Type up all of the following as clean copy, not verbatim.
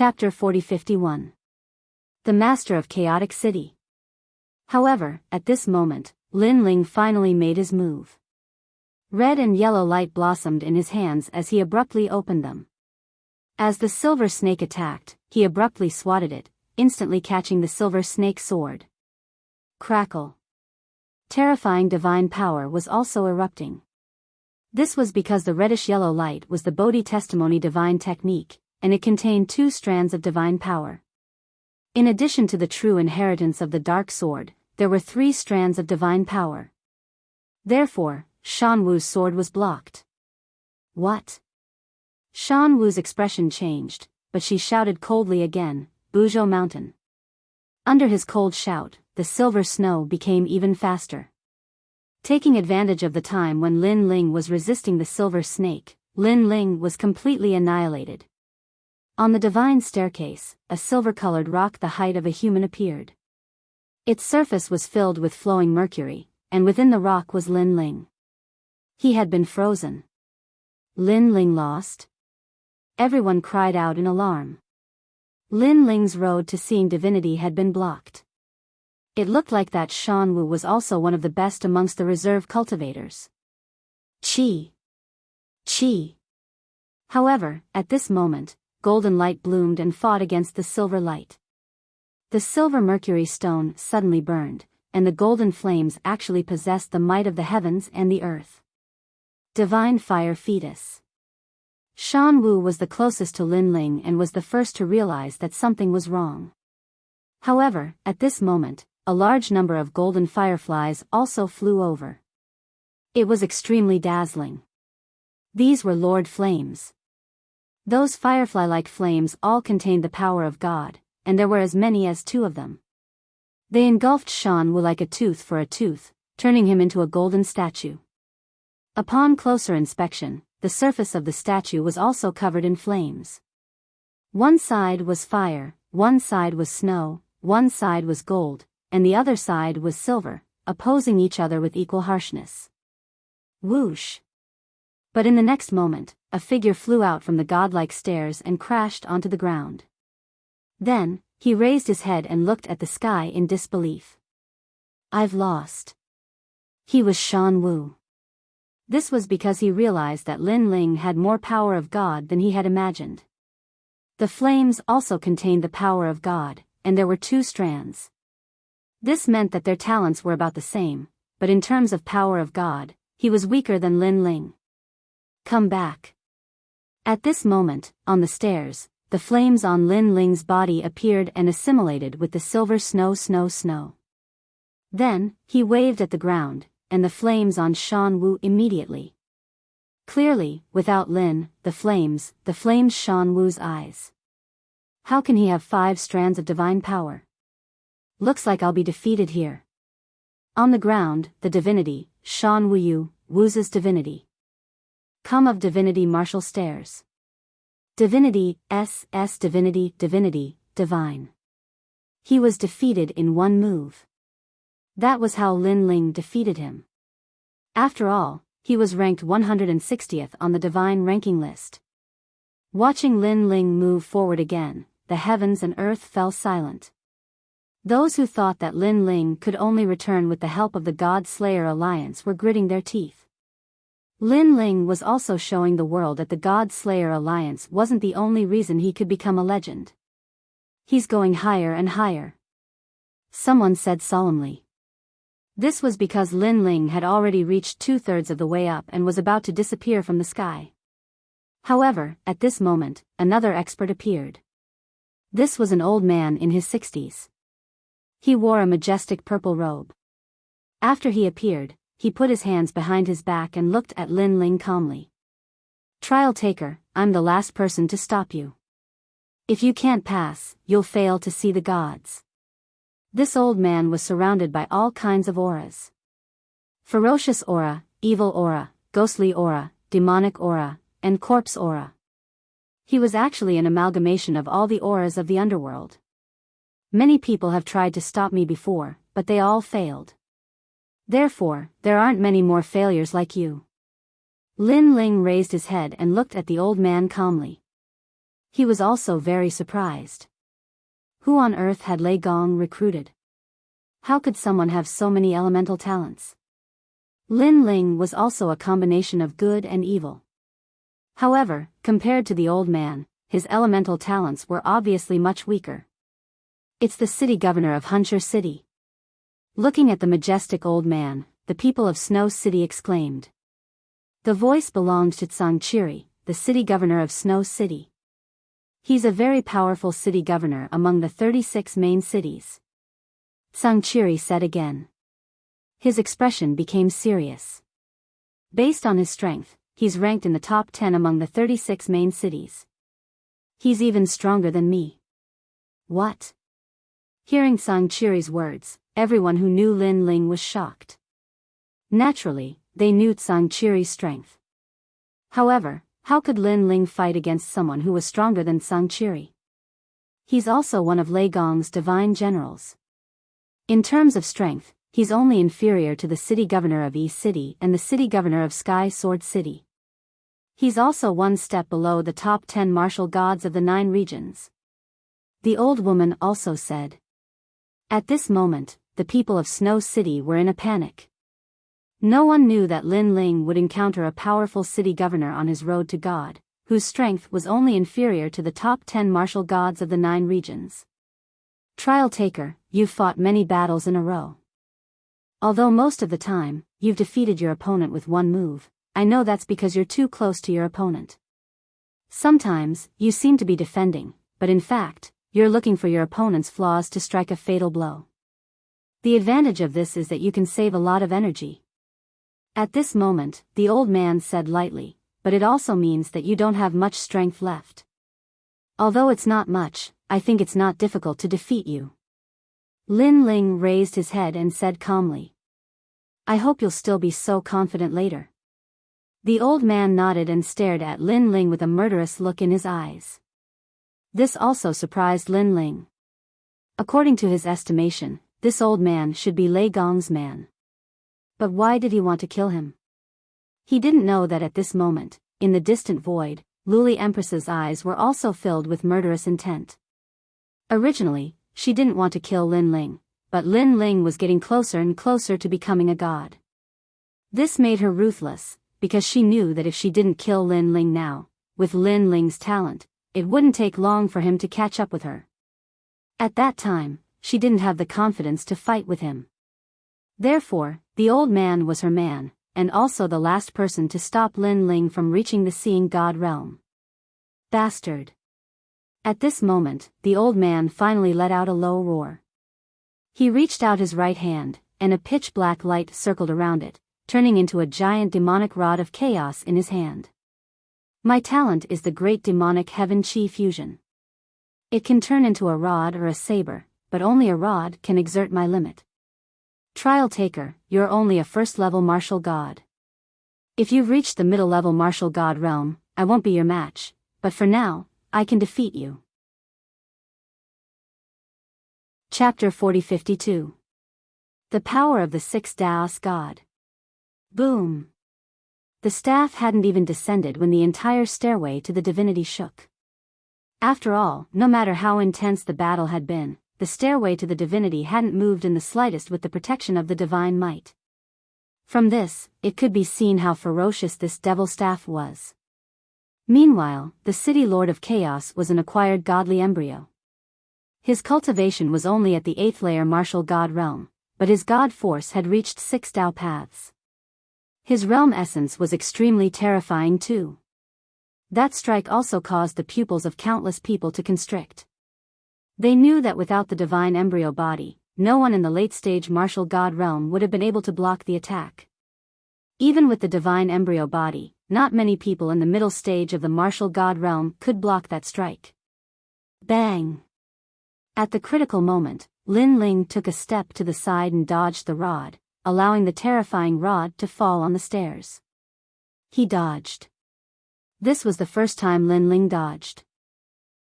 Chapter 40-51. The Master of Chaotic City. However, at this moment, Lin Ling finally made his move. Red and yellow light blossomed in his hands as he abruptly opened them. As the silver snake attacked, he abruptly swatted it, instantly catching the silver snake sword. Crackle. Terrifying divine power was also erupting. This was because the reddish-yellow light was the Bodhi Testimony divine technique, and it contained 2 strands of divine power. In addition to the true inheritance of the dark sword, there were 3 strands of divine power. Therefore, Shan Wu's sword was blocked. What? Shan Wu's expression changed, but she shouted coldly again, Buzhou Mountain. Under his cold shout, the silver snow became even faster. Taking advantage of the time when Lin Ling was resisting the silver snake, Lin Ling was completely annihilated. On the divine staircase, a silver-colored rock the height of a human appeared. Its surface was filled with flowing mercury, and within the rock was Lin Ling. He had been frozen. Lin Ling lost? Everyone cried out in alarm. Lin Ling's road to seeing divinity had been blocked. It looked like that Shan Wu was also one of the best amongst the reserve cultivators. Qi. Qi. However, at this moment, golden light bloomed and fought against the silver light. The silver mercury stone suddenly burned, and the golden flames actually possessed the might of the heavens and the earth. Divine Fire Fetus. Shan Wu was the closest to Lin Ling and was the first to realize that something was wrong. However, at this moment, a large number of golden fireflies also flew over. It was extremely dazzling. These were Lord Flames. Those firefly-like flames all contained the power of God, and there were as many as 2 of them. They engulfed Shan Wu like a tooth for a tooth, turning him into a golden statue. Upon closer inspection, the surface of the statue was also covered in flames. One side was fire, one side was snow, one side was gold, and the other side was silver, opposing each other with equal harshness. Whoosh! But in the next moment, a figure flew out from the godlike stairs and crashed onto the ground. Then, he raised his head and looked at the sky in disbelief. I've lost. He was Shan Wu. This was because he realized that Lin Ling had more power of God than he had imagined. The flames also contained the power of God, and there were 2 strands. This meant that their talents were about the same, but in terms of power of God, he was weaker than Lin Ling. Come back. At this moment, on the stairs, the flames on Lin Ling's body appeared and assimilated with the silver snow. Then, he waved at the ground, and the flames on Shan Wu immediately. Clearly, without Lin, the flames Shan Wu's eyes. How can he have 5 strands of divine power? Looks like I'll be defeated here. On the ground, the divinity, Shan Wu, Wu's divinity. Come of divinity martial stairs. Divinity, divinity, divine. He was defeated in 1 move. That was how Lin Ling defeated him. After all, he was ranked 160th on the divine ranking list. Watching Lin Ling move forward again, the heavens and earth fell silent. Those who thought that Lin Ling could only return with the help of the God Slayer Alliance were gritting their teeth. Lin Ling was also showing the world that the God Slayer Alliance wasn't the only reason he could become a legend. He's going higher and higher. Someone said solemnly. This was because Lin Ling had already reached 2/3 of the way up and was about to disappear from the sky. However, at this moment, another expert appeared. This was an old man in his 60s. He wore a majestic purple robe. After he appeared, he put his hands behind his back and looked at Lin Ling calmly. Trial taker, I'm the last person to stop you. If you can't pass, you'll fail to see the gods. This old man was surrounded by all kinds of auras. Ferocious aura, evil aura, ghostly aura, demonic aura, and corpse aura. He was actually an amalgamation of all the auras of the underworld. Many people have tried to stop me before, but they all failed. Therefore, there aren't many more failures like you. Lin Ling raised his head and looked at the old man calmly. He was also very surprised. Who on earth had Lei Gong recruited? How could someone have so many elemental talents? Lin Ling was also a combination of good and evil. However, compared to the old man, his elemental talents were obviously much weaker. It's the city governor of Huncher City. Looking at the majestic old man, the people of Snow City exclaimed. The voice belonged to Zhangqiri, the city governor of Snow City. He's a very powerful city governor among the 36 main cities. Zhangqiri said again. His expression became serious. Based on his strength, he's ranked in the top 10 among the 36 main cities. He's even stronger than me. What? Hearing Zhangqiri's words, everyone who knew Lin Ling was shocked. Naturally, they knew Zhangqiri's strength. However, how could Lin Ling fight against someone who was stronger than Zhangqiri? He's also one of Lei Gong's divine generals. In terms of strength, he's only inferior to the city governor of Yi City and the city governor of Sky Sword City. He's also one step below the top 10 martial gods of the 9 regions. The old woman also said. At this moment, the people of Snow City were in a panic. No one knew that Lin Ling would encounter a powerful city governor on his road to God, whose strength was only inferior to the top 10 martial gods of the 9 regions. Trial taker, you've fought many battles in a row. Although most of the time, you've defeated your opponent with one move, I know that's because you're too close to your opponent. Sometimes, you seem to be defending, but in fact, you're looking for your opponent's flaws to strike a fatal blow. The advantage of this is that you can save a lot of energy. At this moment, the old man said lightly, but it also means that you don't have much strength left. Although it's not much, I think it's not difficult to defeat you. Lin Ling raised his head and said calmly. I hope you'll still be so confident later. The old man nodded and stared at Lin Ling with a murderous look in his eyes. This also surprised Lin Ling. According to his estimation, this old man should be Lei Gong's man. But why did he want to kill him? He didn't know that at this moment, in the distant void, Luli Empress's eyes were also filled with murderous intent. Originally, she didn't want to kill Lin Ling, but Lin Ling was getting closer and closer to becoming a god. This made her ruthless, because she knew that if she didn't kill Lin Ling now, with Lin Ling's talent, it wouldn't take long for him to catch up with her. At that time, she didn't have the confidence to fight with him. Therefore, the old man was her man, and also the last person to stop Lin Ling from reaching the Seeing God realm. Bastard. At this moment, the old man finally let out a low roar. He reached out his right hand, and a pitch-black light circled around it, turning into a giant demonic rod of chaos in his hand. My talent is the great demonic heaven chi fusion. It can turn into a rod or a saber, but only a rod can exert my limit. Trial taker, you're only a first-level martial god. If you've reached the middle-level martial god realm, I won't be your match, but for now, I can defeat you. Chapter 4052. The Power of the Sixth Daos God. Boom. The staff hadn't even descended when the entire stairway to the divinity shook. After all, no matter how intense the battle had been, the stairway to the divinity hadn't moved in the slightest with the protection of the divine might. From this, it could be seen how ferocious this devil staff was. Meanwhile, the city lord of chaos was an acquired godly embryo. His cultivation was only at the 8th layer martial god realm, but his god force had reached 6 Dao paths. His realm essence was extremely terrifying too. That strike also caused the pupils of countless people to constrict. They knew that without the divine embryo body, no one in the late-stage martial god realm would have been able to block the attack. Even with the divine embryo body, not many people in the middle stage of the martial god realm could block that strike. Bang! At the critical moment, Lin Ling took a step to the side and dodged the rod, allowing the terrifying rod to fall on the stairs. He dodged. This was the first time Lin Ling dodged.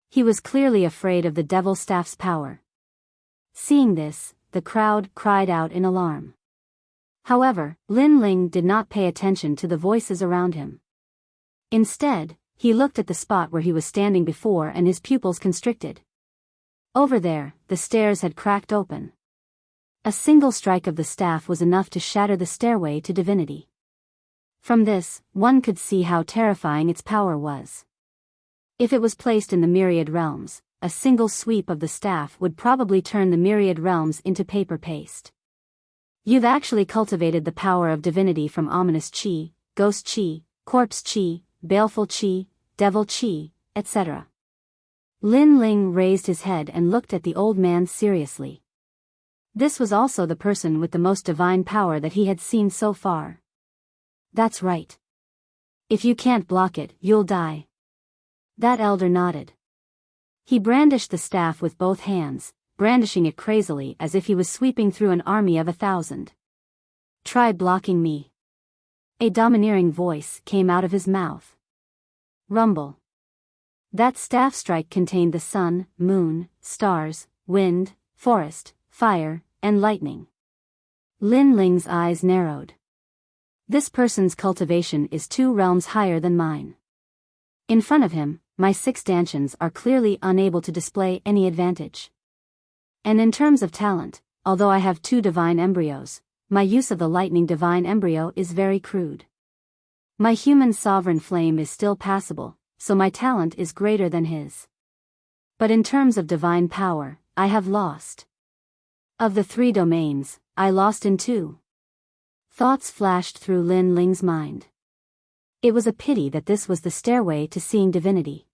He was clearly afraid of the devil staff's power. Seeing this, the crowd cried out in alarm. However, Lin Ling did not pay attention to the voices around him. Instead, He looked at the spot where he was standing before and his pupils constricted. Over there, the stairs had cracked open. A single strike of the staff was enough to shatter the stairway to divinity. From this, one could see how terrifying its power was. If it was placed in the myriad realms, a single sweep of the staff would probably turn the myriad realms into paper paste. You've actually cultivated the power of divinity from ominous chi, ghost chi, corpse chi, baleful chi, devil chi, etc. Lin Ling raised his head and looked at the old man seriously. This was also the person with the most divine power that he had seen so far. That's right. If you can't block it, you'll die. That elder nodded. He brandished the staff with both hands, brandishing it crazily as if he was sweeping through an army of 1,000. Try blocking me. A domineering voice came out of his mouth. Rumble. That staff strike contained the sun, moon, stars, wind, forest, fire, and lightning. Lin Ling's eyes narrowed. This person's cultivation is 2 realms higher than mine. In front of him, my 6 dantians are clearly unable to display any advantage. And in terms of talent, although I have 2 divine embryos, my use of the lightning divine embryo is very crude. My human sovereign flame is still passable, so my talent is greater than his. But in terms of divine power, I have lost. Of the 3 domains, I lost in 2. Thoughts flashed through Lin Ling's mind. It was a pity that this was the stairway to seeing divinity.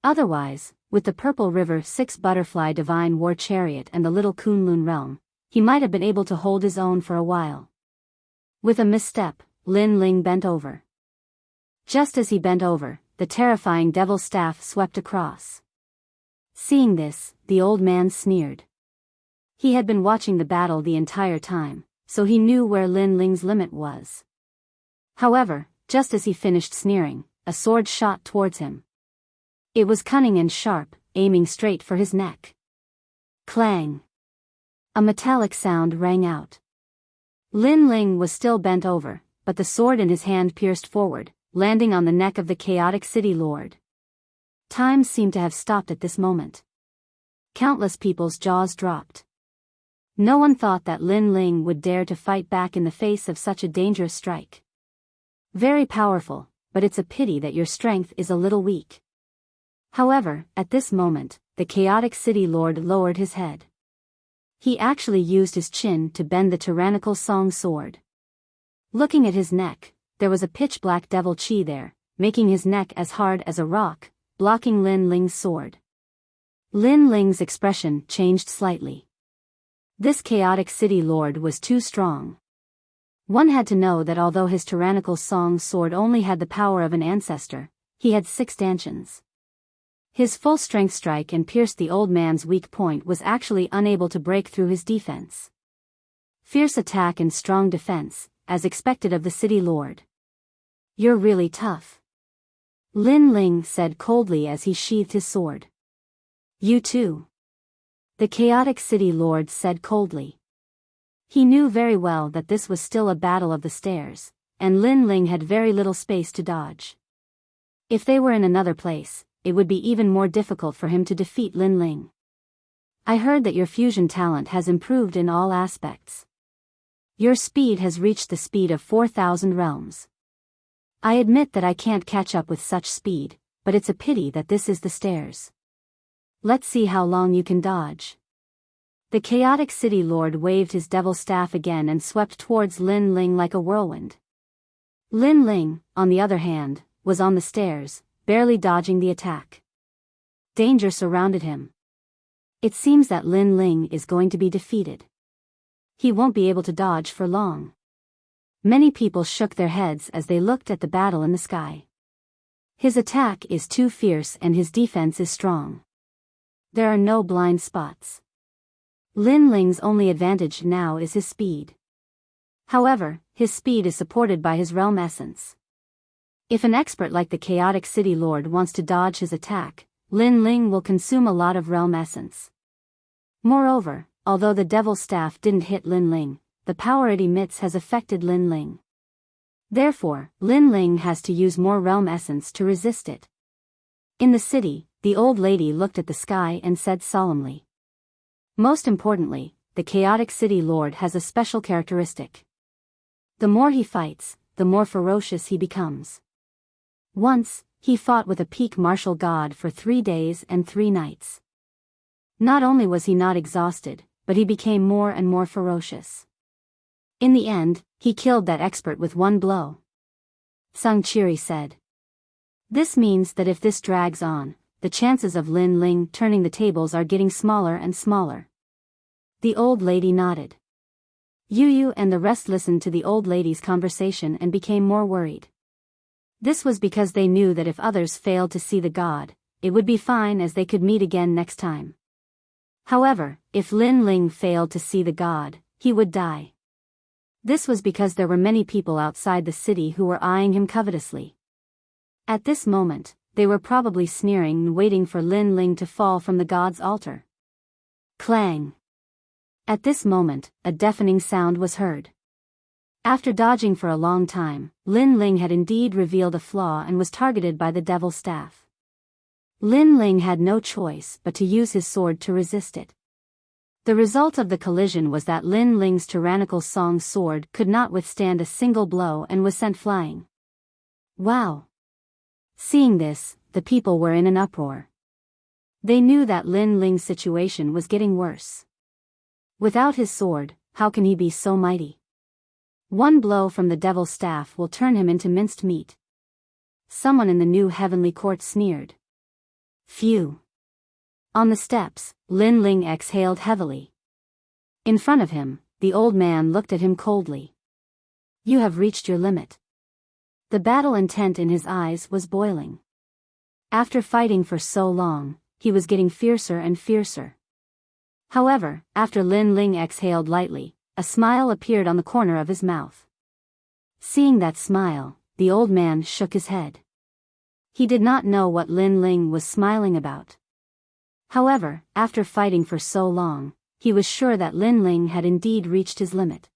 Otherwise, with the Purple River 6 Butterfly Divine War Chariot and the Little Kunlun realm, he might have been able to hold his own for a while. With a misstep, Lin Ling bent over. Just as he bent over, the terrifying devil staff swept across. Seeing this, the old man sneered. He had been watching the battle the entire time, so he knew where Lin Ling's limit was. However, just as he finished sneering, a sword shot towards him. It was cunning and sharp, aiming straight for his neck. Clang! A metallic sound rang out. Lin Ling was still bent over, but the sword in his hand pierced forward, landing on the neck of the chaotic city lord. Time seemed to have stopped at this moment. Countless people's jaws dropped. No one thought that Lin Ling would dare to fight back in the face of such a dangerous strike. Very powerful, but it's a pity that your strength is a little weak. However, at this moment, the chaotic city lord lowered his head. He actually used his chin to bend the tyrannical song sword. Looking at his neck, there was a pitch-black devil chi there, making his neck as hard as a rock, blocking Lin Ling's sword. Lin Ling's expression changed slightly. This chaotic city lord was too strong. One had to know that although his tyrannical song sword only had the power of an ancestor, he had 6 dantians. His full-strength strike and pierced the old man's weak point was actually unable to break through his defense. Fierce attack and strong defense, as expected of the city lord. You're really tough. Lin Ling said coldly as he sheathed his sword. You too. The chaotic city lord said coldly. He knew very well that this was still a battle of the stairs, and Lin Ling had very little space to dodge. If they were in another place, it would be even more difficult for him to defeat Lin Ling. I heard that your fusion talent has improved in all aspects. Your speed has reached the speed of 4,000 realms. I admit that I can't catch up with such speed, but it's a pity that this is the stairs. Let's see how long you can dodge. The chaotic city lord waved his devil staff again and swept towards Lin Ling like a whirlwind. Lin Ling, on the other hand, was on the stairs, barely dodging the attack. Danger surrounded him. It seems that Lin Ling is going to be defeated. He won't be able to dodge for long. Many people shook their heads as they looked at the battle in the sky. His attack is too fierce and his defense is strong. There are no blind spots. Lin Ling's only advantage now is his speed. However, his speed is supported by his realm essence. If an expert like the chaotic city lord wants to dodge his attack, Lin Ling will consume a lot of realm essence. Moreover, although the devil staff didn't hit Lin Ling, the power it emits has affected Lin Ling. Therefore, Lin Ling has to use more realm essence to resist it. In the city, the old lady looked at the sky and said solemnly. Most importantly, the chaotic city lord has a special characteristic. The more he fights, the more ferocious he becomes. Once, he fought with a peak martial god for 3 days and 3 nights. Not only was he not exhausted, but he became more and more ferocious. In the end, he killed that expert with 1 blow. Sung Chiri said. This means that if this drags on, the chances of Lin Ling turning the tables are getting smaller and smaller. The old lady nodded. Yu Yu and the rest listened to the old lady's conversation and became more worried. This was because they knew that if others failed to see the god, it would be fine as they could meet again next time. However, if Lin Ling failed to see the god, he would die. This was because there were many people outside the city who were eyeing him covetously. At this moment, they were probably sneering and waiting for Lin Ling to fall from the god's altar. Clang! At this moment, a deafening sound was heard. After dodging for a long time, Lin Ling had indeed revealed a flaw and was targeted by the devil staff. Lin Ling had no choice but to use his sword to resist it. The result of the collision was that Lin Ling's tyrannical song sword could not withstand a single blow and was sent flying. Wow! Seeing this, the people were in an uproar. They knew that Lin Ling's situation was getting worse. Without his sword, how can he be so mighty? 1 blow from the devil's staff will turn him into minced meat. Someone in the new heavenly court sneered. Phew! On the steps, Lin Ling exhaled heavily. In front of him, the old man looked at him coldly. You have reached your limit. The battle intent in his eyes was boiling. After fighting for so long, he was getting fiercer and fiercer. However, after Lin Ling exhaled lightly, a smile appeared on the corner of his mouth. Seeing that smile, the old man shook his head. He did not know what Lin Ling was smiling about. However, after fighting for so long, he was sure that Lin Ling had indeed reached his limit.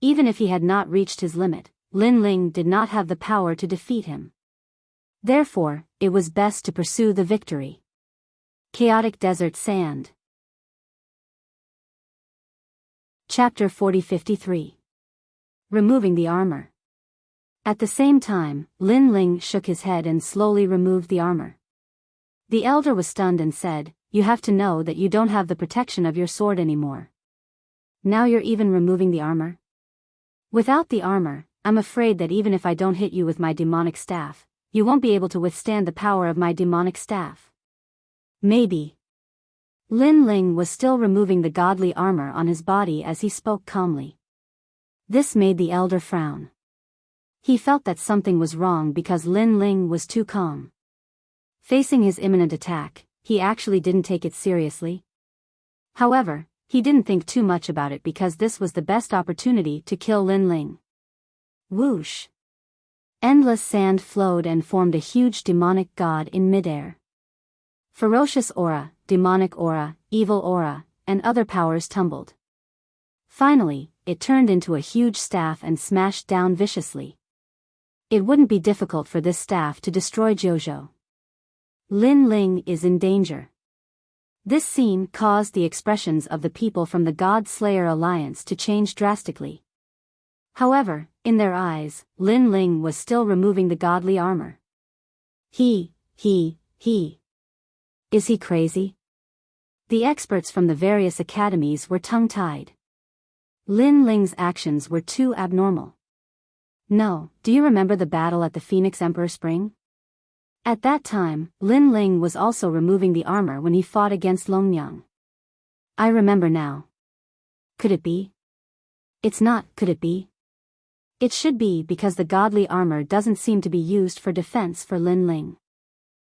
Even if he had not reached his limit, Lin Ling did not have the power to defeat him. Therefore, it was best to pursue the victory. Chaotic Desert Sand. Chapter 4053. Removing the armor. At the same time, Lin Ling shook his head and slowly removed the armor. The elder was stunned and said, You have to know that you don't have the protection of your sword anymore. Now you're even removing the armor? Without the armor, I'm afraid that even if I don't hit you with my demonic staff, you won't be able to withstand the power of my demonic staff. Maybe. Lin Ling was still removing the godly armor on his body as he spoke calmly. This made the elder frown. He felt that something was wrong because Lin Ling was too calm. Facing his imminent attack, he actually didn't take it seriously. However, he didn't think too much about it because this was the best opportunity to kill Lin Ling. Whoosh! Endless sand flowed and formed a huge demonic god in midair. Ferocious aura, demonic aura, evil aura, and other powers tumbled. Finally, it turned into a huge staff and smashed down viciously. It wouldn't be difficult for this staff to destroy Jojo. Lin Ling is in danger. This scene caused the expressions of the people from the God Slayer Alliance to change drastically. However, in their eyes, Lin Ling was still removing the godly armor. He. Is he crazy? The experts from the various academies were tongue-tied. Lin Ling's actions were too abnormal. No, do you remember the battle at the Phoenix Emperor Spring? At that time, Lin Ling was also removing the armor when he fought against Longyang. I remember now. Could it be? It's not, could it be? It should be because the godly armor doesn't seem to be used for defense for Lin Ling.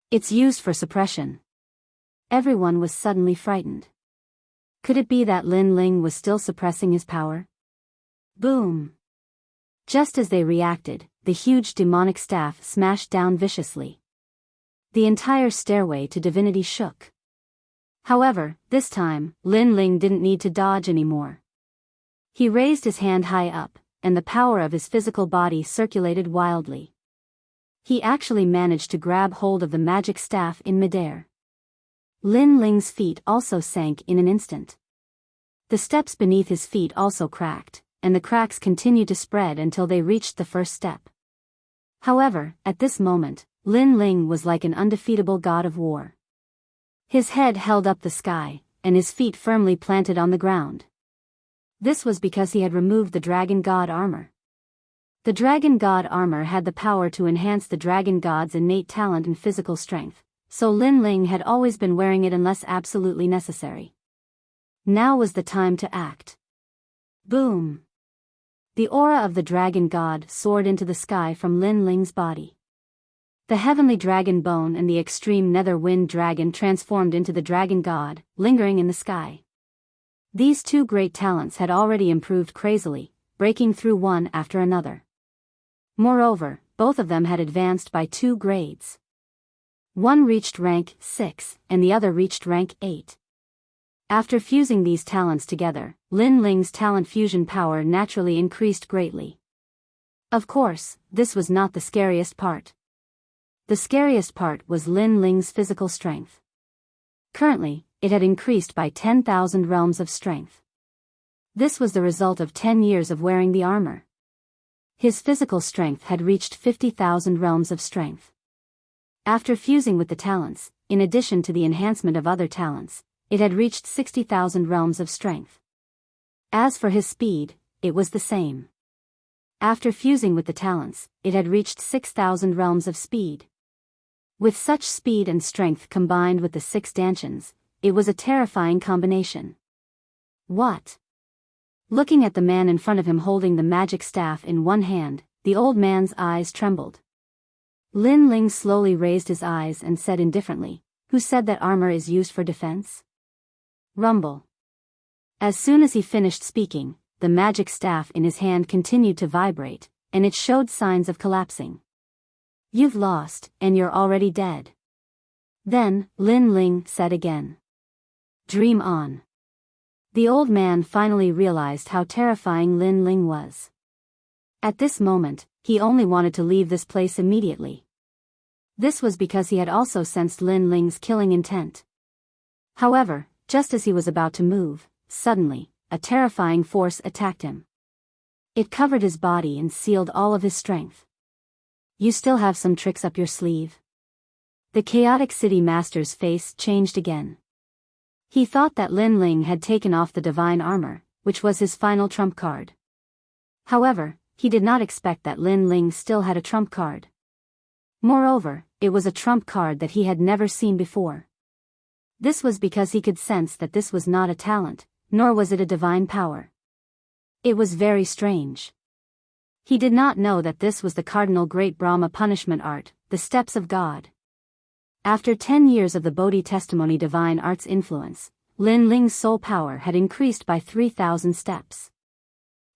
It's used for suppression. Everyone was suddenly frightened. Could it be that Lin Ling was still suppressing his power? Boom! Just as they reacted, the huge demonic staff smashed down viciously. The entire stairway to divinity shook. However, this time, Lin Ling didn't need to dodge anymore. He raised his hand high up, and the power of his physical body circulated wildly. He actually managed to grab hold of the magic staff in midair. Lin Ling's feet also sank in an instant. The steps beneath his feet also cracked, and the cracks continued to spread until they reached the first step. However, at this moment, Lin Ling was like an undefeatable god of war. His head held up the sky, and his feet firmly planted on the ground. This was because he had removed the Dragon God armor. The Dragon God armor had the power to enhance the Dragon God's innate talent and physical strength, so Lin Ling had always been wearing it unless absolutely necessary. Now was the time to act. Boom! The aura of the Dragon God soared into the sky from Lin Ling's body. The heavenly dragon bone and the extreme nether wind dragon transformed into the Dragon God, lingering in the sky. These two great talents had already improved crazily, breaking through one after another. Moreover, both of them had advanced by 2 grades. One reached rank 6, and the other reached rank 8. After fusing these talents together, Lin Ling's talent fusion power naturally increased greatly. Of course, this was not the scariest part. The scariest part was Lin Ling's physical strength. Currently, it had increased by 10,000 realms of strength. This was the result of 10 years of wearing the armor. His physical strength had reached 50,000 realms of strength. After fusing with the talents, in addition to the enhancement of other talents, it had reached 60,000 realms of strength. As for his speed, it was the same. After fusing with the talents, it had reached 6,000 realms of speed. With such speed and strength combined with the 6 dantians, it was a terrifying combination. What? Looking at the man in front of him holding the magic staff in one hand, the old man's eyes trembled. Lin Ling slowly raised his eyes and said indifferently, "Who said that armor is used for defense?" Rumble. As soon as he finished speaking, the magic staff in his hand continued to vibrate, and it showed signs of collapsing. "You've lost, and you're already dead." Then, Lin Ling said again. "Dream on." The old man finally realized how terrifying Lin Ling was. At this moment, he only wanted to leave this place immediately. This was because he had also sensed Lin Ling's killing intent. However, just as he was about to move, suddenly, a terrifying force attacked him. It covered his body and sealed all of his strength. "You still have some tricks up your sleeve?" The Chaotic City Master's face changed again. He thought that Lin Ling had taken off the divine armor, which was his final trump card. However, he did not expect that Lin Ling still had a trump card. Moreover, it was a trump card that he had never seen before. This was because he could sense that this was not a talent, nor was it a divine power. It was very strange. He did not know that this was the Cardinal Great Brahma punishment art, the Steps of God. After 10 years of the Bodhi Testimony divine art's influence, Lin Ling's soul power had increased by 3,000 steps.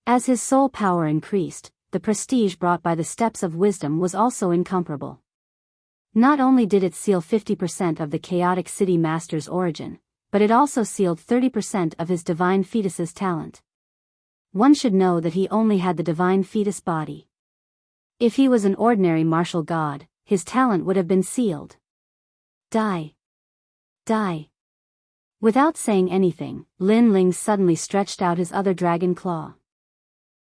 As his soul power increased, the prestige brought by the Steps of Wisdom was also incomparable. Not only did it seal 50% of the Chaotic City Master's origin, but it also sealed 30% of his divine fetus's talent. One should know that he only had the divine fetus body. If he was an ordinary martial god, his talent would have been sealed. Die. Die. Without saying anything, Lin Ling suddenly stretched out his other dragon claw.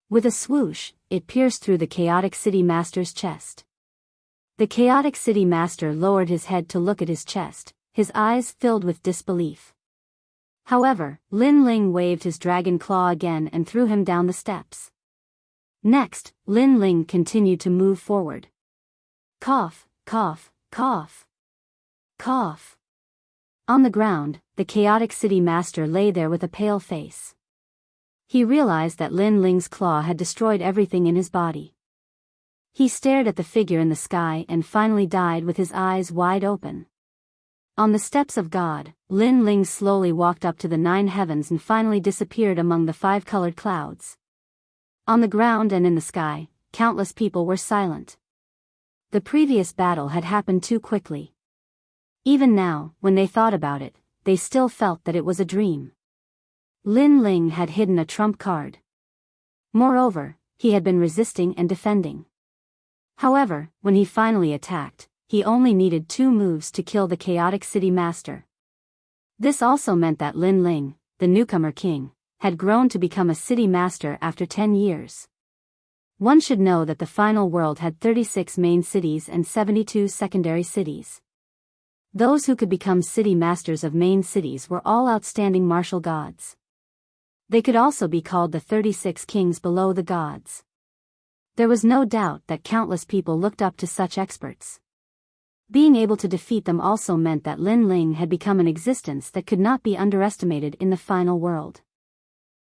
With a swoosh, it pierced through the Chaotic City Master's chest. The Chaotic City Master lowered his head to look at his chest, his eyes filled with disbelief. However, Lin Ling waved his dragon claw again and threw him down the steps. Next, Lin Ling continued to move forward. Cough, cough, cough. Cough. On the ground, the Chaotic City Master lay there with a pale face. He realized that Lin Ling's claw had destroyed everything in his body. He stared at the figure in the sky and finally died with his eyes wide open. On the steps of God, Lin Ling slowly walked up to the 9 heavens and finally disappeared among the 5-colored clouds. On the ground and in the sky, countless people were silent. The previous battle had happened too quickly. Even now, when they thought about it, they still felt that it was a dream. Lin Ling had hidden a trump card. Moreover, he had been resisting and defending. However, when he finally attacked, he only needed 2 moves to kill the chaotic city master. This also meant that Lin Ling, the newcomer king, had grown to become a city master after 10 years. One should know that the final world had 36 main cities and 72 secondary cities. Those who could become city masters of main cities were all outstanding martial gods. They could also be called the 36 kings below the gods. There was no doubt that countless people looked up to such experts. Being able to defeat them also meant that Lin Ling had become an existence that could not be underestimated in the final world.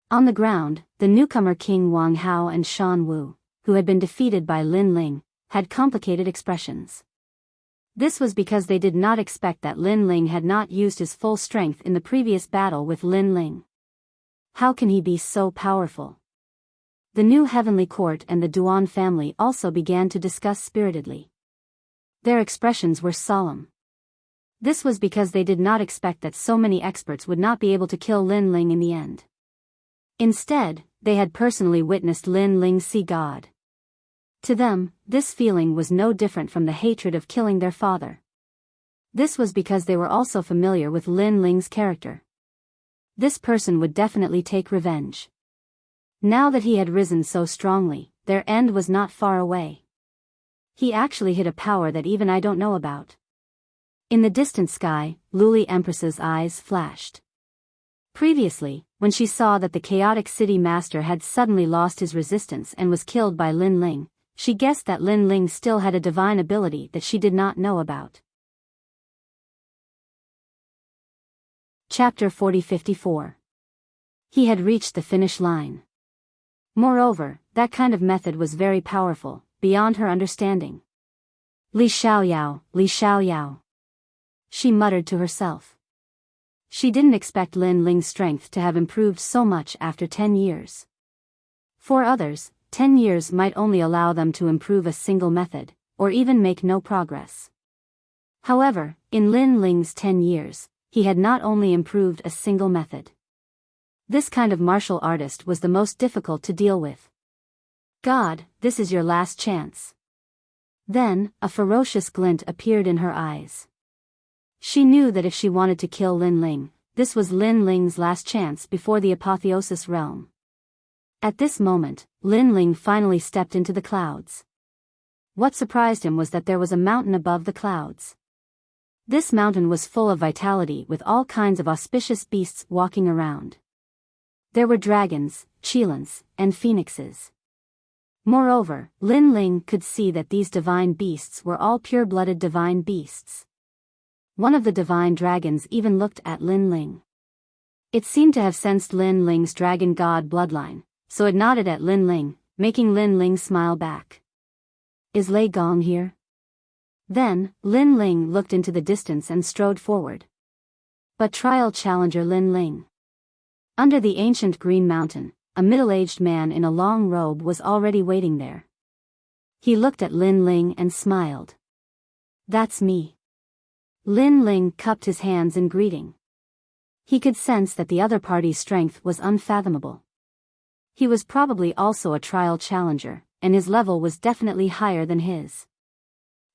On the ground, the newcomer King Wang Hao and Shan Wu, who had been defeated by Lin Ling, had complicated expressions. This was because they did not expect that Lin Ling had not used his full strength in the previous battle with Lin Ling. How can he be so powerful? The new heavenly court and the Duan family also began to discuss spiritedly. Their expressions were solemn. This was because they did not expect that so many experts would not be able to kill Lin Ling in the end. Instead, they had personally witnessed Lin Ling see God. To them, this feeling was no different from the hatred of killing their father. This was because they were also familiar with Lin Ling's character. This person would definitely take revenge. Now that he had risen so strongly, their end was not far away. He actually hid a power that even I don't know about. In the distant sky, Luli Empress's eyes flashed. Previously, when she saw that the chaotic city master had suddenly lost his resistance and was killed by Lin Ling, she guessed that Lin Ling still had a divine ability that she did not know about. Chapter 40-54. He had reached the finish line. Moreover, that kind of method was very powerful, beyond her understanding. Li Xiaoyao, Li Xiaoyao. She muttered to herself. She didn't expect Lin Ling's strength to have improved so much after 10 years. For others, 10 years might only allow them to improve a single method, or even make no progress. However, in Lin Ling's 10 years, he had not only improved a single method. This kind of martial artist was the most difficult to deal with. God, this is your last chance. Then, a ferocious glint appeared in her eyes. She knew that if she wanted to kill Lin Ling, this was Lin Ling's last chance before the apotheosis realm. At this moment, Lin Ling finally stepped into the clouds. What surprised him was that there was a mountain above the clouds. This mountain was full of vitality with all kinds of auspicious beasts walking around. There were dragons, cheelans, and phoenixes. Moreover, Lin Ling could see that these divine beasts were all pure-blooded divine beasts. One of the divine dragons even looked at Lin Ling. It seemed to have sensed Lin Ling's dragon god bloodline, so it nodded at Lin Ling, making Lin Ling smile back. Is Lei Gong here? Then, Lin Ling looked into the distance and strode forward. But trial challenger Lin Ling. Under the ancient green mountain, a middle-aged man in a long robe was already waiting there. He looked at Lin Ling and smiled. That's me. Lin Ling cupped his hands in greeting. He could sense that the other party's strength was unfathomable. He was probably also a trial challenger, and his level was definitely higher than his.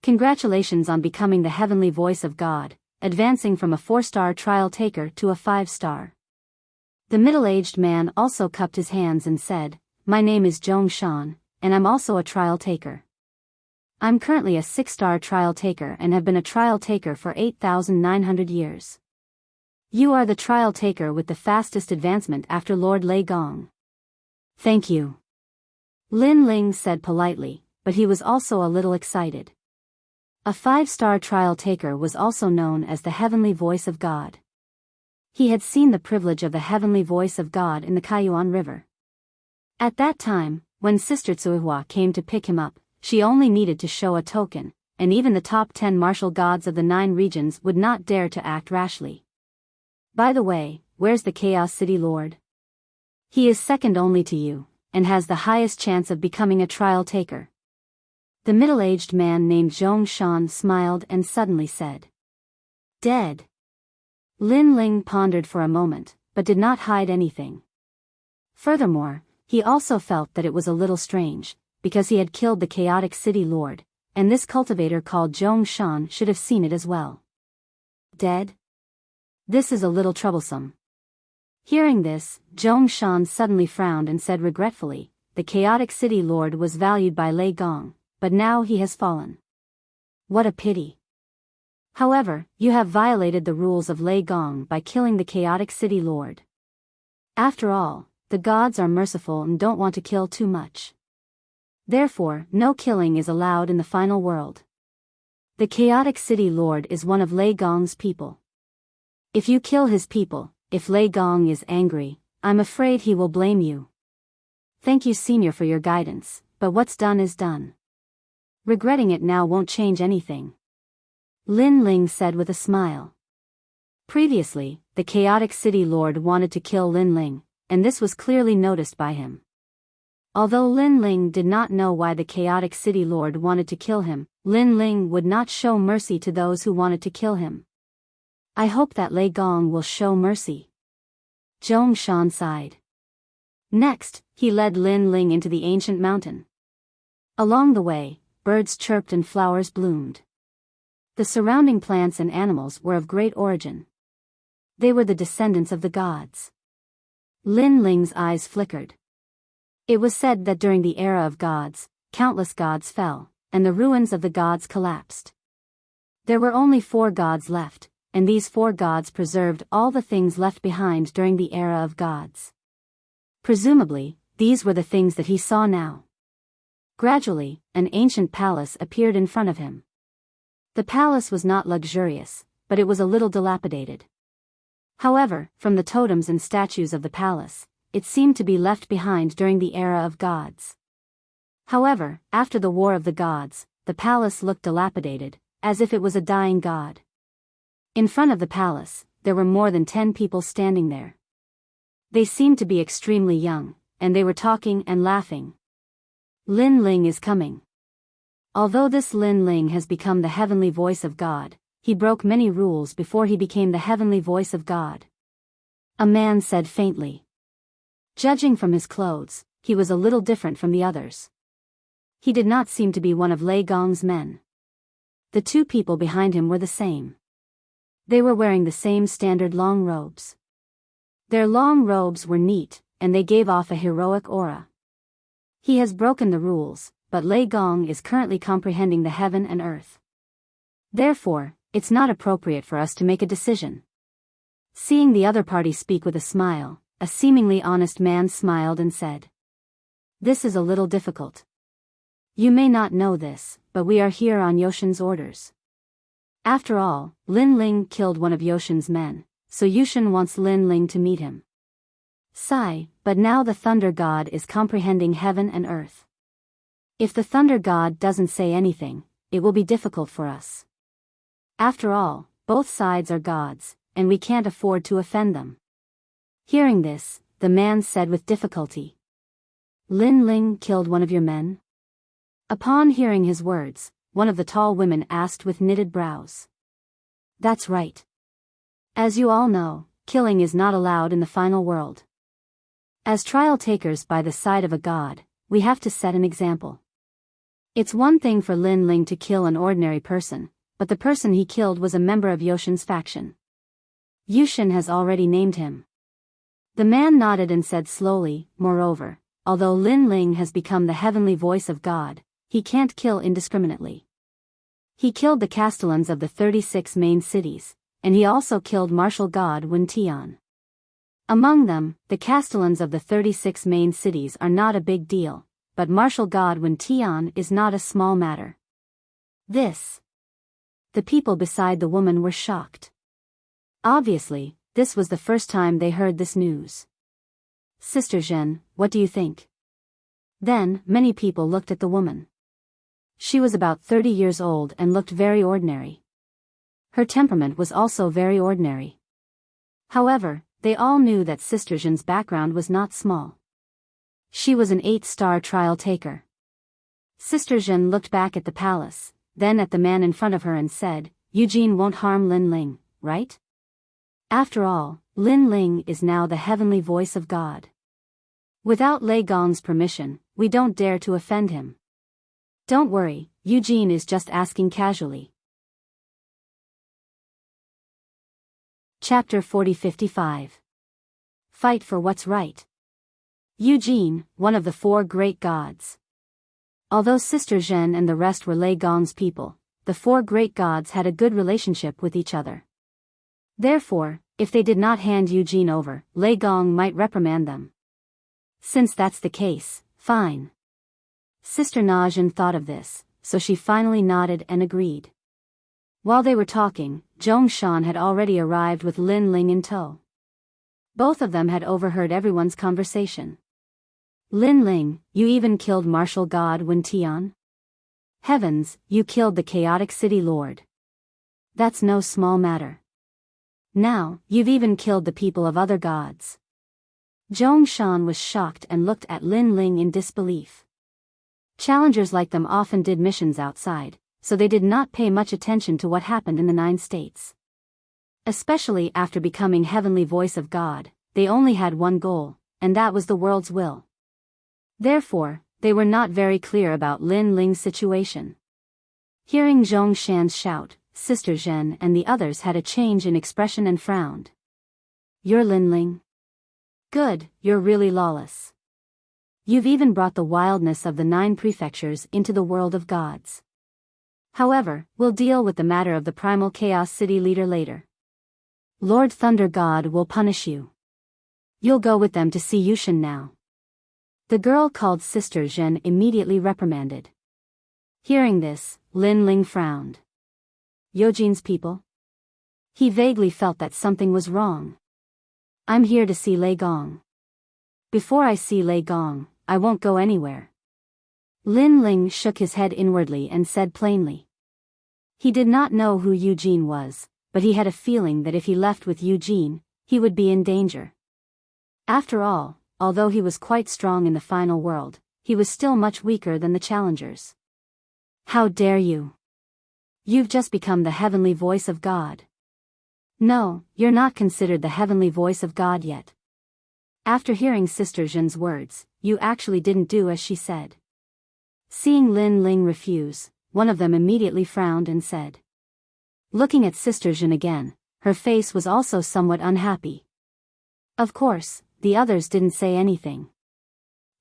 Congratulations on becoming the heavenly voice of God, advancing from a 4-star trial taker to a 5-star. The middle-aged man also cupped his hands and said, My name is Zhong Shan, and I'm also a trial taker. I'm currently a 6-star trial taker and have been a trial taker for 8,900 years. You are the trial taker with the fastest advancement after Lord Lei Gong. Thank you. Lin Ling said politely, but he was also a little excited. A 5-star trial taker was also known as the heavenly voice of God. He had seen the privilege of the heavenly voice of God in the Kaiyuan River. At that time, when Sister Tsuihua came to pick him up, she only needed to show a token, and even the top 10 martial gods of the 9 regions would not dare to act rashly. By the way, where's the Chaos City Lord? He is second only to you, and has the highest chance of becoming a trial taker. The middle-aged man named Zhong Shan smiled and suddenly said. Dead. Lin Ling pondered for a moment, but did not hide anything. Furthermore, He also felt that it was a little strange, because he had killed the chaotic city lord, and this cultivator called Zhong Shan should have seen it as well. Dead? This is a little troublesome. Hearing this, Zhong Shan suddenly frowned and said regretfully, the chaotic city lord was valued by Lei Gong, but now he has fallen. What a pity. However, you have violated the rules of Lei Gong by killing the chaotic city lord. After all, the gods are merciful and don't want to kill too much. Therefore, no killing is allowed in the final world. The chaotic city lord is one of Lei Gong's people. If you kill his people, if Lei Gong is angry, I'm afraid he will blame you. Thank you, Senior, for your guidance, but what's done is done. Regretting it now won't change anything. Lin Ling said with a smile. Previously, the chaotic city lord wanted to kill Lin Ling, and this was clearly noticed by him. Although Lin Ling did not know why the chaotic city lord wanted to kill him, Lin Ling would not show mercy to those who wanted to kill him. I hope that Lei Gong will show mercy. Zhong Shan sighed. Next, he led Lin Ling into the ancient mountain. Along the way, birds chirped and flowers bloomed. The surrounding plants and animals were of great origin. They were the descendants of the gods. Lin Ling's eyes flickered. It was said that during the era of gods, countless gods fell, and the ruins of the gods collapsed. There were only 4 gods left, and these 4 gods preserved all the things left behind during the era of gods. Presumably, these were the things that he saw now. Gradually, an ancient palace appeared in front of him. The palace was not luxurious, but it was a little dilapidated. However, from the totems and statues of the palace, it seemed to be left behind during the era of gods. However, after the War of the Gods, the palace looked dilapidated, as if it was a dying god. In front of the palace, there were more than 10 people standing there. They seemed to be extremely young, and they were talking and laughing. Lin Ling is coming. Although this Lin Ling has become the heavenly voice of God, he broke many rules before he became the heavenly voice of God. A man said faintly. Judging from his clothes, he was a little different from the others. He did not seem to be one of Lei Gong's men. The 2 people behind him were the same. They were wearing the same standard long robes. Their long robes were neat, and they gave off a heroic aura. He has broken the rules, but Lei Gong is currently comprehending the heaven and earth. Therefore, it's not appropriate for us to make a decision. Seeing the other party speak with a smile, a seemingly honest man smiled and said, "This is a little difficult. You may not know this, but we are here on Yoshin's orders. After all, Lin Ling killed one of Yoshin's men, so Yushin wants Lin Ling to meet him. Sigh, but now the Thunder God is comprehending heaven and earth. If the Thunder God doesn't say anything, it will be difficult for us. After all, both sides are gods, and we can't afford to offend them." Hearing this, the man said with difficulty, "Lin Ling killed one of your men?" Upon hearing his words, one of the tall women asked with knitted brows. "That's right. As you all know, killing is not allowed in the final world. As trial takers by the side of a god, we have to set an example. It's one thing for Lin Ling to kill an ordinary person, but the person he killed was a member of Yoshin's faction. Yushin has already named him." The man nodded and said slowly, "Moreover, although Lin Ling has become the heavenly voice of God, he can't kill indiscriminately. He killed the castellans of the 36 main cities, and he also killed martial god Wen Tian. Among them, the castellans of the 36 main cities are not a big deal, but martial god Wen Tian is not a small matter." This. The people beside the woman were shocked. Obviously, this was the first time they heard this news. "Sister Zhen, what do you think?" Then, many people looked at the woman. She was about 30 years old and looked very ordinary. Her temperament was also very ordinary. However, they all knew that Sister Zhen's background was not small. She was an 8-star trial taker. Sister Zhen looked back at the palace, then at the man in front of her and said, "Eugene won't harm Lin Ling, right? After all, Lin Ling is now the heavenly voice of God." Without Lei Gong's permission, we don't dare to offend him. Don't worry, Eugene is just asking casually. Chapter 40-55. Fight for what's right. Eugene, one of the four great gods. Although Sister Zhen and the rest were Lei Gong's people, the four great gods had a good relationship with each other. Therefore, if they did not hand Eugene over, Lei Gong might reprimand them. Since that's the case, fine. Sister Najin thought of this, so she finally nodded and agreed. While they were talking, Zhongshan had already arrived with Lin Ling in tow. Both of them had overheard everyone's conversation. Lin Ling, you even killed martial god Wen Tian? Heavens, you killed the chaotic city lord. That's no small matter. Now, you've even killed the people of other gods. Zhongshan was shocked and looked at Lin Ling in disbelief. Challengers like them often did missions outside, so they did not pay much attention to what happened in the 9 states. Especially after becoming heavenly voice of God, they only had one goal, and that was the world's will. Therefore, they were not very clear about Lin Ling's situation. Hearing Zhongshan's shout, Sister Zhen and the others had a change in expression and frowned. You're Lin Ling? Good, you're really lawless. You've even brought the wildness of the 9 prefectures into the world of gods. However, we'll deal with the matter of the primal chaos city leader later. Lord Thunder God will punish you. You'll go with them to see Yushin now. The girl called Sister Zhen immediately reprimanded. Hearing this, Lin Ling frowned. Eugene's people? He vaguely felt that something was wrong. I'm here to see Lei Gong. Before I see Lei Gong, I won't go anywhere. Lin Ling shook his head inwardly and said plainly. He did not know who Eugene was, but he had a feeling that if he left with Eugene, he would be in danger. After all, although he was quite strong in the final world, he was still much weaker than the challengers. How dare you? You've just become the heavenly voice of God. No, you're not considered the heavenly voice of God yet. After hearing Sister Zhen's words, you actually didn't do as she said. Seeing Lin Ling refuse, one of them immediately frowned and said. Looking at Sister Zhen again, her face was also somewhat unhappy. Of course, the others didn't say anything.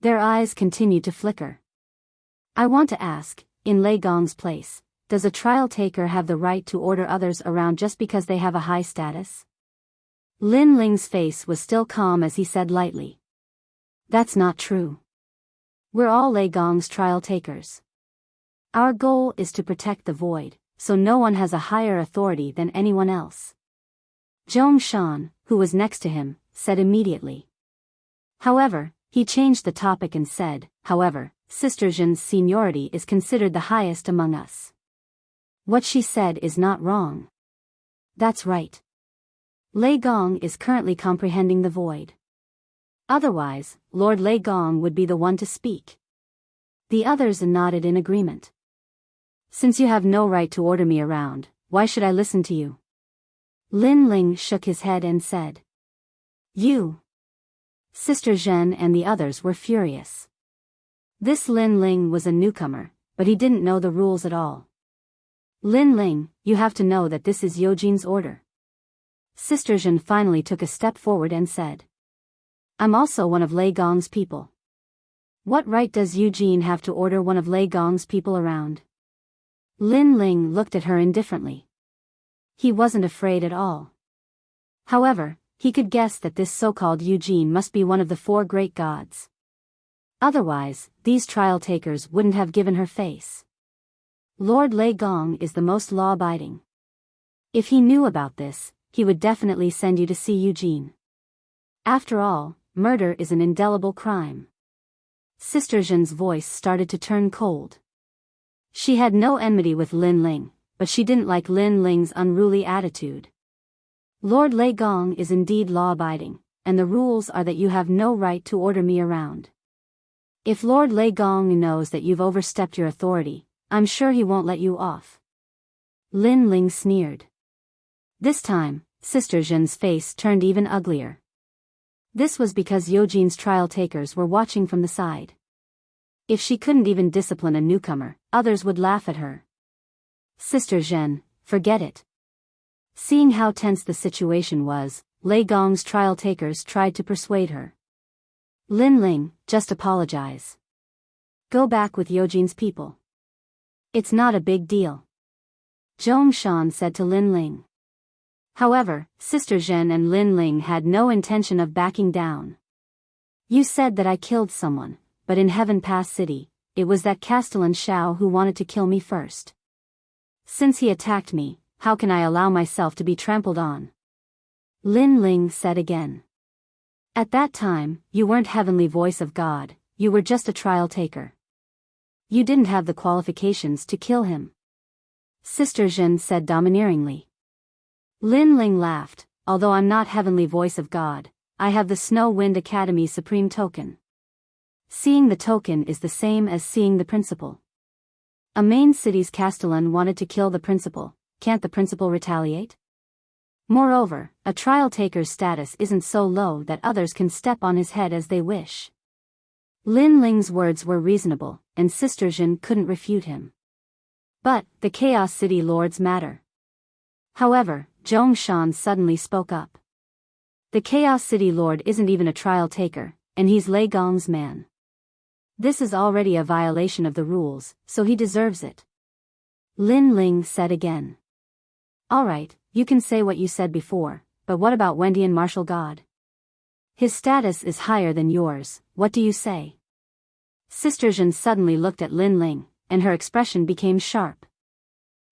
Their eyes continued to flicker. I want to ask, in Lei Gong's place, does a trial taker have the right to order others around just because they have a high status? Lin Ling's face was still calm as he said lightly. That's not true. We're all Lei Gong's trial takers. Our goal is to protect the void, so no one has a higher authority than anyone else. Zhongshan, who was next to him, said immediately. However, he changed the topic and said, however, Sister Zhen's seniority is considered the highest among us. What she said is not wrong. That's right. Lei Gong is currently comprehending the void. Otherwise, Lord Lei Gong would be the one to speak. The others nodded in agreement. Since you have no right to order me around, why should I listen to you? Lin Ling shook his head and said. You. Sister Zhen and the others were furious. This Lin Ling was a newcomer, but he didn't know the rules at all. Lin Ling, you have to know that this is Eugene's order. Sister Zhen finally took a step forward and said. I'm also one of Lei Gong's people. What right does Eugene have to order one of Lei Gong's people around? Lin Ling looked at her indifferently. He wasn't afraid at all. However, he could guess that this so-called Eugene must be one of the 4 great gods. Otherwise, these trial takers wouldn't have given her face. Lord Lei Gong is the most law-abiding. If he knew about this, he would definitely send you to see Eugene. After all, murder is an indelible crime. Sister Zhen's voice started to turn cold. She had no enmity with Lin Ling, but she didn't like Lin Ling's unruly attitude. Lord Lei Gong is indeed law-abiding, and the rules are that you have no right to order me around. If Lord Lei Gong knows that you've overstepped your authority, I'm sure he won't let you off. Lin Ling sneered. This time, Sister Zhen's face turned even uglier. This was because Yojin's trial takers were watching from the side. If she couldn't even discipline a newcomer, others would laugh at her. Sister Zhen, forget it. Seeing how tense the situation was, Lei Gong's trial takers tried to persuade her. Lin Ling, just apologize. Go back with Yojin's people. It's not a big deal. Zhong Shan said to Lin Ling. However, Sister Zhen and Lin Ling had no intention of backing down. You said that I killed someone, but in Heaven Pass City, it was that Castellan Shao who wanted to kill me first. Since he attacked me, how can I allow myself to be trampled on? Lin Ling said again. At that time, you weren't Heavenly Voice of God, you were just a trial taker. You didn't have the qualifications to kill him. Sister Zhen said domineeringly. Lin Ling laughed, although I'm not Heavenly Voice of God, I have the Snow Wind Academy Supreme Token. Seeing the token is the same as seeing the principal. A main city's Castellan wanted to kill the principal, can't the principal retaliate? Moreover, a trial taker's status isn't so low that others can step on his head as they wish. Lin Ling's words were reasonable, and Sister Zhen couldn't refute him. But, the Chaos City Lords matter. However, Zhong Shan suddenly spoke up. The Chaos City Lord isn't even a trial taker, and he's Lei Gong's man. This is already a violation of the rules, so he deserves it. Lin Ling said again. Alright, you can say what you said before, but what about Wendian Martial God? His status is higher than yours, what do you say? Sister Zhen suddenly looked at Lin Ling, and her expression became sharp.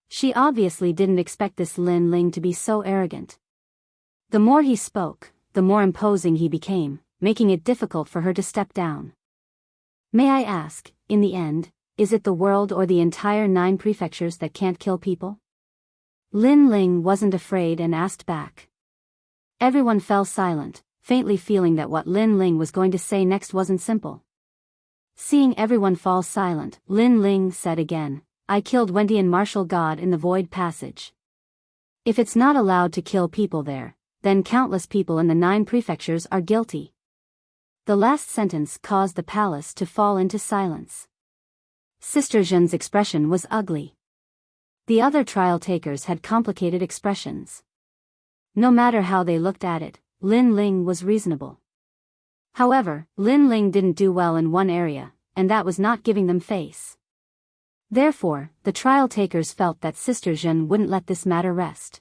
She obviously didn't expect this Lin Ling to be so arrogant. The more he spoke, the more imposing he became, making it difficult for her to step down. May I ask, in the end, is it the world or the entire 9 prefectures that can't kill people? Lin Ling wasn't afraid and asked back. Everyone fell silent, faintly feeling that what Lin Ling was going to say next wasn't simple. Seeing everyone fall silent, Lin Ling said again, I killed Wendian Martial God in the Void Passage. If it's not allowed to kill people there, then countless people in the 9 prefectures are guilty. The last sentence caused the palace to fall into silence. Sister Zhen's expression was ugly. The other trial takers had complicated expressions. No matter how they looked at it, Lin Ling was reasonable. However, Lin Ling didn't do well in one area, and that was not giving them face. Therefore, the trial takers felt that Sister Zhen wouldn't let this matter rest.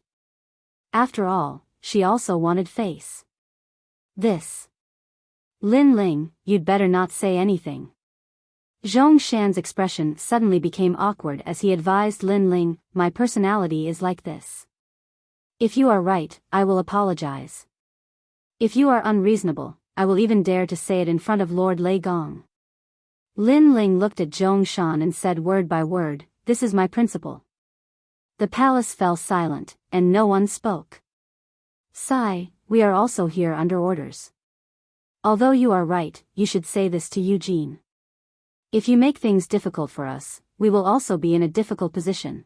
After all, she also wanted face. Lin Ling, you'd better not say anything. Zhong Shan's expression suddenly became awkward as he advised Lin Ling, my personality is like this. If you are right, I will apologize. If you are unreasonable, I will even dare to say it in front of Lord Lei Gong. Lin Ling looked at Zhong Shan and said word by word, this is my principle. The palace fell silent, and no one spoke. Sigh, we are also here under orders. Although you are right, you should say this to Eugene. If you make things difficult for us, we will also be in a difficult position.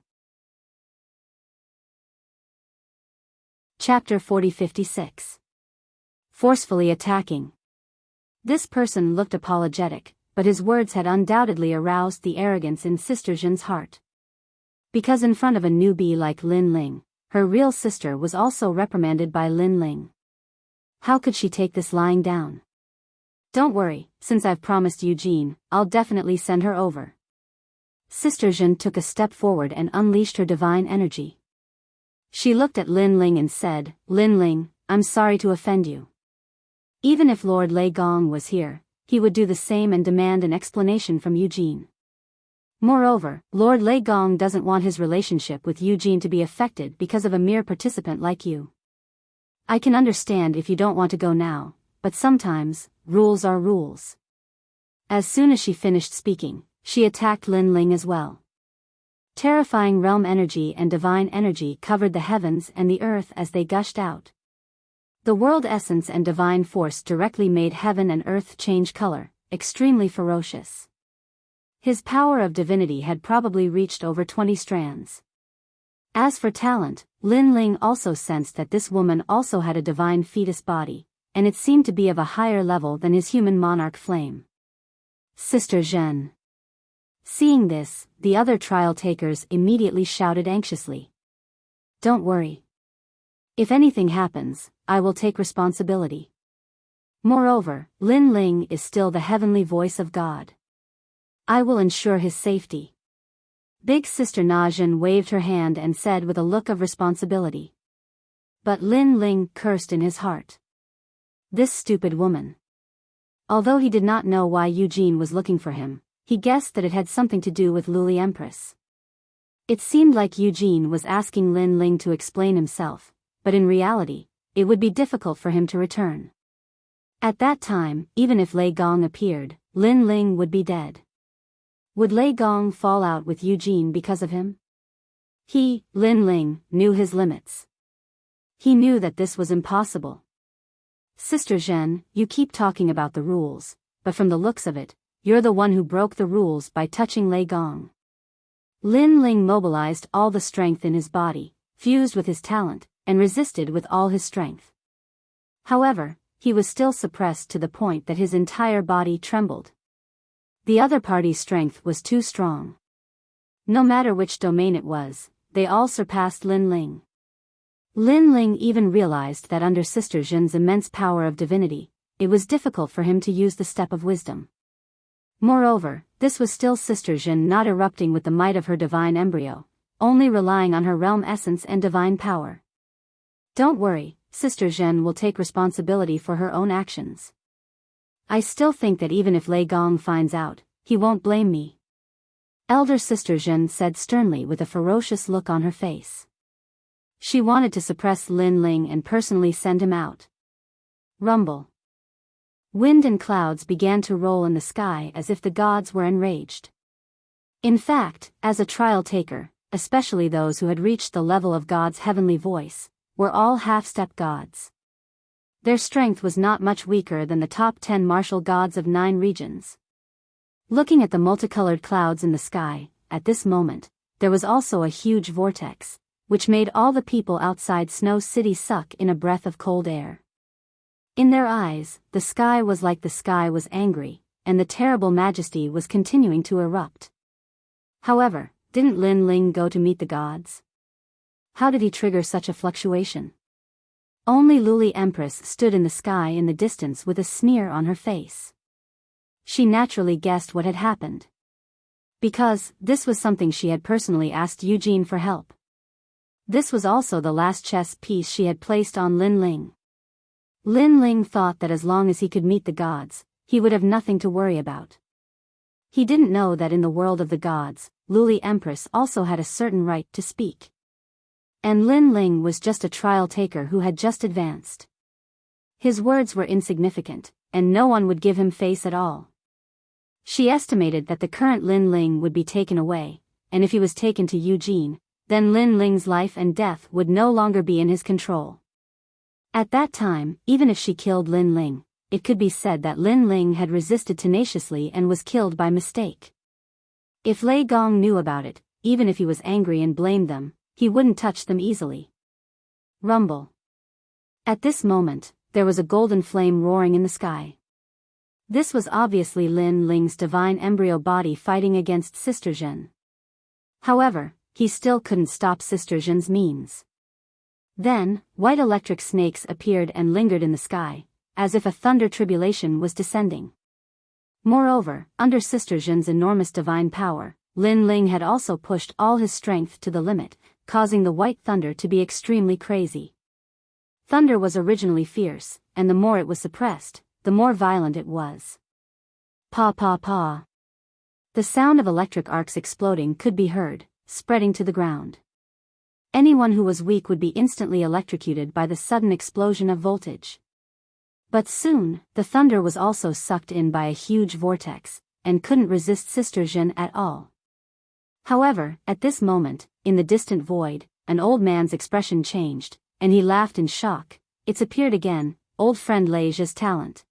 Chapter 40-56. Forcefully attacking. This person looked apologetic, but his words had undoubtedly aroused the arrogance in Sister Zhen's heart. Because in front of a newbie like Lin Ling, her real sister was also reprimanded by Lin Ling. How could she take this lying down? Don't worry, since I've promised Eugene, I'll definitely send her over. Sister Zhen took a step forward and unleashed her divine energy. She looked at Lin Ling and said, Lin Ling, I'm sorry to offend you. Even if Lord Lei Gong was here, he would do the same and demand an explanation from Eugene. Moreover, Lord Lei Gong doesn't want his relationship with Eugene to be affected because of a mere participant like you. I can understand if you don't want to go now, but sometimes, rules are rules. As soon as she finished speaking, she attacked Lin Ling as well. Terrifying realm energy and divine energy covered the heavens and the earth as they gushed out. The world essence and divine force directly made heaven and earth change color, extremely ferocious. His power of divinity had probably reached over 20 strands. As for talent, Lin Ling also sensed that this woman also had a divine fetus body, and it seemed to be of a higher level than his human monarch flame. Sister Zhen. Seeing this, the other trial takers immediately shouted anxiously. Don't worry. If anything happens, I will take responsibility. Moreover, Lin Ling is still the heavenly voice of God. I will ensure his safety. Big Sister Na Zhen waved her hand and said with a look of responsibility. But Lin Ling cursed in his heart. This stupid woman. Although he did not know why Eugene was looking for him, he guessed that it had something to do with Luli Empress. It seemed like Eugene was asking Lin Ling to explain himself, but in reality, it would be difficult for him to return. At that time, even if Lei Gong appeared, Lin Ling would be dead. Would Lei Gong fall out with Eugene because of him? He, Lin Ling, knew his limits. He knew that this was impossible. Sister Zhen, you keep talking about the rules, but from the looks of it, you're the one who broke the rules by touching Lei Gong. Lin Ling mobilized all the strength in his body, fused with his talent, and resisted with all his strength. However, he was still suppressed to the point that his entire body trembled. The other party's strength was too strong. No matter which domain it was, they all surpassed Lin Ling. Lin Ling even realized that under Sister Zhen's immense power of divinity, it was difficult for him to use the step of wisdom. Moreover, this was still Sister Zhen not erupting with the might of her divine embryo, only relying on her realm essence and divine power. Don't worry, Sister Zhen will take responsibility for her own actions. I still think that even if Lei Gong finds out, he won't blame me. Elder Sister Zhen said sternly with a ferocious look on her face. She wanted to suppress Lin Ling and personally send him out. Rumble. Wind and clouds began to roll in the sky as if the gods were enraged. In fact, as a trial taker, especially those who had reached the level of God's heavenly voice, were all half-step gods. Their strength was not much weaker than the top 10 martial gods of 9 regions. Looking at the multicolored clouds in the sky, at this moment, there was also a huge vortex, which made all the people outside Snow City suck in a breath of cold air. In their eyes, the sky was like the sky was angry, and the terrible majesty was continuing to erupt. However, didn't Lin Ling go to meet the gods? How did he trigger such a fluctuation? Only Luli Empress stood in the sky in the distance with a sneer on her face. She naturally guessed what had happened. Because, this was something she had personally asked Eugene for help. This was also the last chess piece she had placed on Lin Ling. Lin Ling thought that as long as he could meet the gods, he would have nothing to worry about. He didn't know that in the world of the gods, Luli Empress also had a certain right to speak. And Lin Ling was just a trial taker who had just advanced. His words were insignificant, and no one would give him face at all. She estimated that the current Lin Ling would be taken away, and if he was taken to Eugene, then Lin Ling's life and death would no longer be in his control. At that time, even if she killed Lin Ling, it could be said that Lin Ling had resisted tenaciously and was killed by mistake. If Lei Gong knew about it, even if he was angry and blamed them, he wouldn't touch them easily. Rumble. At this moment, there was a golden flame roaring in the sky. This was obviously Lin Ling's divine embryo body fighting against Sister Zhen. However, he still couldn't stop Sister Zhen's means. Then, white electric snakes appeared and lingered in the sky, as if a thunder tribulation was descending. Moreover, under Sister Zhen's enormous divine power, Lin Ling had also pushed all his strength to the limit, causing the white thunder to be extremely crazy. Thunder was originally fierce, and the more it was suppressed, the more violent it was. Pa pa pa. The sound of electric arcs exploding could be heard, spreading to the ground. Anyone who was weak would be instantly electrocuted by the sudden explosion of voltage. But soon, the thunder was also sucked in by a huge vortex, and couldn't resist Sister Zhen at all. However, at this moment, in the distant void, an old man's expression changed, and he laughed in shock. It's appeared again, old friend Lei Zhe's talent.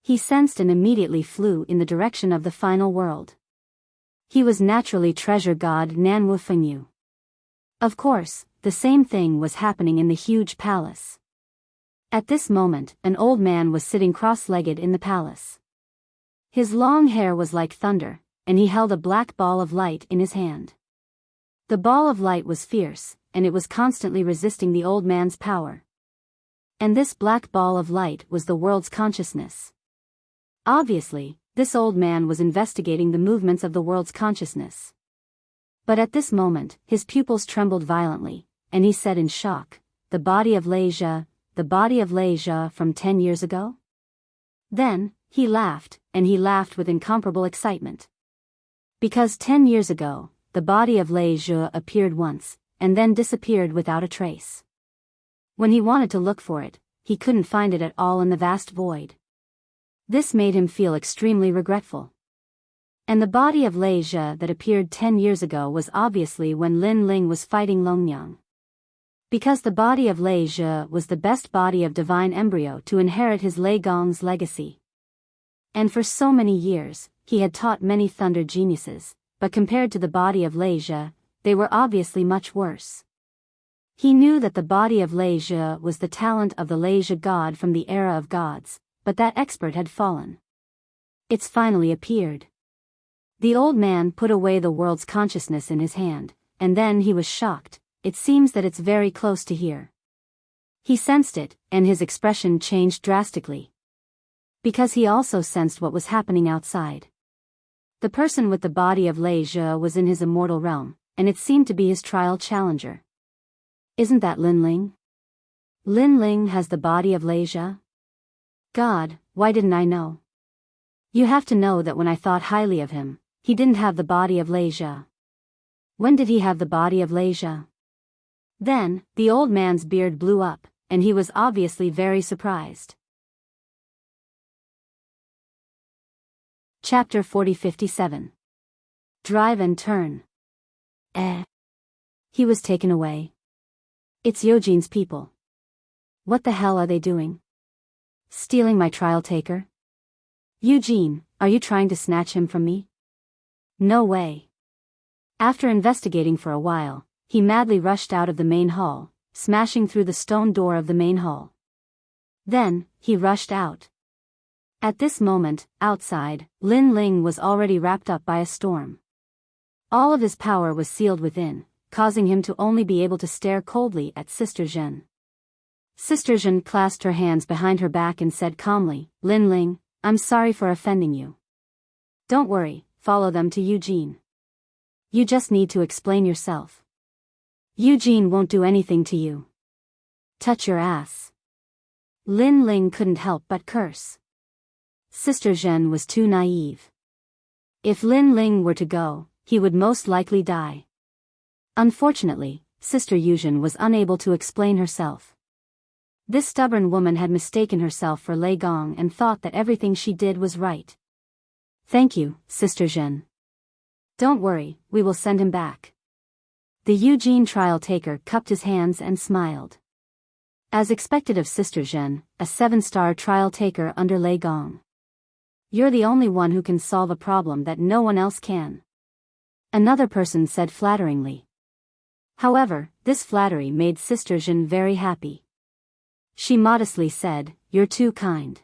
He sensed and immediately flew in the direction of the final world. He was naturally treasure god Nan Wufengyu. Of course, the same thing was happening in the huge palace. At this moment, an old man was sitting cross-legged in the palace. His long hair was like thunder, and he held a black ball of light in his hand. The ball of light was fierce, and it was constantly resisting the old man's power. And this black ball of light was the world's consciousness. Obviously, this old man was investigating the movements of the world's consciousness. But at this moment, his pupils trembled violently, and he said in shock, "The body of Leisha, the body of Leisha from 10 years ago?" Then, he laughed, and he laughed with incomparable excitement. Because 10 years ago, the body of Leisha appeared once, and then disappeared without a trace. When he wanted to look for it, he couldn't find it at all in the vast void. This made him feel extremely regretful. And the body of Leisha that appeared 10 years ago was obviously when Lin Ling was fighting Longyang. Because the body of Leisha was the best body of divine embryo to inherit his Lei Gong's legacy. And for so many years, he had taught many thunder geniuses, but compared to the body of Leisha, they were obviously much worse. He knew that the body of Leisha was the talent of the Leisha god from the era of gods, but that expert had fallen. It's finally appeared. The old man put away the world's consciousness in his hand, and then he was shocked. It seems that it's very close to here. He sensed it, and his expression changed drastically. Because he also sensed what was happening outside. The person with the body of Leisha was in his immortal realm, and it seemed to be his trial challenger. Isn't that Lin Ling? Lin Ling has the body of Leisha? God, why didn't I know? You have to know that when I thought highly of him, he didn't have the body of Leisha. When did he have the body of Leisha? Then, the old man's beard blew up, and he was obviously very surprised. Chapter 40-57. Drive and turn. He was taken away. It's Yojian's people. What the hell are they doing? Stealing my trial taker? Eugene, are you trying to snatch him from me? No way. After investigating for a while, he madly rushed out of the main hall, smashing through the stone door of the main hall. Then, he rushed out. At this moment, outside, Lin Ling was already wrapped up by a storm. All of his power was sealed within, causing him to only be able to stare coldly at Sister Zhen. Sister Zhen clasped her hands behind her back and said calmly, "Lin Ling, I'm sorry for offending you. Don't worry, follow them to Eugene. You just need to explain yourself. Eugene won't do anything to you. Touch your ass." Lin Ling couldn't help but curse. Sister Zhen was too naive. If Lin Ling were to go, he would most likely die. Unfortunately, Sister Yuzhen was unable to explain herself. This stubborn woman had mistaken herself for Lei Gong and thought that everything she did was right. "Thank you, Sister Zhen. Don't worry, we will send him back." The Eugene trial taker cupped his hands and smiled. As expected of Sister Zhen, a 7-star trial taker under Lei Gong. "You're the only one who can solve a problem that no one else can," another person said flatteringly. However, this flattery made Sister Zhen very happy. She modestly said, "You're too kind.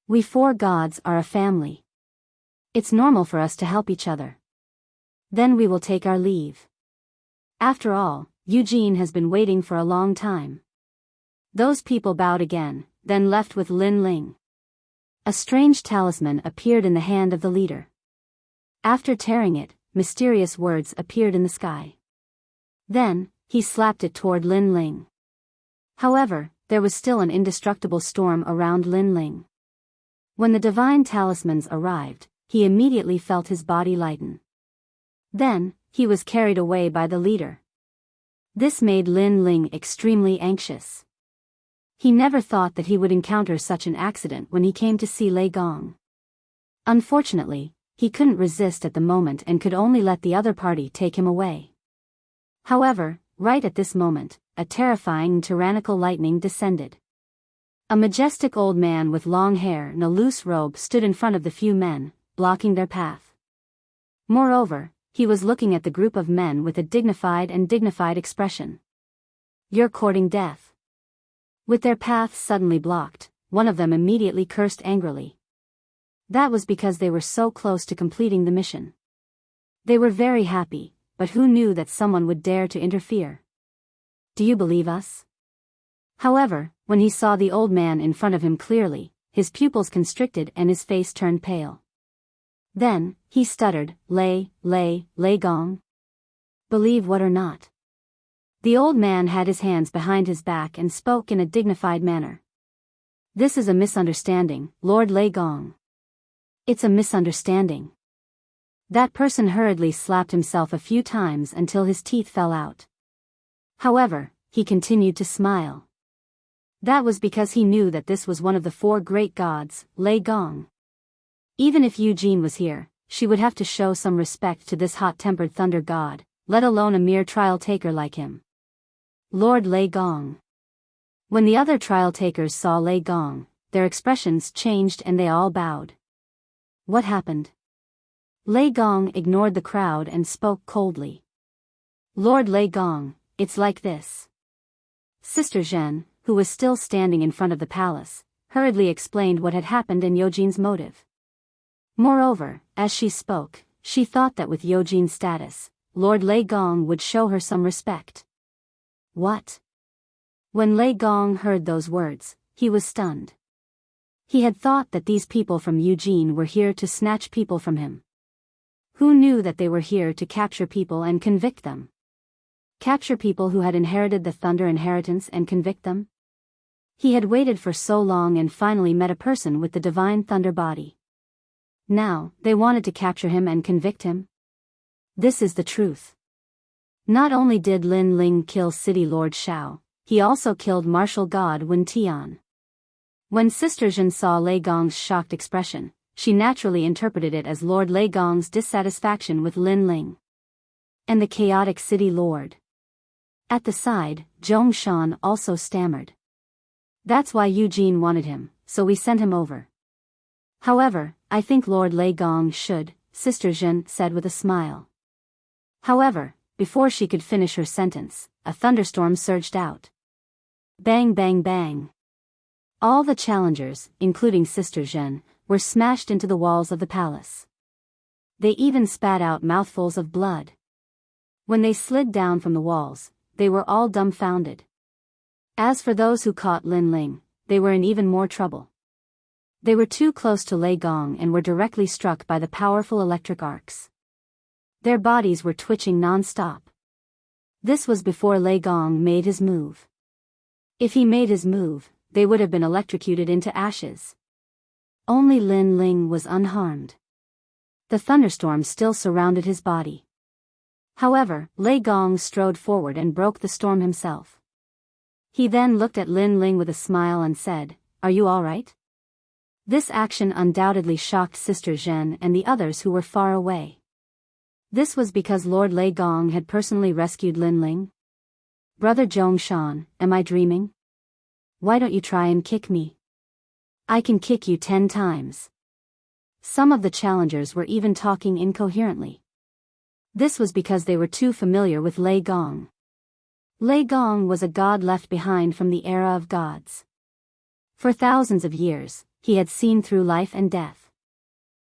We 4 gods are a family. It's normal for us to help each other. Then we will take our leave. After all, Eugene has been waiting for a long time." Those people bowed again, then left with Lin Ling. A strange talisman appeared in the hand of the leader. After tearing it, mysterious words appeared in the sky. Then, he slapped it toward Lin Ling. However, there was still an indestructible storm around Lin Ling. When the divine talismans arrived, he immediately felt his body lighten. Then, he was carried away by the leader. This made Lin Ling extremely anxious. He never thought that he would encounter such an accident when he came to see Lei Gong. Unfortunately, he couldn't resist at the moment and could only let the other party take him away. However, right at this moment, a terrifying and tyrannical lightning descended. A majestic old man with long hair and a loose robe stood in front of the few men, blocking their path. Moreover, he was looking at the group of men with a dignified expression. "You're courting death. With their paths suddenly blocked, one of them immediately cursed angrily. That was because they were so close to completing the mission. They were very happy, but who knew that someone would dare to interfere? Do you believe us? However, when he saw the old man in front of him clearly, his pupils constricted and his face turned pale. Then, he stuttered, Lei Gong. Believe what or not? The old man had his hands behind his back and spoke in a dignified manner. This is a misunderstanding, Lord Lei Gong. It's a misunderstanding. That person hurriedly slapped himself a few times until his teeth fell out. However, he continued to smile. That was because he knew that this was one of the four great gods, Lei Gong. Even if Eugene was here, she would have to show some respect to this hot-tempered thunder god, let alone a mere trial-taker like him. Lord Lei Gong. When the other trial-takers saw Lei Gong, their expressions changed and they all bowed. What happened? Lei Gong ignored the crowd and spoke coldly. Lord Lei Gong, it's like this. Sister Zhen, who was still standing in front of the palace, hurriedly explained what had happened and Eugene's motive. Moreover, as she spoke, she thought that with Eugene's status, Lord Lei Gong would show her some respect. What? When Lei Gong heard those words, he was stunned. He had thought that these people from Eugene were here to snatch people from him. Who knew that they were here to capture people and convict them? Capture people who had inherited the Thunder inheritance and convict them? He had waited for so long and finally met a person with the divine Thunder body. Now, they wanted to capture him and convict him? This is the truth. Not only did Lin Ling kill City Lord Shao, he also killed martial god Wen Tian. When Sister Zhen saw Lei Gong's shocked expression, she naturally interpreted it as Lord Lei Gong's dissatisfaction with Lin Ling and the chaotic city lord. At the side, Zhongshan also stammered. That's why Eugene wanted him, so we sent him over. However, I think Lord Lei Gong should, Sister Zhen said with a smile. However, before she could finish her sentence, a thunderstorm surged out. Bang bang bang. All the challengers, including Sister Zhen, were smashed into the walls of the palace. They even spat out mouthfuls of blood. When they slid down from the walls, they were all dumbfounded. As for those who caught Lin Ling, they were in even more trouble. They were too close to Lei Gong and were directly struck by the powerful electric arcs. Their bodies were twitching non-stop. This was before Lei Gong made his move. If he made his move, they would have been electrocuted into ashes. Only Lin Ling was unharmed. The thunderstorm still surrounded his body. However, Lei Gong strode forward and broke the storm himself. He then looked at Lin Ling with a smile and said, "Are you all right?" This action undoubtedly shocked Sister Zhen and the others who were far away. This was because Lord Lei Gong had personally rescued Lin Ling. Brother Zhongshan, am I dreaming? Why don't you try and kick me? I can kick you 10 times. Some of the challengers were even talking incoherently. This was because they were too familiar with Lei Gong. Lei Gong was a god left behind from the era of gods. For thousands of years, he had seen through life and death.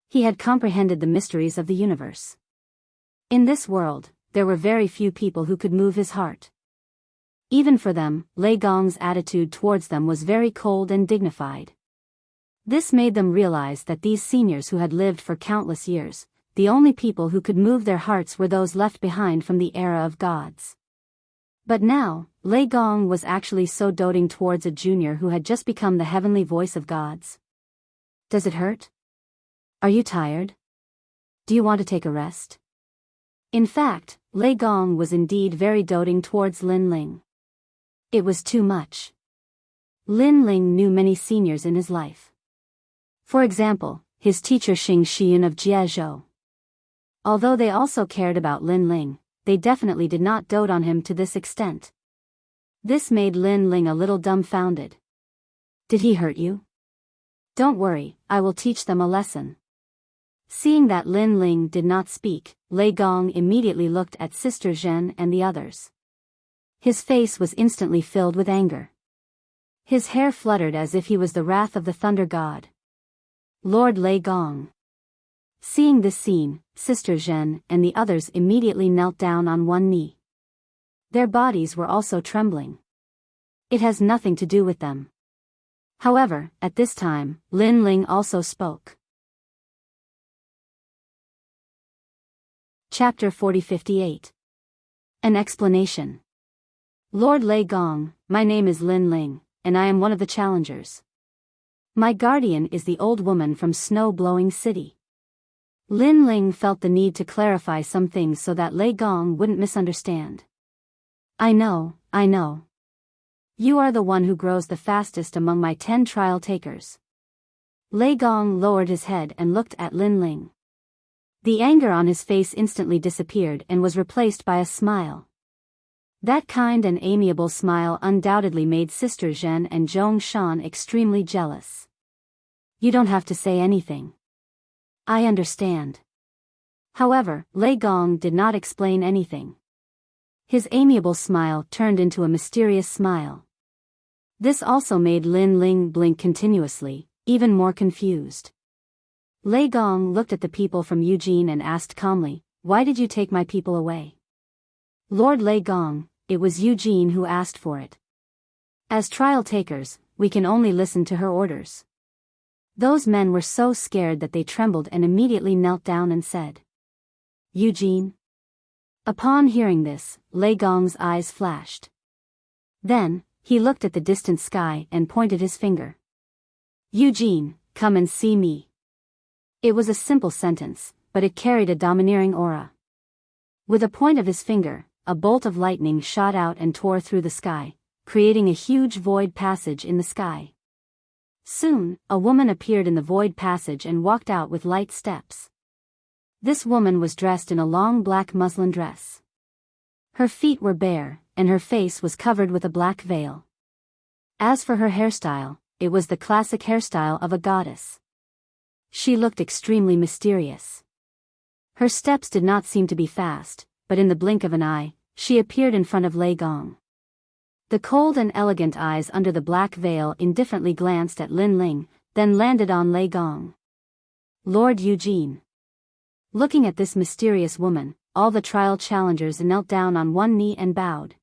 He had comprehended the mysteries of the universe. In this world, there were very few people who could move his heart. Even for them, Lei Gong's attitude towards them was very cold and dignified. This made them realize that these seniors who had lived for countless years, the only people who could move their hearts were those left behind from the era of gods. But now, Lei Gong was actually so doting towards a junior who had just become the heavenly voice of gods. Does it hurt? Are you tired? Do you want to take a rest? In fact, Lei Gong was indeed very doting towards Lin Ling. It was too much. Lin Ling knew many seniors in his life. For example, his teacher Xing Xian of Jiezhou. Although they also cared about Lin Ling, they definitely did not dote on him to this extent. This made Lin Ling a little dumbfounded. Did he hurt you? Don't worry, I will teach them a lesson. Seeing that Lin Ling did not speak, Lei Gong immediately looked at Sister Zhen and the others. His face was instantly filled with anger. His hair fluttered as if he was the wrath of the thunder god. Lord Lei Gong. Seeing this scene, Sister Zhen and the others immediately knelt down on one knee. Their bodies were also trembling. It has nothing to do with them. However, at this time, Lin Ling also spoke. Chapter 4058. An explanation. Lord Lei Gong, my name is Lin Ling, and I am one of the challengers. My guardian is the old woman from Snow-Blowing City. Lin Ling felt the need to clarify some things so that Lei Gong wouldn't misunderstand. I know. You are the one who grows the fastest among my 10 trial takers. Lei Gong lowered his head and looked at Lin Ling. The anger on his face instantly disappeared and was replaced by a smile. That kind and amiable smile undoubtedly made Sister Zhen and Zhong Shan extremely jealous. You don't have to say anything. I understand. However, Lei Gong did not explain anything. His amiable smile turned into a mysterious smile. This also made Lin Ling blink continuously, even more confused. Lei Gong looked at the people from Eugene and asked calmly, "Why did you take my people away?" Lord Lei Gong, it was Eugene who asked for it. As trial takers, we can only listen to her orders. Those men were so scared that they trembled and immediately knelt down and said, "Eugene?" Upon hearing this, Lei Gong's eyes flashed. Then, he looked at the distant sky and pointed his finger. "Eugene, come and see me." It was a simple sentence, but it carried a domineering aura. With a point of his finger, a bolt of lightning shot out and tore through the sky, creating a huge void passage in the sky. Soon, a woman appeared in the void passage and walked out with light steps. This woman was dressed in a long black muslin dress. Her feet were bare, and her face was covered with a black veil. As for her hairstyle, it was the classic hairstyle of a goddess. She looked extremely mysterious. Her steps did not seem to be fast, but in the blink of an eye, she appeared in front of Lei Gong. The cold and elegant eyes under the black veil indifferently glanced at Lin Ling, then landed on Lei Gong. Lord Eugene. Looking at this mysterious woman, all the trial challengers knelt down on one knee and bowed.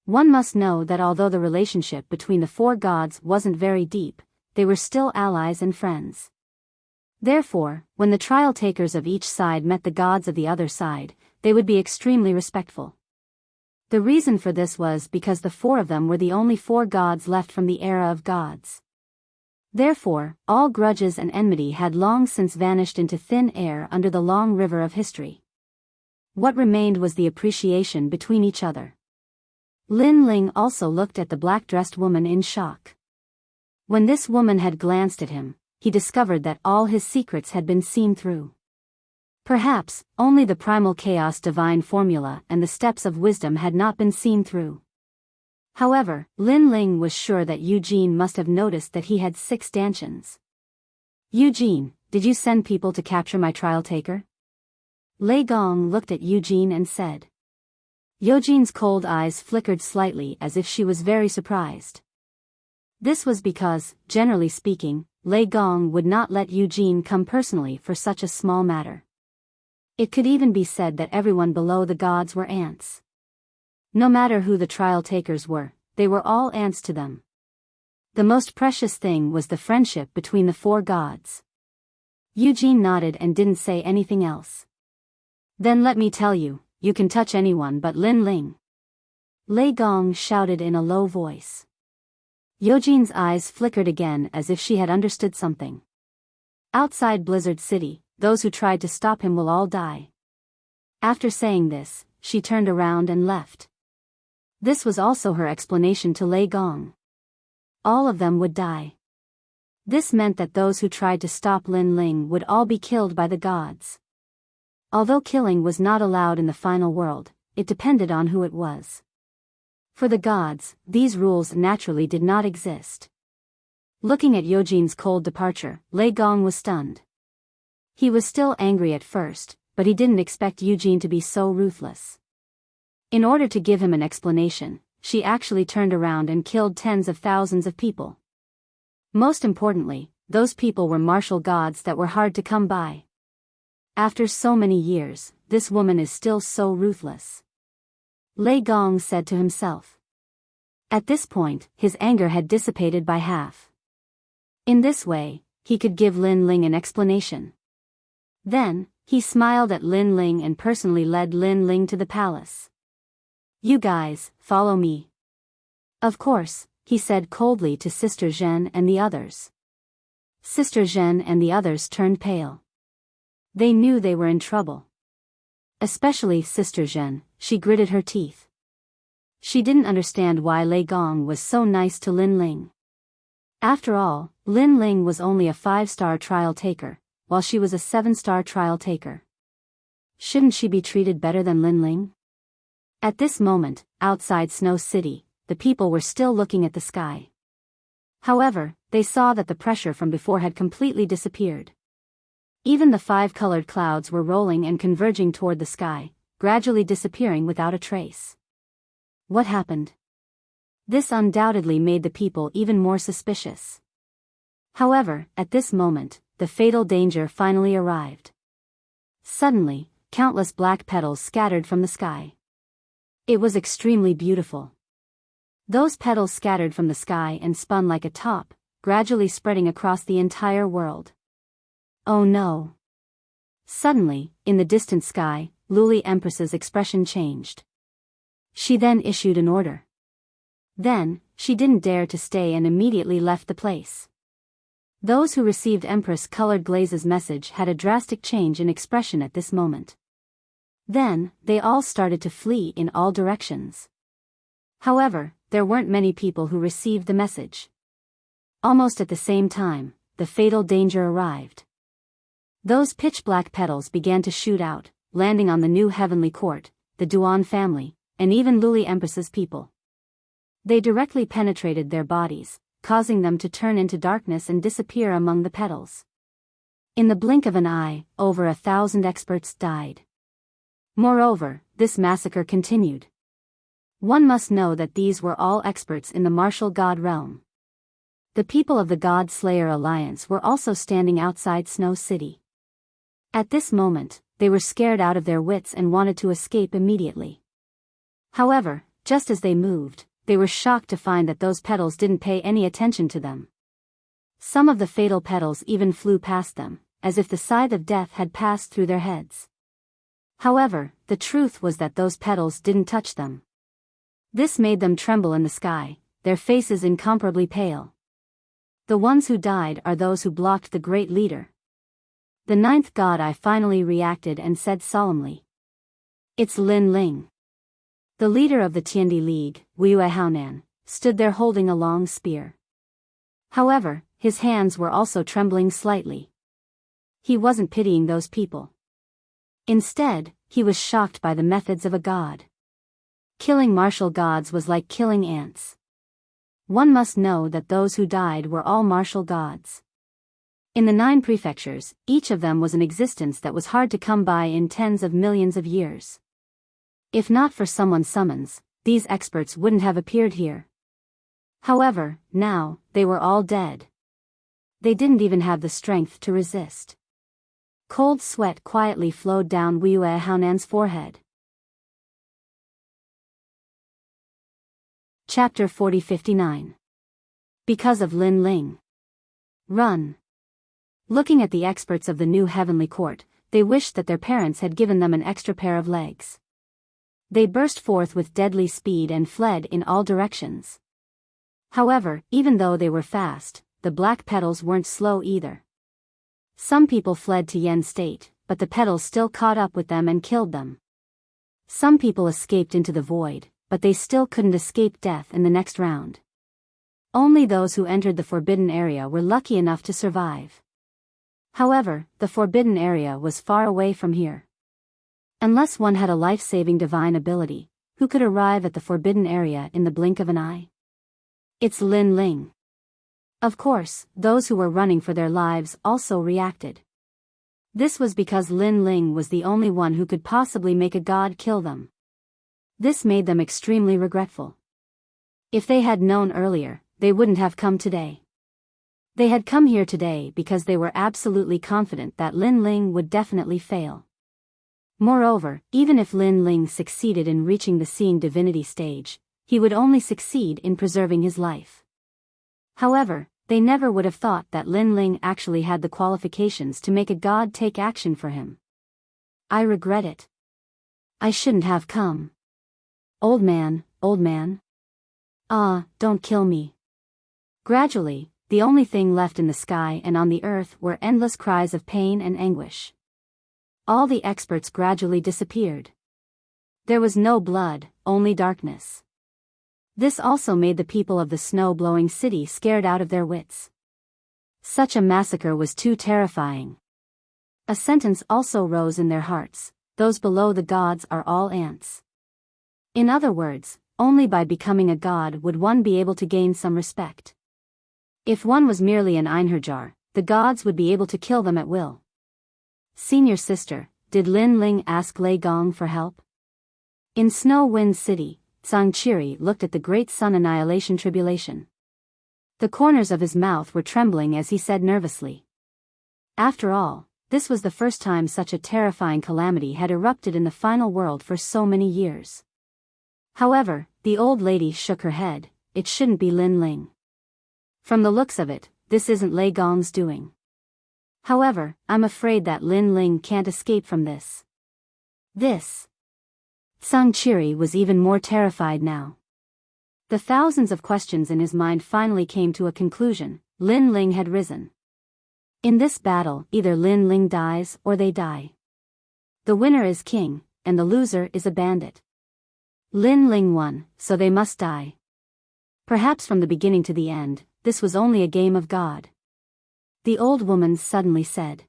One must know that although the relationship between the 4 gods wasn't very deep, they were still allies and friends. Therefore, when the trial takers of each side met the gods of the other side, they would be extremely respectful. The reason for this was because the 4 of them were the only 4 gods left from the era of gods. Therefore, all grudges and enmity had long since vanished into thin air under the long river of history. What remained was the appreciation between each other. Lin Ling also looked at the black-dressed woman in shock. When this woman had glanced at him, he discovered that all his secrets had been seen through. Perhaps, only the primal chaos divine formula and the steps of wisdom had not been seen through. However, Lin Ling was sure that Eugene must have noticed that he had 6 stanchions. "Eugene, did you send people to capture my trial taker?" Lei Gong looked at Eugene and said. Eugene's cold eyes flickered slightly as if she was very surprised. This was because, generally speaking, Lei Gong would not let Eugene come personally for such a small matter. It could even be said that everyone below the gods were ants. No matter who the trial takers were, they were all ants to them. The most precious thing was the friendship between the 4 gods. Eugene nodded and didn't say anything else. "Then let me tell you, you can touch anyone but Lin Ling," Lei Gong shouted in a low voice. Eugene's eyes flickered again as if she had understood something. "Outside Blizzard City, those who tried to stop him will all die." After saying this, she turned around and left. This was also her explanation to Lei Gong. All of them would die. This meant that those who tried to stop Lin Ling would all be killed by the gods. Although killing was not allowed in the final world, it depended on who it was. For the gods, these rules naturally did not exist. Looking at Eugene's cold departure, Lei Gong was stunned. He was still angry at first, but he didn't expect Eugene to be so ruthless. In order to give him an explanation, she actually turned around and killed tens of thousands of people. Most importantly, those people were martial gods that were hard to come by. After so many years, this woman is still so ruthless. Lei Gong said to himself. At this point, his anger had dissipated by half. In this way, he could give Lin Ling an explanation. Then, he smiled at Lin Ling and personally led Lin Ling to the palace. You guys, follow me. Of course, he said coldly to Sister Zhen and the others. Sister Zhen and the others turned pale. They knew they were in trouble. Especially Sister Zhen, she gritted her teeth. She didn't understand why Lei Gong was so nice to Lin Ling. After all, Lin Ling was only a 5-star trial taker, while she was a 7-star trial taker. Shouldn't she be treated better than Lin Ling? At this moment, outside Snow City, the people were still looking at the sky. However, they saw that the pressure from before had completely disappeared. Even the 5-colored clouds were rolling and converging toward the sky, gradually disappearing without a trace. What happened? This undoubtedly made the people even more suspicious. However, at this moment, the fatal danger finally arrived. Suddenly, countless black petals scattered from the sky. It was extremely beautiful. Those petals scattered from the sky and spun like a top, gradually spreading across the entire world. Oh no! Suddenly, in the distant sky, Luli Empress's expression changed. She then issued an order. Then, she didn't dare to stay and immediately left the place. Those who received Empress-colored Glaze's message had a drastic change in expression at this moment. Then, they all started to flee in all directions. However, there weren't many people who received the message. Almost at the same time, the fatal danger arrived. Those pitch-black petals began to shoot out, landing on the new heavenly court, the Duan family, and even Luli Empress's people. They directly penetrated their bodies, causing them to turn into darkness and disappear among the petals. In the blink of an eye, over 1,000 experts died. Moreover, this massacre continued. One must know that these were all experts in the martial god realm. The people of the God Slayer Alliance were also standing outside Snow City. At this moment, they were scared out of their wits and wanted to escape immediately. However, just as they moved, they were shocked to find that those petals didn't pay any attention to them. Some of the fatal petals even flew past them, as if the scythe of death had passed through their heads. However, the truth was that those petals didn't touch them. This made them tremble in the sky, their faces incomparably pale. The ones who died are those who blocked the great leader. The 9th god Eye finally reacted and said solemnly. It's Lin Ling. The leader of the Tiandi League, Wuxia Chronicles, stood there holding a long spear. However, his hands were also trembling slightly. He wasn't pitying those people. Instead, he was shocked by the methods of a god. Killing martial gods was like killing ants. One must know that those who died were all martial gods. In the 9 prefectures, each of them was an existence that was hard to come by in tens of millions of years. If not for someone's summons, these experts wouldn't have appeared here. However, now, they were all dead. They didn't even have the strength to resist. Cold sweat quietly flowed down Wuxia Chronicles' forehead. Chapter 4059. Because of Lin Ling. Run. Looking at the experts of the new heavenly court, they wished that their parents had given them an extra pair of legs. They burst forth with deadly speed and fled in all directions. However, even though they were fast, the black petals weren't slow either. Some people fled to Yen State, but the petals still caught up with them and killed them. Some people escaped into the void, but they still couldn't escape death in the next round. Only those who entered the forbidden area were lucky enough to survive. However, the forbidden area was far away from here. Unless one had a life-saving divine ability, who could arrive at the forbidden area in the blink of an eye? It's Lin Ling. Of course, those who were running for their lives also reacted. This was because Lin Ling was the only one who could possibly make a god kill them. This made them extremely regretful. If they had known earlier, they wouldn't have come today. They had come here today because they were absolutely confident that Lin Ling would definitely fail. Moreover, even if Lin Ling succeeded in reaching the seeing divinity stage, he would only succeed in preserving his life. However, they never would have thought that Lin Ling actually had the qualifications to make a god take action for him. I regret it. I shouldn't have come. Old man, old man. Ah, don't kill me. Gradually, the only thing left in the sky and on the earth were endless cries of pain and anguish. All the experts gradually disappeared. There was no blood, only darkness. This also made the people of the snow-blowing city scared out of their wits. Such a massacre was too terrifying. A sentence also rose in their hearts: those below the gods are all ants. In other words, only by becoming a god would one be able to gain some respect. If one was merely an Einherjar, the gods would be able to kill them at will. Senior sister, did Lin Ling ask Lei Gong for help? In Snow Wind City, Zhangqiri looked at the great sun annihilation tribulation. The corners of his mouth were trembling as he said nervously. After all, this was the first time such a terrifying calamity had erupted in the final world for so many years. However, the old lady shook her head. It shouldn't be Lin Ling. From the looks of it, this isn't Lei Gong's doing. However, I'm afraid that Lin Ling can't escape from this. Zhangqiri was even more terrified now. The thousands of questions in his mind finally came to a conclusion. Lin Ling had risen. In this battle, either Lin Ling dies or they die. The winner is king, and the loser is a bandit. Lin Ling won, so they must die. Perhaps from the beginning to the end, this was only a game of God. The old woman suddenly said.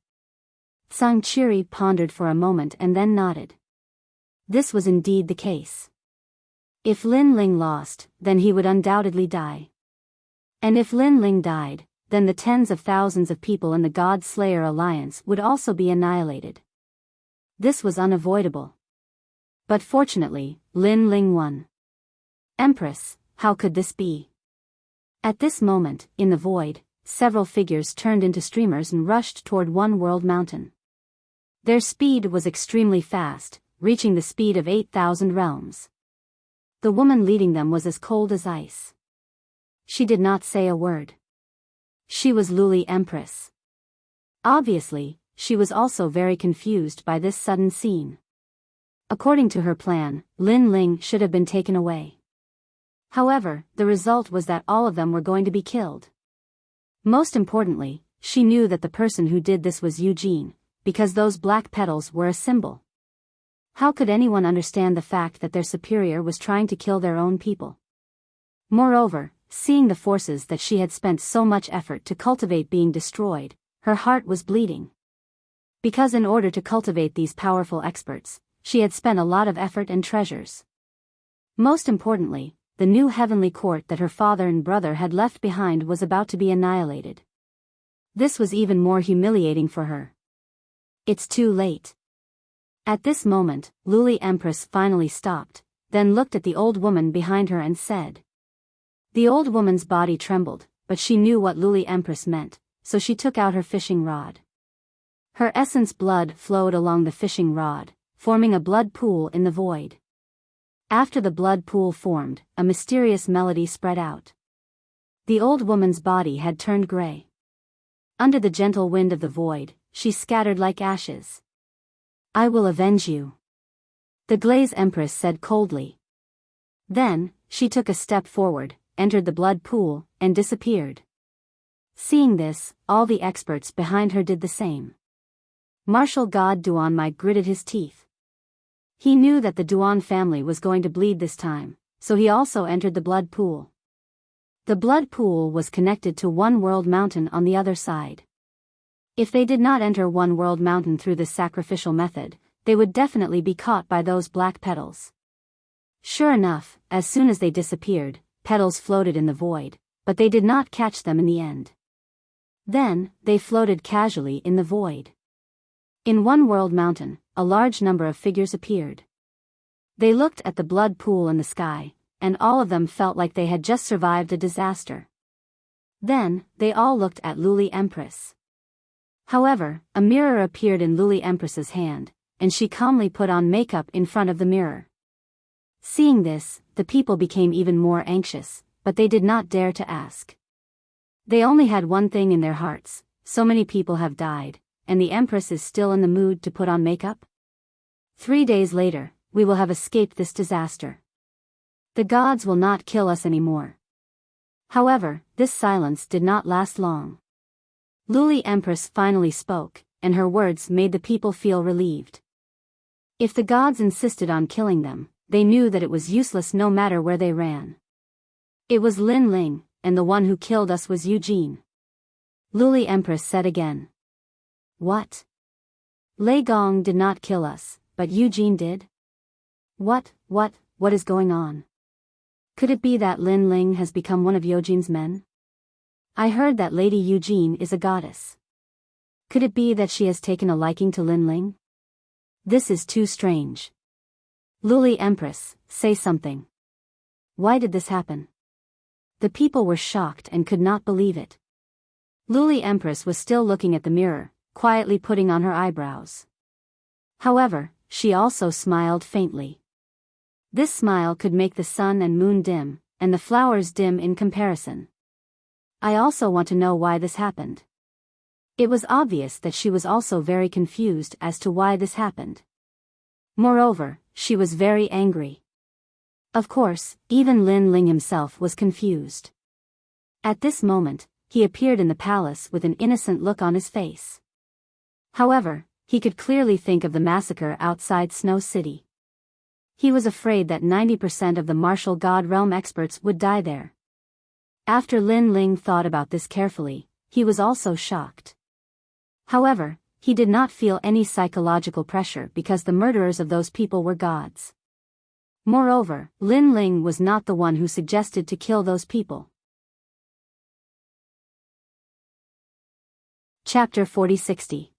Zhangqiri pondered for a moment and then nodded. This was indeed the case. If Lin Ling lost, then he would undoubtedly die. And if Lin Ling died, then the tens of thousands of people in the God Slayer Alliance would also be annihilated. This was unavoidable. But fortunately, Lin Ling won. Empress, how could this be? At this moment, in the void, several figures turned into streamers and rushed toward One World Mountain. Their speed was extremely fast, reaching the speed of 8,000 realms. The woman leading them was as cold as ice. She did not say a word. She was Luli Empress. Obviously, she was also very confused by this sudden scene. According to her plan, Lin Ling should have been taken away. However, the result was that all of them were going to be killed. Most importantly, she knew that the person who did this was Eugene, because those black petals were a symbol. How could anyone understand the fact that their superior was trying to kill their own people? Moreover, seeing the forces that she had spent so much effort to cultivate being destroyed, her heart was bleeding. Because in order to cultivate these powerful experts, she had spent a lot of effort and treasures. Most importantly, the new heavenly court that her father and brother had left behind was about to be annihilated. This was even more humiliating for her. It's too late. At this moment, Luli Empress finally stopped, then looked at the old woman behind her and said. The old woman's body trembled, but she knew what Luli Empress meant, so she took out her fishing rod. Her essence blood flowed along the fishing rod, forming a blood pool in the void. After the blood pool formed, a mysterious melody spread out. The old woman's body had turned gray. Under the gentle wind of the void, she scattered like ashes. I will avenge you. The Glaze Empress said coldly. Then, she took a step forward, entered the blood pool, and disappeared. Seeing this, all the experts behind her did the same. Martial God Duan Mai gritted his teeth. He knew that the Duan family was going to bleed this time, so he also entered the blood pool. The blood pool was connected to One World Mountain on the other side. If they did not enter One World Mountain through this sacrificial method, they would definitely be caught by those black petals. Sure enough, as soon as they disappeared, petals floated in the void, but they did not catch them in the end. Then, they floated casually in the void. In One World Mountain, a large number of figures appeared. They looked at the blood pool in the sky, and all of them felt like they had just survived a disaster. Then, they all looked at Luli Empress. However, a mirror appeared in Luli Empress's hand, and she calmly put on makeup in front of the mirror. Seeing this, the people became even more anxious, but they did not dare to ask. They only had one thing in their hearts: so many people have died, and the Empress is still in the mood to put on makeup? 3 days later, we will have escaped this disaster. The gods will not kill us anymore. However, this silence did not last long. Luli Empress finally spoke, and her words made the people feel relieved. If the gods insisted on killing them, they knew that it was useless no matter where they ran. It was Lin Ling, and the one who killed us was Eugene. Luli Empress said again. What? Lei Gong did not kill us, but Eugene did? What is going on? Could it be that Lin Ling has become one of Eugene's men? I heard that Lady Eugene is a goddess. Could it be that she has taken a liking to Lin Ling? This is too strange. Luli Empress, say something. Why did this happen? The people were shocked and could not believe it. Luli Empress was still looking at the mirror, quietly putting on her eyebrows. However, she also smiled faintly. This smile could make the sun and moon dim, and the flowers dim in comparison. I also want to know why this happened. It was obvious that she was also very confused as to why this happened. Moreover, she was very angry. Of course, even Lin Ling himself was confused. At this moment, he appeared in the palace with an innocent look on his face. However, he could clearly think of the massacre outside Snow City. He was afraid that 90% of the martial god realm experts would die there. After Lin Ling thought about this carefully, he was also shocked. However, he did not feel any psychological pressure because the murderers of those people were gods. Moreover, Lin Ling was not the one who suggested to kill those people. Chapter 4060.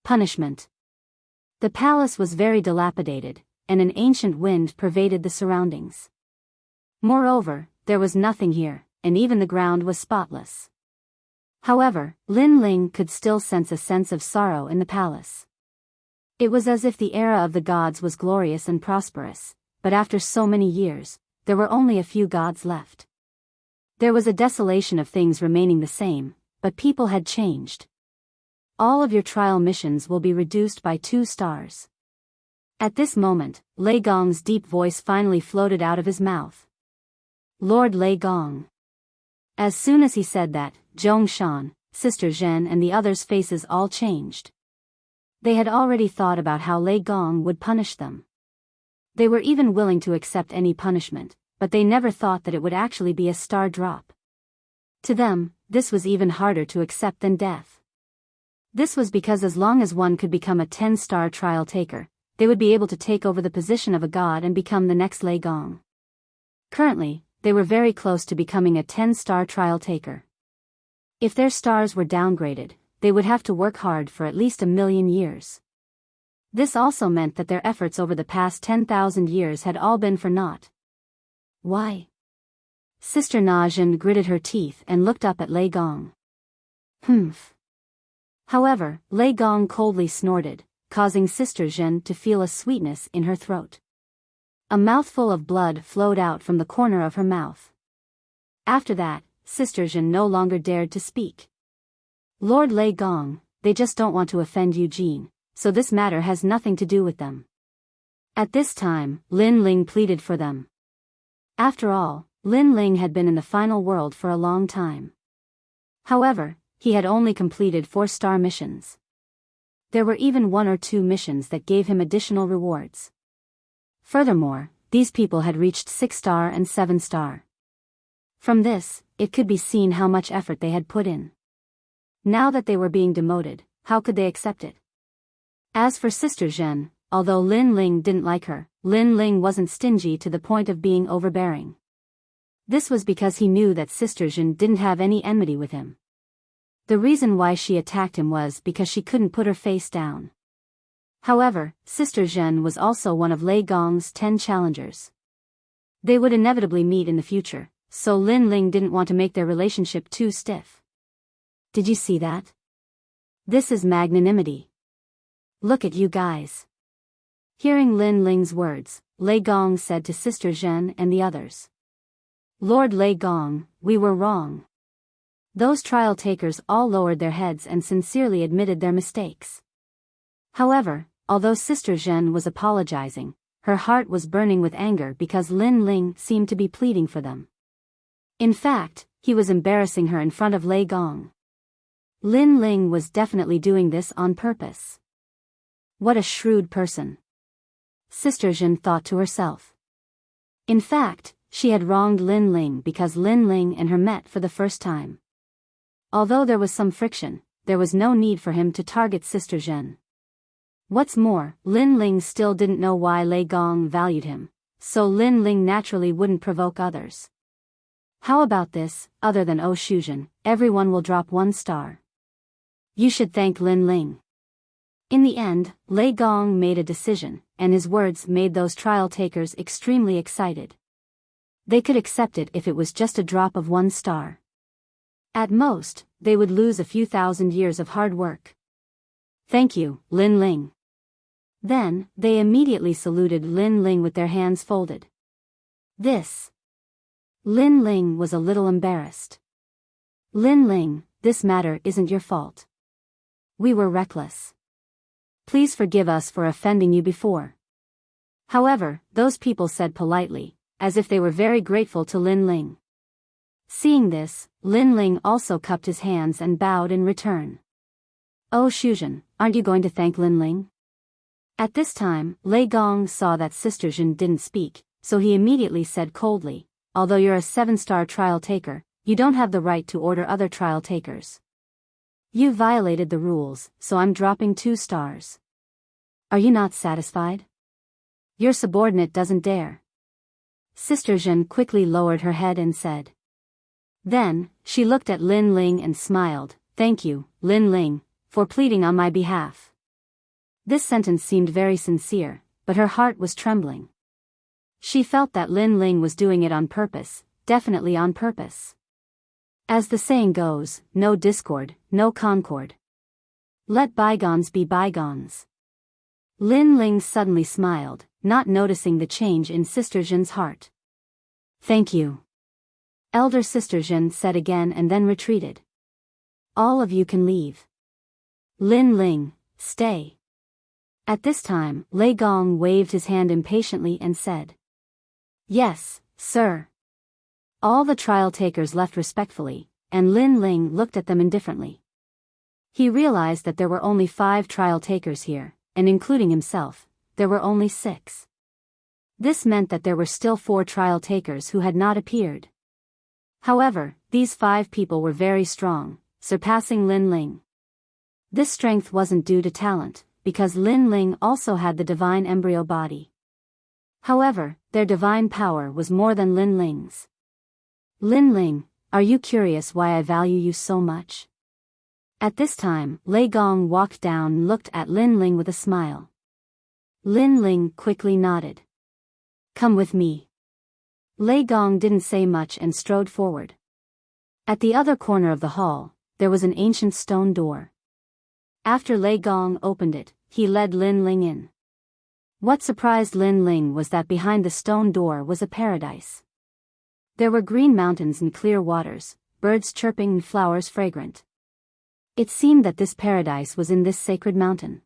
Punishment. The palace was very dilapidated, and an ancient wind pervaded the surroundings. Moreover, there was nothing here, and even the ground was spotless. However, Lin Ling could still sense a sense of sorrow in the palace. It was as if the era of the gods was glorious and prosperous, but after so many years, there were only a few gods left. There was a desolation of things remaining the same, but people had changed. All of your trial missions will be reduced by 2 stars. At this moment, Lei Gong's deep voice finally floated out of his mouth. Lord Lei Gong. As soon as he said that, Zhong Shan, Sister Zhen and the others' faces all changed. They had already thought about how Lei Gong would punish them. They were even willing to accept any punishment, but they never thought that it would actually be a star drop. To them, this was even harder to accept than death. This was because as long as one could become a 10-star trial taker, they would be able to take over the position of a god and become the next Lei Gong. Currently, they were very close to becoming a 10-star trial taker. If their stars were downgraded, they would have to work hard for at least 1,000,000 years. This also meant that their efforts over the past 10,000 years had all been for naught. Why? Sister Najin gritted her teeth and looked up at Lei Gong. Humph. However, Lei Gong coldly snorted, causing Sister Zhen to feel a sweetness in her throat. A mouthful of blood flowed out from the corner of her mouth. After that, Sister Zhen no longer dared to speak. Lord Lei Gong, they just don't want to offend Eugene, so this matter has nothing to do with them. At this time, Lin Ling pleaded for them. After all, Lin Ling had been in the final world for a long time. However, he had only completed 4-star missions. There were even 1 or 2 missions that gave him additional rewards. Furthermore, these people had reached 6-star and 7-star. From this, it could be seen how much effort they had put in. Now that they were being demoted, how could they accept it? As for Sister Zhen, although Lin Ling didn't like her, Lin Ling wasn't stingy to the point of being overbearing. This was because he knew that Sister Zhen didn't have any enmity with him. The reason why she attacked him was because she couldn't put her face down. However, Sister Zhen was also one of Lei Gong's 10 challengers. They would inevitably meet in the future, so Lin Ling didn't want to make their relationship too stiff. Did you see that? This is magnanimity. Look at you guys. Hearing Lin Ling's words, Lei Gong said to Sister Zhen and the others. Lord Lei Gong, we were wrong. Those trial takers all lowered their heads and sincerely admitted their mistakes. However, although Sister Zhen was apologizing, her heart was burning with anger because Lin Ling seemed to be pleading for them. In fact, he was embarrassing her in front of Lei Gong. Lin Ling was definitely doing this on purpose. What a shrewd person. Sister Zhen thought to herself. In fact, she had wronged Lin Ling because Lin Ling and her met for the first time. Although there was some friction, there was no need for him to target Sister Zhen. What's more, Lin Ling still didn't know why Lei Gong valued him, so Lin Ling naturally wouldn't provoke others. How about this, other than O Shuzhen, everyone will drop 1 star. You should thank Lin Ling. In the end, Lei Gong made a decision, and his words made those trial takers extremely excited. They could accept it if it was just a drop of 1 star. At most, they would lose a few thousand years of hard work. Thank you, Lin Ling. Then, they immediately saluted Lin Ling with their hands folded. Lin Ling was a little embarrassed. Lin Ling, this matter isn't your fault. We were reckless. Please forgive us for offending you before. However, those people said politely, as if they were very grateful to Lin Ling. Seeing this, Lin Ling also cupped his hands and bowed in return. Oh Shuzhen, aren't you going to thank Lin Ling? At this time, Lei Gong saw that Sister Zhen didn't speak, so he immediately said coldly, although you're a 7-star trial taker, you don't have the right to order other trial takers. You violated the rules, so I'm dropping 2 stars. Are you not satisfied? Your subordinate doesn't dare. Sister Zhen quickly lowered her head and said. Then, she looked at Lin Ling and smiled, thank you, Lin Ling, for pleading on my behalf. This sentence seemed very sincere, but her heart was trembling. She felt that Lin Ling was doing it on purpose, definitely on purpose. As the saying goes, no discord, no concord. Let bygones be bygones. Lin Ling suddenly smiled, not noticing the change in Sister Zhen's heart. Thank you. Elder Sister Zhen said again and then retreated. All of you can leave. Lin Ling, stay. At this time, Lei Gong waved his hand impatiently and said. Yes, sir. All the trial takers left respectfully, and Lin Ling looked at them indifferently. He realized that there were only 5 trial takers here, and including himself, there were only 6. This meant that there were still 4 trial takers who had not appeared. However, these 5 people were very strong, surpassing Lin Ling. This strength wasn't due to talent, because Lin Ling also had the divine embryo body. However, their divine power was more than Lin Ling's. Lin Ling, are you curious why I value you so much? At this time, Lei Gong walked down and looked at Lin Ling with a smile. Lin Ling quickly nodded. Come with me. Lei Gong didn't say much and strode forward. At the other corner of the hall, there was an ancient stone door. After Lei Gong opened it, he led Lin Ling in. What surprised Lin Ling was that behind the stone door was a paradise. There were green mountains and clear waters, birds chirping and flowers fragrant. It seemed that this paradise was in this sacred mountain.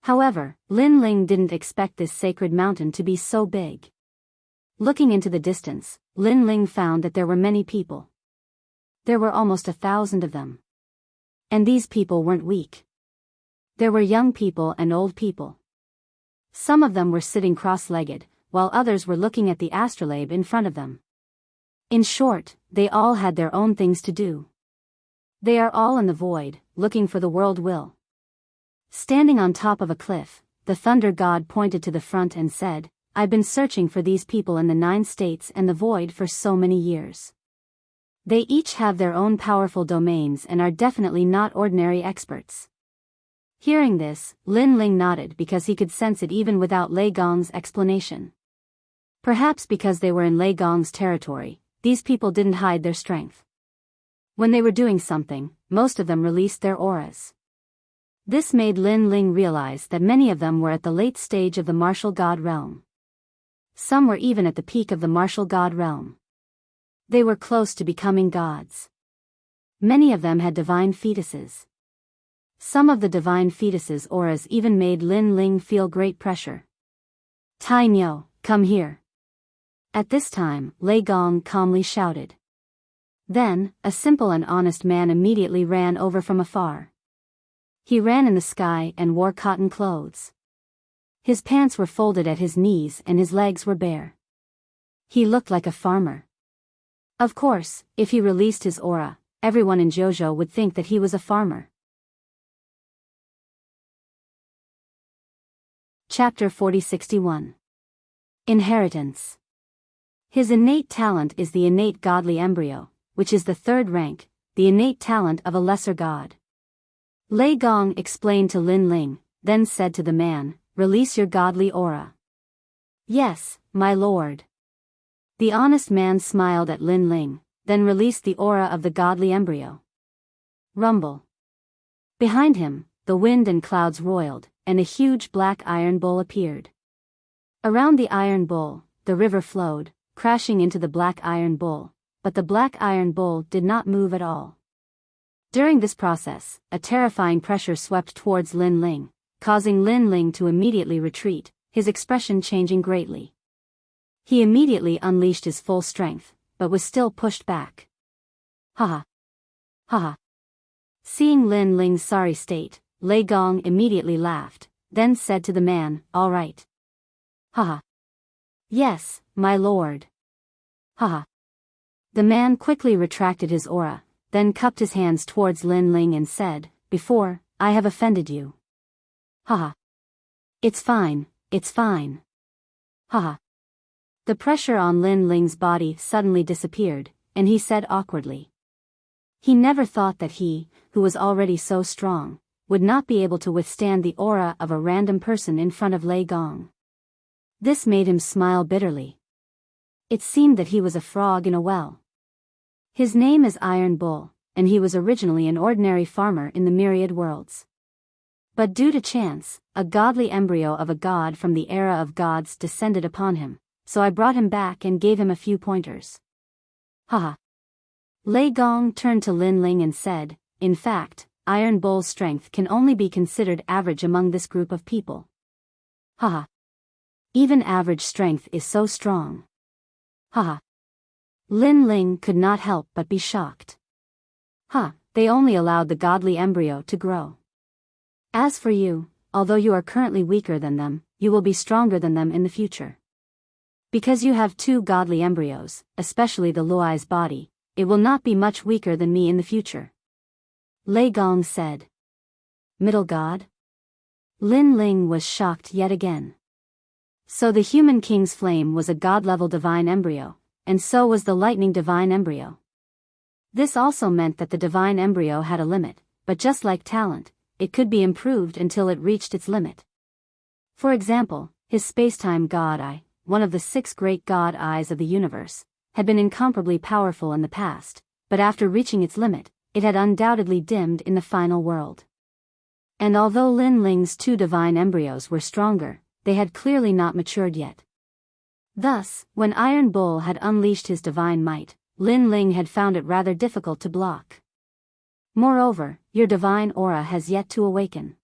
However, Lin Ling didn't expect this sacred mountain to be so big. Looking into the distance, Lin Ling found that there were many people. There were almost 1,000 of them. And these people weren't weak. There were young people and old people. Some of them were sitting cross-legged, while others were looking at the astrolabe in front of them. In short, they all had their own things to do. They are all in the void, looking for the world will. Standing on top of a cliff, the thunder god pointed to the front and said, I've been searching for these people in the 9 states and the void for so many years. They each have their own powerful domains and are definitely not ordinary experts. Hearing this, Lin Ling nodded because he could sense it even without Lei Gong's explanation. Perhaps because they were in Lei Gong's territory, these people didn't hide their strength. When they were doing something, most of them released their auras. This made Lin Ling realize that many of them were at the late stage of the martial god realm. Some were even at the peak of the martial god realm. They were close to becoming gods. Many of them had divine fetuses. Some of the divine fetuses' auras even made Lin Ling feel great pressure. Tai Niu, come here. At this time, Lei Gong calmly shouted. Then, a simple and honest man immediately ran over from afar. He ran in the sky and wore cotton clothes. His pants were folded at his knees and his legs were bare. He looked like a farmer. Of course, if he released his aura, everyone in Jojo would think that he was a farmer. Chapter 4061. Inheritance. His innate talent is the innate godly embryo, which is the third rank, the innate talent of a lesser god. Lei Gong explained to Lin Ling, then said to the man, "Release your godly aura." "Yes, my lord." The honest man smiled at Lin Ling, then released the aura of the godly embryo. Rumble. Behind him, the wind and clouds roiled, and a huge black iron bull appeared. Around the iron bull, the river flowed, crashing into the black iron bull, but the black iron bull did not move at all. During this process, a terrifying pressure swept towards Lin Ling, causing Lin Ling to immediately retreat, his expression changing greatly. He immediately unleashed his full strength, but was still pushed back. Haha. Haha. Seeing Lin Ling's sorry state, Lei Gong immediately laughed, then said to the man, "All right." Haha. "Yes, my lord." Haha. The man quickly retracted his aura, then cupped his hands towards Lin Ling and said, "Before, I have offended you." Haha. "It's fine, it's fine." Haha. The pressure on Lin Ling's body suddenly disappeared, and he said awkwardly. He never thought that he, who was already so strong, would not be able to withstand the aura of a random person in front of Lei Gong. This made him smile bitterly. It seemed that he was a frog in a well. His name is Iron Bull, and he was originally an ordinary farmer in the myriad worlds. But due to chance, a godly embryo of a god from the era of gods descended upon him, so I brought him back and gave him a few pointers. Haha. Lei Gong turned to Lin Ling and said, "In fact, Iron Bull's strength can only be considered average among this group of people." Haha. Even average strength is so strong. Haha. Lin Ling could not help but be shocked. They only allowed the godly embryo to grow. As for you, although you are currently weaker than them, you will be stronger than them in the future. Because you have two godly embryos, especially the Luai's body, it will not be much weaker than me in the future. Lei Gong said. Middle god? Lin Ling was shocked yet again. So the human king's flame was a god-level divine embryo, and so was the lightning divine embryo. This also meant that the divine embryo had a limit, but just like talent, it could be improved until it reached its limit. For example, his spacetime god eye, one of the 6 great god eyes of the universe, had been incomparably powerful in the past, but after reaching its limit, it had undoubtedly dimmed in the final world. And although Lin Ling's 2 divine embryos were stronger, they had clearly not matured yet. Thus, when Iron Bull had unleashed his divine might, Lin Ling had found it rather difficult to block. Moreover, your divine aura has yet to awaken.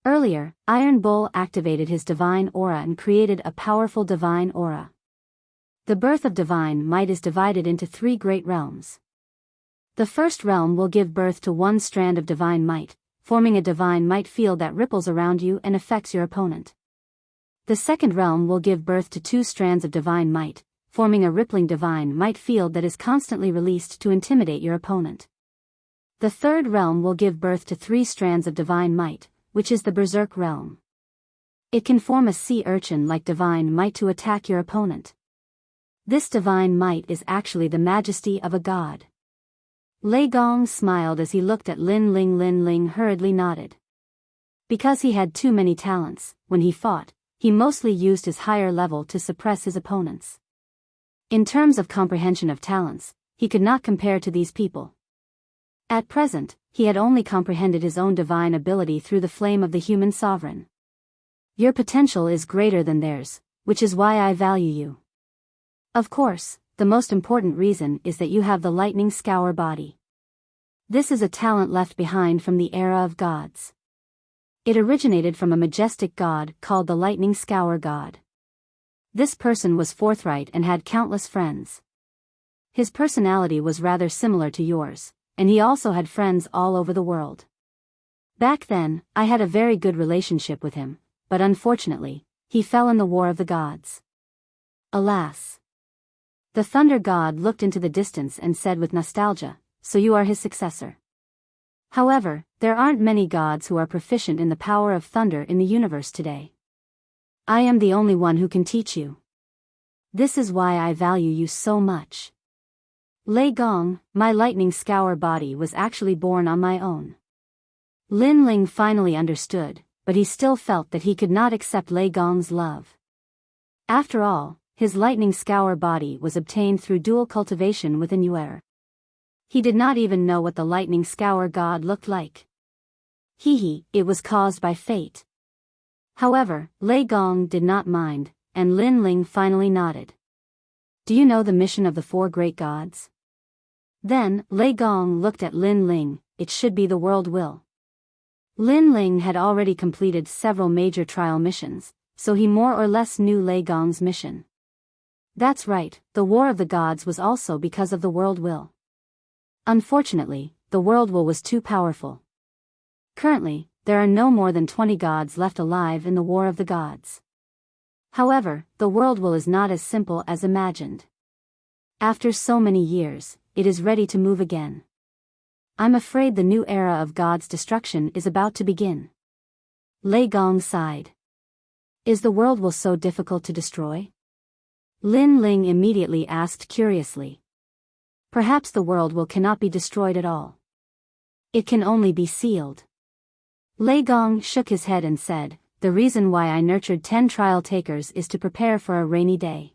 Earlier, Iron Bull activated his divine aura and created a powerful divine aura. The birth of divine might is divided into 3 great realms. The first realm will give birth to 1 strand of divine might, forming a divine might field that ripples around you and affects your opponent. The second realm will give birth to 2 strands of divine might, forming a rippling divine might field that is constantly released to intimidate your opponent. The third realm will give birth to 3 strands of divine might, which is the berserk realm. It can form a sea urchin-like divine might to attack your opponent. This divine might is actually the majesty of a god. Lei Gong smiled as he looked at Lin Ling. Lin Ling hurriedly nodded. Because he had too many talents, when he fought, he mostly used his higher level to suppress his opponents. In terms of comprehension of talents, he could not compare to these people. At present, he had only comprehended his own divine ability through the flame of the human sovereign. Your potential is greater than theirs, which is why I value you. Of course, the most important reason is that you have the lightning scour body. This is a talent left behind from the era of gods. It originated from a majestic god called the lightning scour god. This person was forthright and had countless friends. His personality was rather similar to yours, and he also had friends all over the world. Back then, I had a very good relationship with him, but unfortunately, he fell in the war of the gods. Alas! The thunder god looked into the distance and said with nostalgia, "So you are his successor." However, there aren't many gods who are proficient in the power of thunder in the universe today. I am the only one who can teach you. This is why I value you so much. Lei Gong, my lightning scour body was actually born on my own. Lin Ling finally understood, but he still felt that he could not accept Lei Gong's love. After all, his lightning scour body was obtained through dual cultivation with a Yuer. He did not even know what the lightning scour god looked like. It was caused by fate. However, Lei Gong did not mind, and Lin Ling finally nodded. Do you know the mission of the four great gods? Then, Lei Gong looked at Lin Ling. It should be the world will. Lin Ling had already completed several major trial missions, so he more or less knew Lei Gong's mission. That's right, the war of the gods was also because of the world will. Unfortunately, the world will was too powerful. Currently, there are no more than 20 gods left alive in the war of the gods. However, the world will is not as simple as imagined. After so many years, it is ready to move again. I'm afraid the new era of God's destruction is about to begin. Lei Gong sighed. Is the world will so difficult to destroy? Lin Ling immediately asked curiously. Perhaps the world will cannot be destroyed at all. It can only be sealed. Lei Gong shook his head and said, the reason why I nurtured 10 trial takers is to prepare for a rainy day.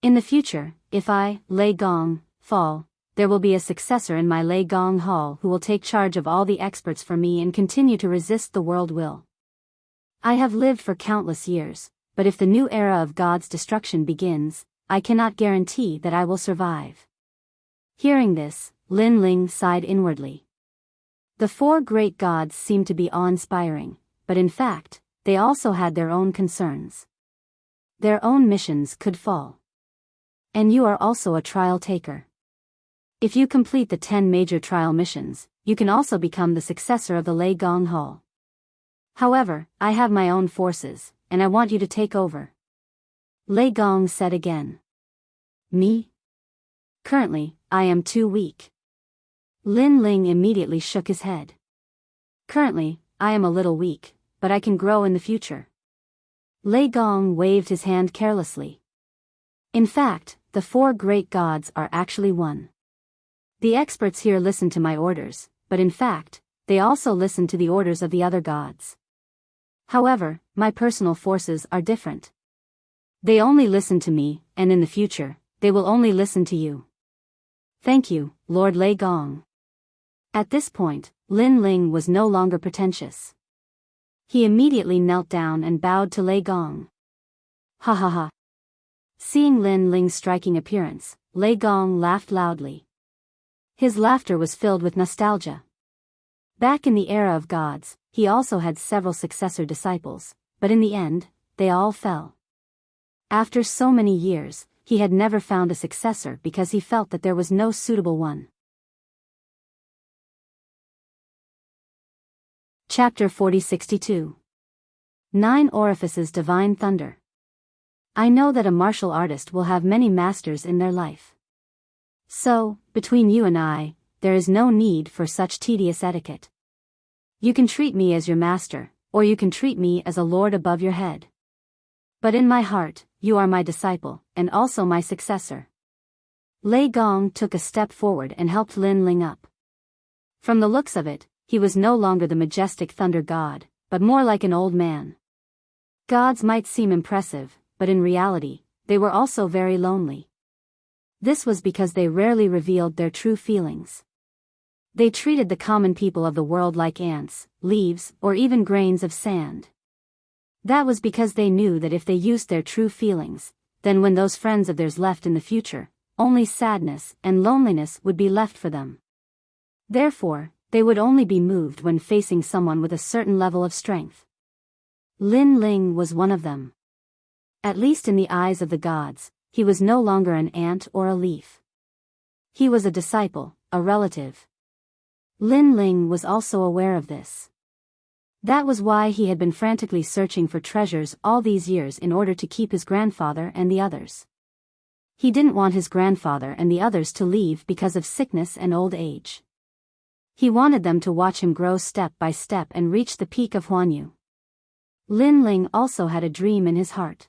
In the future, if I, Lei Gong, fall, there will be a successor in my Lei Gong Hall who will take charge of all the experts for me and continue to resist the world will. I have lived for countless years, but if the new era of God's destruction begins, I cannot guarantee that I will survive. Hearing this, Lin Ling sighed inwardly. The four great gods seemed to be awe-inspiring, but in fact, they also had their own concerns. Their own missions could fall. And you are also a trial taker. If you complete the 10 major trial missions, you can also become the successor of the Lei Gong Hall. However, I have my own forces, and I want you to take over. Lei Gong said again. Me? Currently, I am too weak. Lin Ling immediately shook his head. Currently, I am a little weak, but I can grow in the future. Lei Gong waved his hand carelessly. In fact, the four great gods are actually one. The experts here listen to my orders, but in fact, they also listen to the orders of the other gods. However, my personal forces are different. They only listen to me, and in the future, they will only listen to you. Thank you, Lord Lei Gong. At this point, Lin Ling was no longer pretentious. He immediately knelt down and bowed to Lei Gong. Ha ha ha. Seeing Lin Ling's striking appearance, Lei Gong laughed loudly. His laughter was filled with nostalgia. Back in the era of gods, he also had several successor disciples, but in the end, they all fell. After so many years, he had never found a successor because he felt that there was no suitable one. Chapter 4062. 9 Orifices Divine Thunder. I know that a martial artist will have many masters in their life. So, between you and I, there is no need for such tedious etiquette. You can treat me as your master, or you can treat me as a lord above your head. But in my heart, you are my disciple, and also my successor. Lei Gong took a step forward and helped Lin Ling up. From the looks of it, he was no longer the majestic thunder god, but more like an old man. Gods might seem impressive, but in reality, they were also very lonely. This was because they rarely revealed their true feelings. They treated the common people of the world like ants, leaves, or even grains of sand. That was because they knew that if they used their true feelings, then when those friends of theirs left in the future, only sadness and loneliness would be left for them. Therefore, they would only be moved when facing someone with a certain level of strength. Lin Ling was one of them. At least in the eyes of the gods, he was no longer an ant or a leaf. He was a disciple, a relative. Lin Ling was also aware of this. That was why he had been frantically searching for treasures all these years in order to keep his grandfather and the others. He didn't want his grandfather and the others to leave because of sickness and old age. He wanted them to watch him grow step by step and reach the peak of Huanyu. Lin Ling also had a dream in his heart.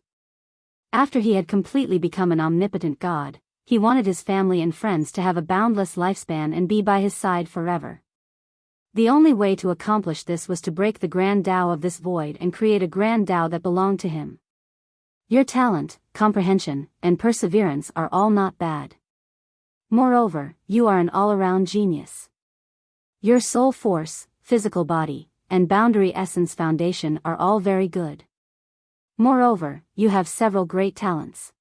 After he had completely become an omnipotent god, he wanted his family and friends to have a boundless lifespan and be by his side forever. The only way to accomplish this was to break the grand Tao of this void and create a grand Tao that belonged to him. Your talent, comprehension, and perseverance are all not bad. Moreover, you are an all-around genius. Your soul force, physical body, and boundary essence foundation are all very good. Moreover, you have several great talents.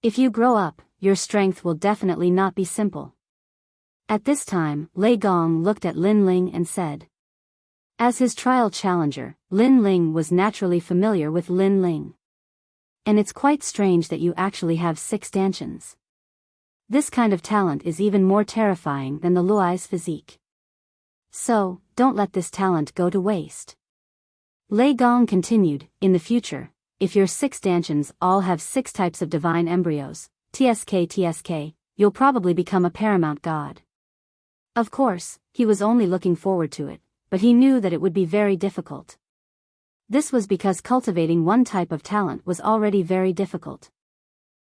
If you grow up, your strength will definitely not be simple. At this time, Lei Gong looked at Lin Ling and said. As his trial challenger, Lin Ling was naturally familiar with Lin Ling. And it's quite strange that you actually have 6 stanchions. This kind of talent is even more terrifying than the Luai's physique. So, don't let this talent go to waste. Lei Gong continued, in the future, if your 6 stanchions all have 6 types of divine embryos, TSK, you'll probably become a paramount god. Of course, he was only looking forward to it, but he knew that it would be very difficult. This was because cultivating one type of talent was already very difficult.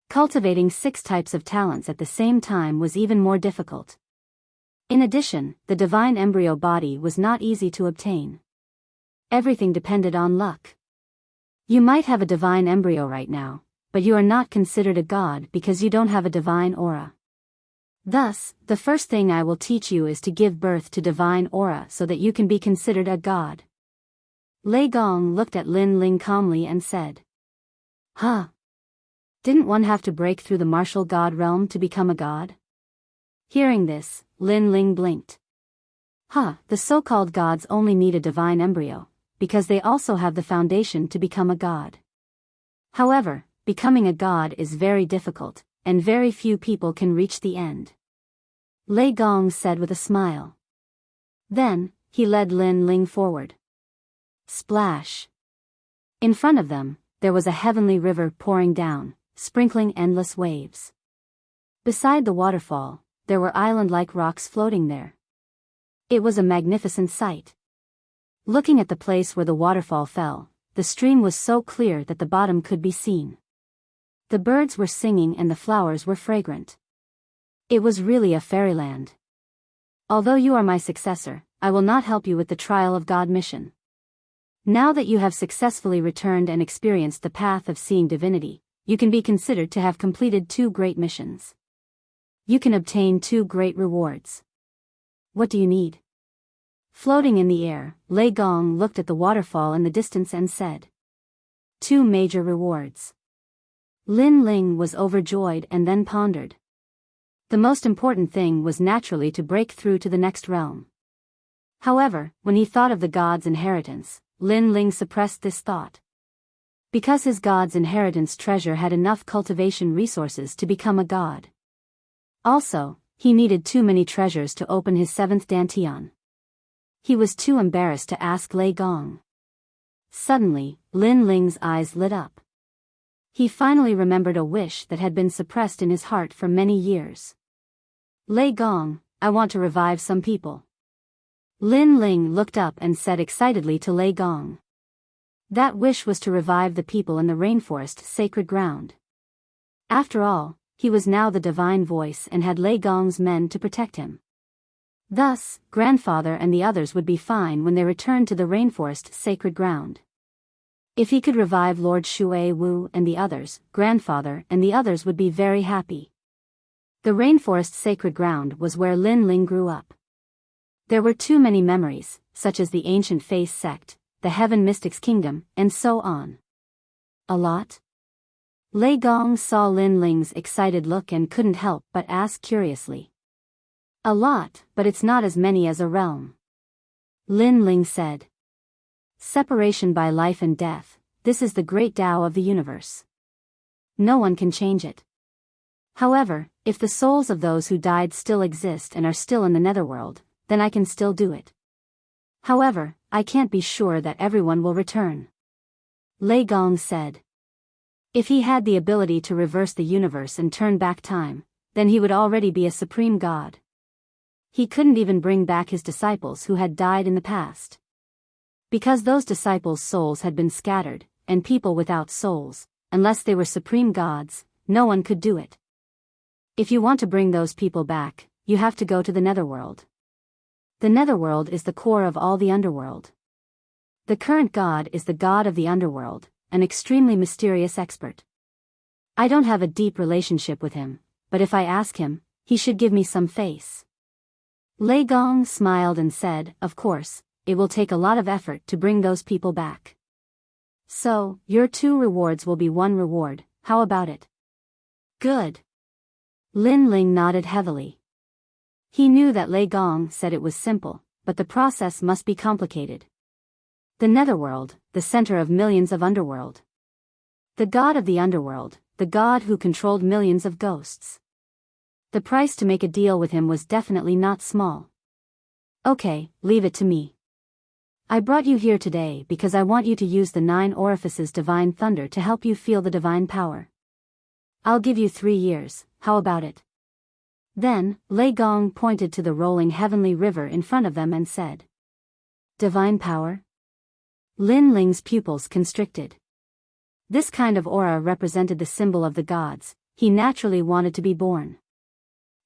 Cultivating 6 types of talents at the same time was even more difficult. In addition, the divine embryo body was not easy to obtain. Everything depended on luck. You might have a divine embryo right now, but you are not considered a god because you don't have a divine aura. Thus, the first thing I will teach you is to give birth to divine aura so that you can be considered a god. Lei Gong looked at Lin Ling calmly and said. Huh? Didn't one have to break through the martial god realm to become a god? Hearing this, Lin Ling blinked. The so-called gods only need a divine embryo, because they also have the foundation to become a god. However, becoming a god is very difficult, and very few people can reach the end. Lei Gong said with a smile. Then, he led Lin Ling forward. Splash! In front of them, there was a heavenly river pouring down, sprinkling endless waves. Beside the waterfall, there were island-like rocks floating there. It was a magnificent sight. Looking at the place where the waterfall fell, the stream was so clear that the bottom could be seen. The birds were singing and the flowers were fragrant. It was really a fairyland. Although you are my successor, I will not help you with the trial of God mission. Now that you have successfully returned and experienced the path of seeing divinity, you can be considered to have completed 2 great missions. You can obtain 2 great rewards. What do you need? Floating in the air, Lei Gong looked at the waterfall in the distance and said. 2 major rewards. Lin Ling was overjoyed and then pondered. The most important thing was naturally to break through to the next realm. However, when he thought of the god's inheritance, Lin Ling suppressed this thought. Because his god's inheritance treasure had enough cultivation resources to become a god. Also, he needed too many treasures to open his 7th dantian. He was too embarrassed to ask Lei Gong. Suddenly, Lin Ling's eyes lit up. He finally remembered a wish that had been suppressed in his heart for many years. Lei Gong, I want to revive some people. Lin Ling looked up and said excitedly to Lei Gong. That wish was to revive the people in the rainforest sacred ground. After all, he was now the divine voice and had Lei Gong's men to protect him. Thus, grandfather and the others would be fine when they returned to the rainforest sacred ground. If he could revive Lord Shui Wu and the others, grandfather and the others would be very happy. The rainforest's sacred ground was where Lin Ling grew up. There were too many memories, such as the ancient Face sect, the Heaven Mystics Kingdom, and so on. A lot? Lei Gong saw Lin Ling's excited look and couldn't help but ask curiously. A lot, but it's not as many as a realm. Lin Ling said. Separation by life and death, this is the great Tao of the universe. No one can change it. However, if the souls of those who died still exist and are still in the netherworld, then I can still do it. However, I can't be sure that everyone will return. Lei Gong said. If he had the ability to reverse the universe and turn back time, then he would already be a supreme god. He couldn't even bring back his disciples who had died in the past. Because those disciples' souls had been scattered, and people without souls, unless they were supreme gods, no one could do it. If you want to bring those people back, you have to go to the netherworld. The netherworld is the core of all the underworld. The current god is the god of the underworld, an extremely mysterious expert. I don't have a deep relationship with him, but if I ask him, he should give me some face. Lei Gong smiled and said, of course, it will take a lot of effort to bring those people back. So, your 2 rewards will be 1 reward, how about it? Good. Lin Ling nodded heavily. He knew that Lei Gong said it was simple, but the process must be complicated. The netherworld, the center of millions of underworld. The god of the underworld, the god who controlled millions of ghosts. The price to make a deal with him was definitely not small. Okay, leave it to me. I brought you here today because I want you to use the 9 orifices divine thunder to help you feel the divine power. I'll give you 3 years, how about it? Then, Lei Gong pointed to the rolling heavenly river in front of them and said. Divine power? Lin Ling's pupils constricted. This kind of aura represented the symbol of the gods, he naturally wanted to be born.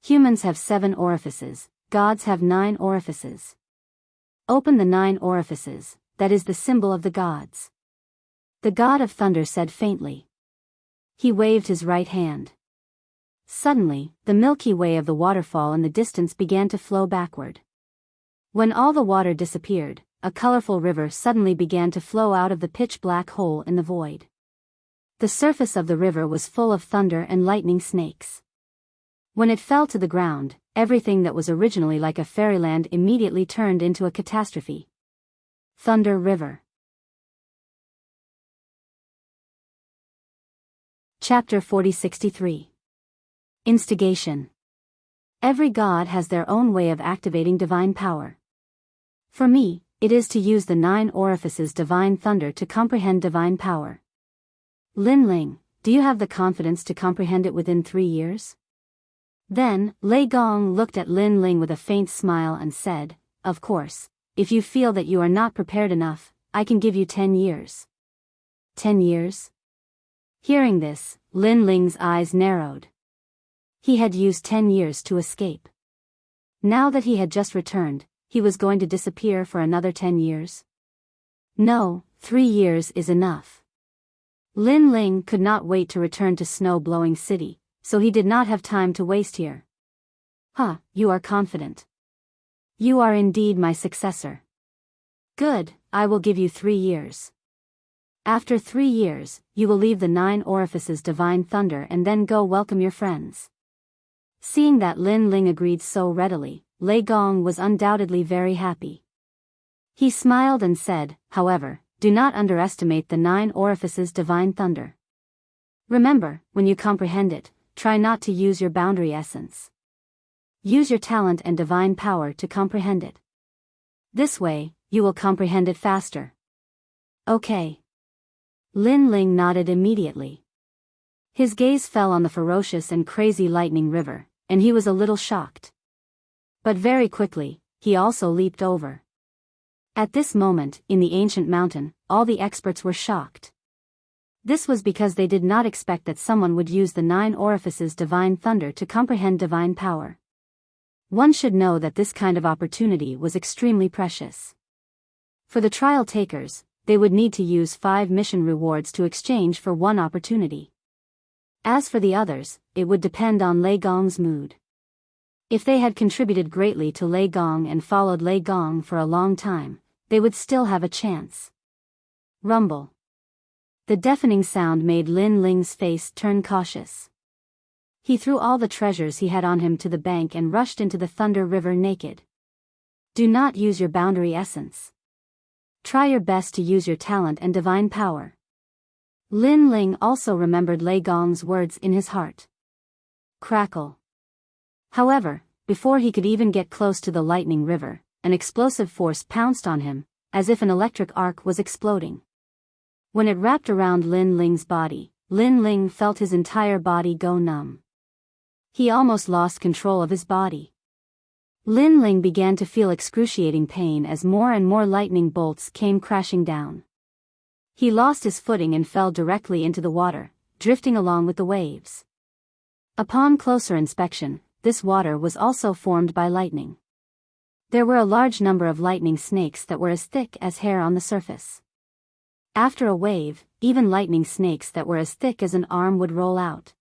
Humans have 7 orifices, gods have 9 orifices. Open the 9 orifices, that is the symbol of the gods. The god of thunder said faintly. He waved his right hand. Suddenly, the Milky Way of the waterfall in the distance began to flow backward. When all the water disappeared, a colorful river suddenly began to flow out of the pitch-black hole in the void. The surface of the river was full of thunder and lightning snakes. When it fell to the ground, everything that was originally like a fairyland immediately turned into a catastrophe. Thunder River. Chapter 4063. Instigation. Every god has their own way of activating divine power. For me, it is to use the 9 orifices divine thunder to comprehend divine power. Lin Ling, do you have the confidence to comprehend it within 3 years? Then, Lei Gong looked at Lin Ling with a faint smile and said, of course, if you feel that you are not prepared enough, I can give you 10 years. 10 years? Hearing this, Lin Ling's eyes narrowed. He had used 10 years to escape. Now that he had just returned, he was going to disappear for another 10 years? No, 3 years is enough. Lin Ling could not wait to return to Snow-Blowing City, so he did not have time to waste here. You are confident. You are indeed my successor. Good, I will give you 3 years. After 3 years, you will leave the 9 orifices divine thunder and then go welcome your friends. Seeing that Lin Ling agreed so readily, Lei Gong was undoubtedly very happy. He smiled and said, however, do not underestimate the 9 orifices divine thunder. Remember, when you comprehend it, try not to use your boundary essence. Use your talent and divine power to comprehend it. This way, you will comprehend it faster. Okay. Lin Ling nodded immediately. His gaze fell on the ferocious and crazy lightning river, and he was a little shocked. But very quickly, he also leaped over. At this moment, in the ancient mountain, all the experts were shocked. This was because they did not expect that someone would use the 9 orifices divine thunder to comprehend divine power. One should know that this kind of opportunity was extremely precious. For the trial takers, they would need to use 5 mission rewards to exchange for 1 opportunity. As for the others, it would depend on Lei Gong's mood. If they had contributed greatly to Lei Gong and followed Lei Gong for a long time, they would still have a chance. Rumble. The deafening sound made Lin Ling's face turn cautious. He threw all the treasures he had on him to the bank and rushed into the Thunder River naked. Do not use your boundary essence. Try your best to use your talent and divine power. Lin Ling also remembered Lei Gong's words in his heart. Crackle. However, before he could even get close to the lightning river, an explosive force pounced on him, as if an electric arc was exploding. When it wrapped around Lin Ling's body, Lin Ling felt his entire body go numb. He almost lost control of his body. Lin Ling began to feel excruciating pain as more and more lightning bolts came crashing down. He lost his footing and fell directly into the water, drifting along with the waves. Upon closer inspection, this water was also formed by lightning. There were a large number of lightning snakes that were as thick as hair on the surface. After a wave, even lightning snakes that were as thick as an arm would roll out.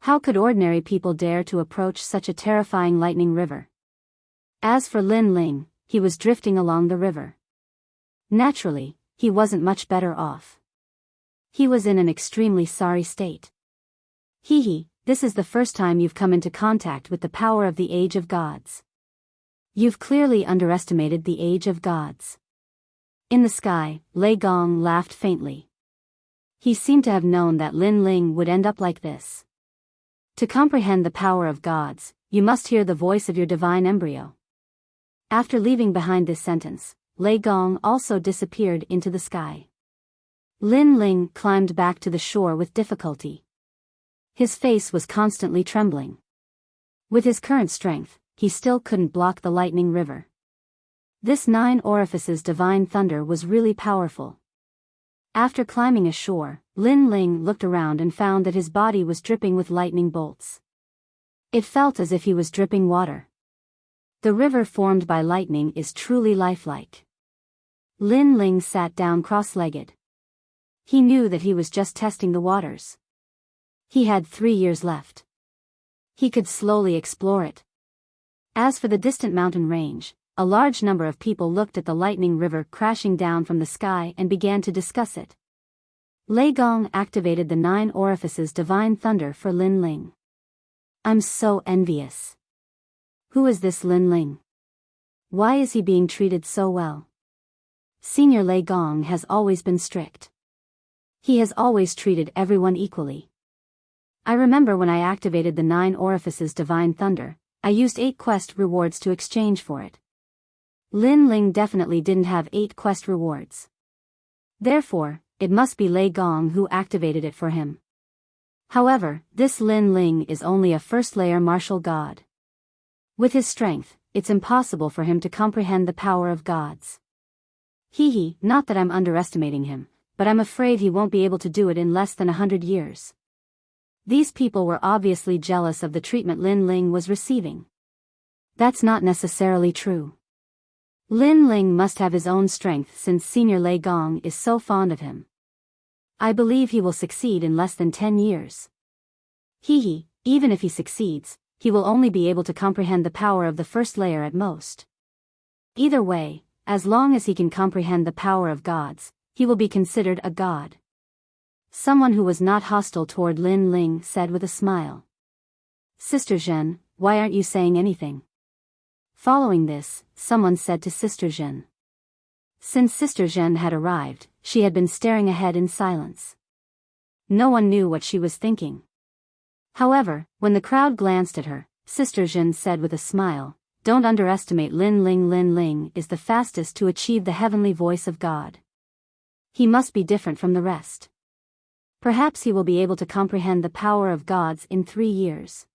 How could ordinary people dare to approach such a terrifying lightning river? As for Lin Ling, he was drifting along the river. Naturally, he wasn't much better off. He was in an extremely sorry state. Hee, this is the first time you've come into contact with the power of the Age of Gods. You've clearly underestimated the Age of Gods. In the sky, Lei Gong laughed faintly. He seemed to have known that Lin Ling would end up like this. To comprehend the power of gods, you must hear the voice of your divine embryo. After leaving behind this sentence, Lei Gong also disappeared into the sky. Lin Ling climbed back to the shore with difficulty. His face was constantly trembling. With his current strength, he still couldn't block the lightning river. This 9 orifices divine thunder was really powerful. After climbing ashore, Lin Ling looked around and found that his body was dripping with lightning bolts. It felt as if he was dripping water. The river formed by lightning is truly lifelike. Lin Ling sat down cross-legged. He knew that he was just testing the waters. He had 3 years left. He could slowly explore it. As for the distant mountain range, a large number of people looked at the lightning river crashing down from the sky and began to discuss it. Lei Gong activated the 9 orifices divine thunder for Lin Ling. I'm so envious. Who is this Lin Ling? Why is he being treated so well? Senior Lei Gong has always been strict. He has always treated everyone equally. I remember when I activated the 9 orifices divine thunder, I used 8 quest rewards to exchange for it. Lin Ling definitely didn't have 8 quest rewards. Therefore, it must be Lei Gong who activated it for him. However, this Lin Ling is only a first-layer martial god. With his strength, it's impossible for him to comprehend the power of gods. Not that I'm underestimating him, but I'm afraid he won't be able to do it in less than 100 years. These people were obviously jealous of the treatment Lin Ling was receiving. That's not necessarily true. Lin Ling must have his own strength since Senior Lei Gong is so fond of him. I believe he will succeed in less than 10 years. Even if he succeeds, he will only be able to comprehend the power of the first layer at most. Either way, as long as he can comprehend the power of gods, he will be considered a god. Someone who was not hostile toward Lin Ling said with a smile. Sister Zhen, why aren't you saying anything? Following this, someone said to Sister Zhen. Since Sister Zhen had arrived, she had been staring ahead in silence. No one knew what she was thinking. However, when the crowd glanced at her, Sister Zhen said with a smile, don't underestimate Lin Ling. Lin Ling is the fastest to achieve the heavenly voice of God. He must be different from the rest. Perhaps he will be able to comprehend the power of gods in 3 years.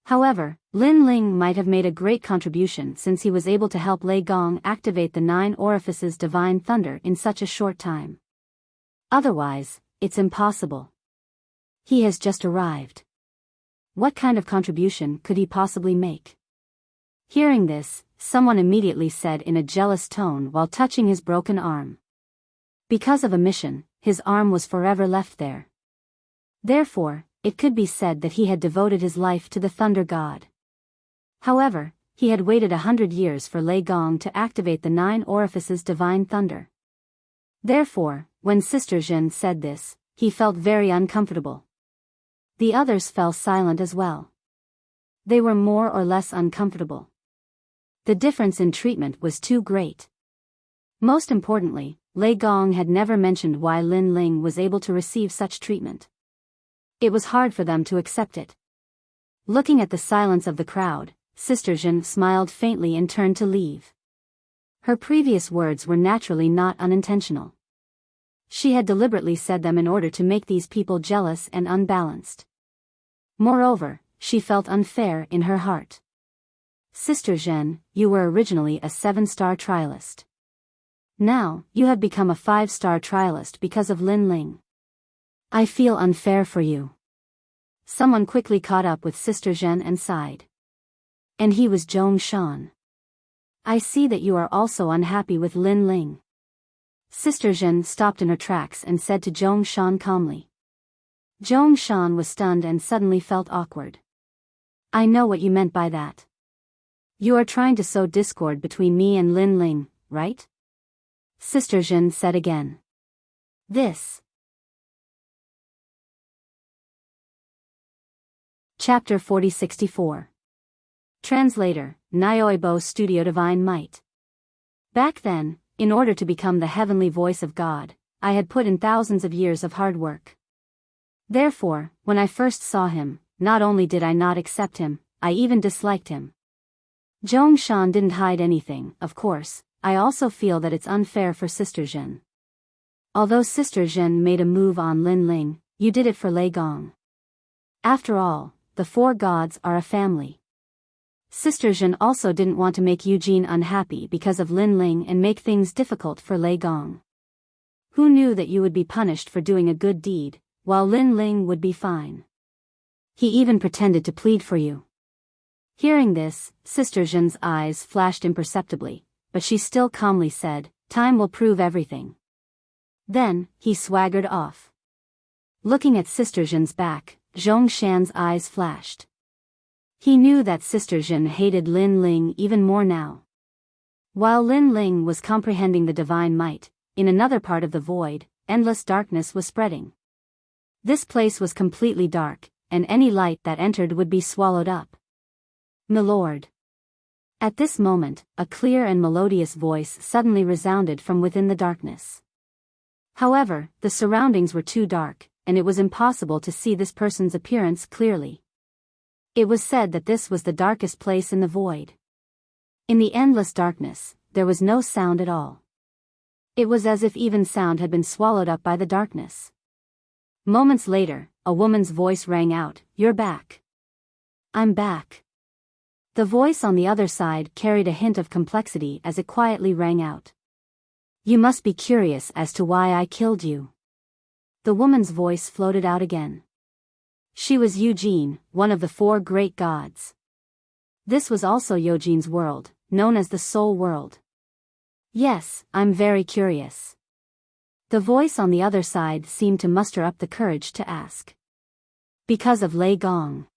However, Lin Ling might have made a great contribution since he was able to help Lei Gong activate the 9 orifices divine thunder in such a short time. Otherwise, it's impossible. He has just arrived. What kind of contribution could he possibly make? Hearing this, someone immediately said in a jealous tone while touching his broken arm. Because of a mission, his arm was forever left there. Therefore, it could be said that he had devoted his life to the thunder god. However, he had waited 100 years for Lei Gong to activate the 9 orifices divine thunder. Therefore, when Sister Zhen said this, he felt very uncomfortable. The others fell silent as well. They were more or less uncomfortable. The difference in treatment was too great. Most importantly, Lei Gong had never mentioned why Lin Ling was able to receive such treatment. It was hard for them to accept it. Looking at the silence of the crowd, Sister Zhen smiled faintly and turned to leave. Her previous words were naturally not unintentional. She had deliberately said them in order to make these people jealous and unbalanced. Moreover, she felt unfair in her heart. Sister Zhen, you were originally a 7-star trialist. Now, you have become a 5-star trialist because of Lin Ling. I feel unfair for you. Someone quickly caught up with Sister Zhen and sighed. And he was Zhong Shan. I see that you are also unhappy with Lin Ling. Sister Zhen stopped in her tracks and said to Zhong Shan calmly. Zhong Shan was stunned and suddenly felt awkward. I know what you meant by that. You are trying to sow discord between me and Lin Ling, right? Sister Zhen said again. This. Chapter 4064. Translator, Nyoibo Studio Divine Might. Back then, in order to become the heavenly voice of God, I had put in thousands of years of hard work. Therefore, when I first saw him, not only did I not accept him, I even disliked him. Zhong Shan didn't hide anything, of course. I also feel that it's unfair for Sister Zhen. Although Sister Zhen made a move on Lin Ling, you did it for Lei Gong. After all, the 4 gods are a family. Sister Zhen also didn't want to make Eugene unhappy because of Lin Ling and make things difficult for Lei Gong. Who knew that you would be punished for doing a good deed, while Lin Ling would be fine? He even pretended to plead for you. Hearing this, Sister Zhen's eyes flashed imperceptibly, but she still calmly said, time will prove everything. Then, he swaggered off. Looking at Sister Zhen's back, Zhong Shan's eyes flashed. He knew that Sister Zhen hated Lin Ling even more now. While Lin Ling was comprehending the divine might, in another part of the void, endless darkness was spreading. This place was completely dark, and any light that entered would be swallowed up. Milord. At this moment, a clear and melodious voice suddenly resounded from within the darkness. However, the surroundings were too dark, and it was impossible to see this person's appearance clearly. It was said that this was the darkest place in the void. In the endless darkness, there was no sound at all. It was as if even sound had been swallowed up by the darkness. Moments later, a woman's voice rang out, "You're back." "I'm back." The voice on the other side carried a hint of complexity as it quietly rang out. "You must be curious as to why I killed you." The woman's voice floated out again. She was Eugene, one of the 4 great gods. This was also Eugene's world, known as the Soul World. "Yes, I'm very curious." The voice on the other side seemed to muster up the courage to ask. "Because of Lei Gong."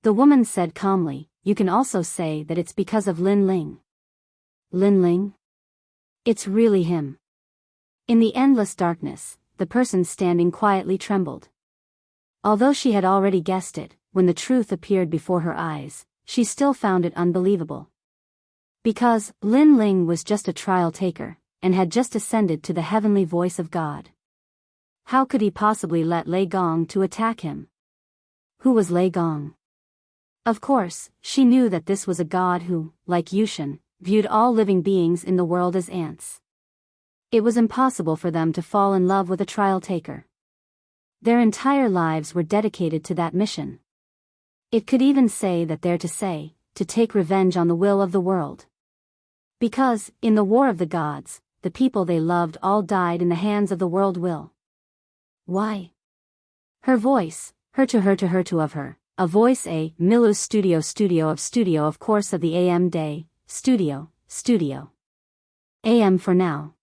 The woman said calmly, "You can also say that it's because of Lin Ling." Lin Ling? It's really him. In the endless darkness, the person standing quietly trembled. Although she had already guessed it, when the truth appeared before her eyes, she still found it unbelievable. Because Lin Ling was just a trial taker, and had just ascended to the heavenly voice of God. How could he possibly let Lei Gong to attack him? Who was Lei Gong? Of course, she knew that this was a god who, like Yushin, viewed all living beings in the world as ants. It was impossible for them to fall in love with a trial taker. Their entire lives were dedicated to that mission. It could even say that they're to take revenge on the will of the world. Because, in the war of the gods, the people they loved all died in the hands of the world will. Why? Her voice, her to of her. A voice a Milu's studio of course of the AM day, studio. AM for now.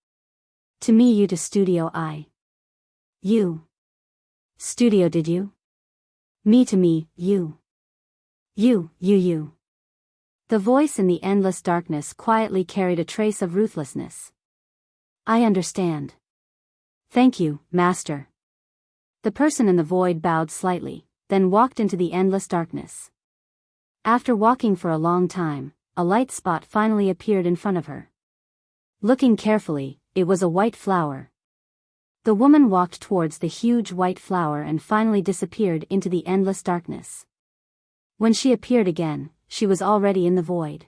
To me, you to studio I. You. Studio did you? Me to me, you. You. The voice in the endless darkness quietly carried a trace of ruthlessness. I understand. Thank you, Master. The person in the void bowed slightly, then walked into the endless darkness. After walking for a long time, a light spot finally appeared in front of her. Looking carefully, it was a white flower. The woman walked towards the huge white flower and finally disappeared into the endless darkness. When she appeared again, she was already in the void.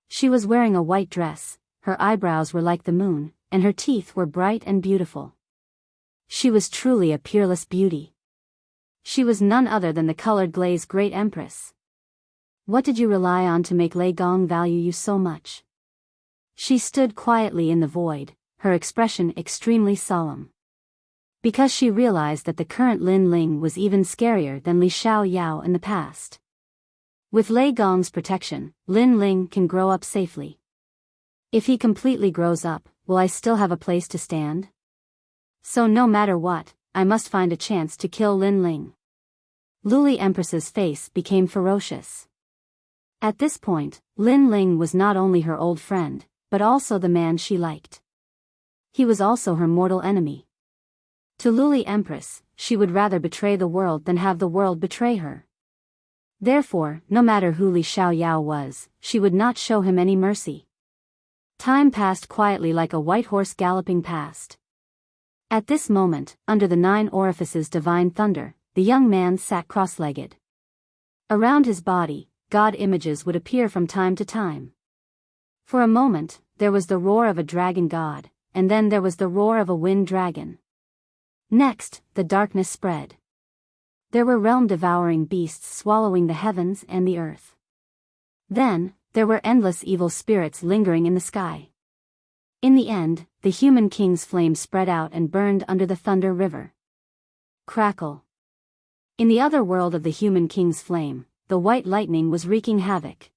She was wearing a white dress, her eyebrows were like the moon, and her teeth were bright and beautiful. She was truly a peerless beauty. She was none other than the colored glaze great empress. What did you rely on to make Lei Gong value you so much? She stood quietly in the void, her expression extremely solemn. Because she realized that the current Lin Ling was even scarier than Li Xiao Yao in the past. With Lei Gong's protection, Lin Ling can grow up safely. If he completely grows up, will I still have a place to stand? So no matter what, I must find a chance to kill Lin Ling. Luli Empress's face became ferocious. At this point, Lin Ling was not only her old friend, but also the man she liked. He was also her mortal enemy. To Luli Empress, she would rather betray the world than have the world betray her. Therefore, no matter who Li Xiao Yao was, she would not show him any mercy. Time passed quietly like a white horse galloping past. At this moment, under the 9 orifices divine thunder, the young man sat cross-legged. Around his body, god images would appear from time to time. For a moment, there was the roar of a dragon god, and then there was the roar of a wind dragon. Next, the darkness spread. There were realm-devouring beasts swallowing the heavens and the earth. Then, there were endless evil spirits lingering in the sky. In the end, the human king's flame spread out and burned under the thunder river. Crackle. In the other world of the human king's flame, the white lightning was wreaking havoc.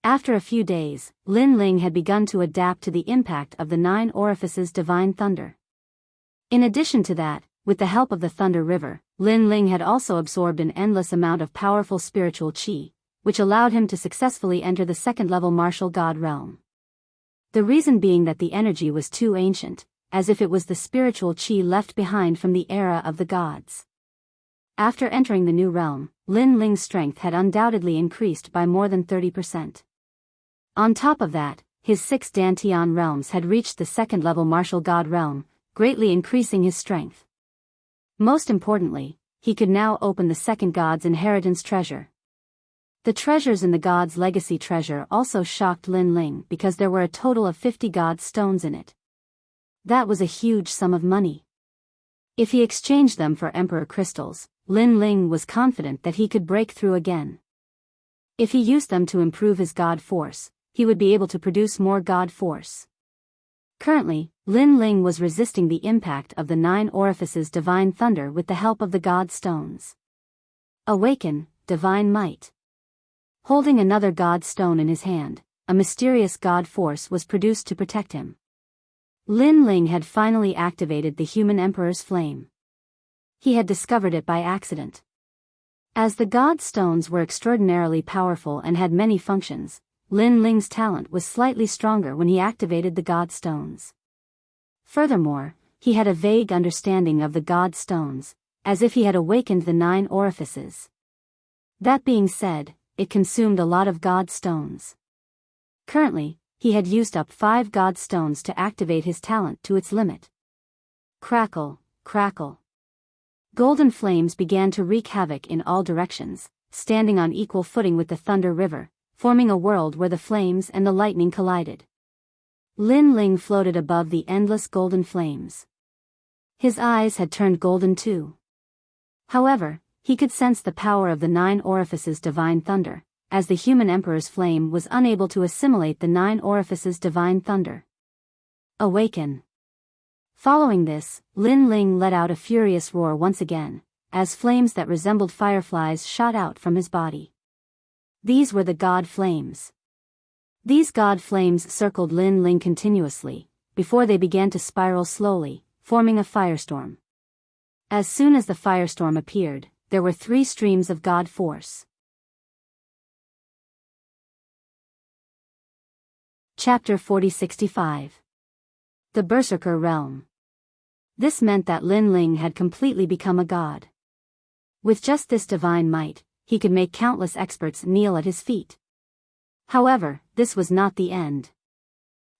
After a few days, Lin Ling had begun to adapt to the impact of the 9 orifices divine thunder. In addition to that, with the help of the thunder river, Lin Ling had also absorbed an endless amount of powerful spiritual qi, which allowed him to successfully enter the second-level martial god realm. The reason being that the energy was too ancient, as if it was the spiritual qi left behind from the era of the gods. After entering the new realm, Lin Ling's strength had undoubtedly increased by more than 30%. On top of that, his 6 Dantian realms had reached the second-level martial god realm, greatly increasing his strength. Most importantly, he could now open the second god's inheritance treasure. The treasures in the god's legacy treasure also shocked Lin Ling because there were a total of 50 god stones in it. That was a huge sum of money. If he exchanged them for emperor crystals, Lin Ling was confident that he could break through again. If he used them to improve his god force, he would be able to produce more god force. Currently, Lin Ling was resisting the impact of the 9 orifices divine thunder with the help of the god stones. Awaken, divine might. Holding another god stone in his hand, a mysterious god force was produced to protect him. Lin Ling had finally activated the human emperor's flame. He had discovered it by accident. As the god stones were extraordinarily powerful and had many functions, Lin Ling's talent was slightly stronger when he activated the god stones. Furthermore, he had a vague understanding of the god stones, as if he had awakened the 9 orifices. That being said, it consumed a lot of god stones. Currently, he had used up 5 god stones to activate his talent to its limit. Crackle, crackle. Golden flames began to wreak havoc in all directions, standing on equal footing with the thunder river, forming a world where the flames and the lightning collided. Lin Ling floated above the endless golden flames. His eyes had turned golden too. However, he could sense the power of the 9 orifices divine thunder, as the human emperor's flame was unable to assimilate the 9 orifices divine thunder. Awaken. Following this, Lin Ling let out a furious roar once again, as flames that resembled fireflies shot out from his body. These were the god flames. These god flames circled Lin Ling continuously, before they began to spiral slowly, forming a firestorm. As soon as the firestorm appeared, there were 3 streams of God force. Chapter 4065. The Berserker Realm. This meant that Lin Ling had completely become a god. With just this divine might, he could make countless experts kneel at his feet. However, this was not the end.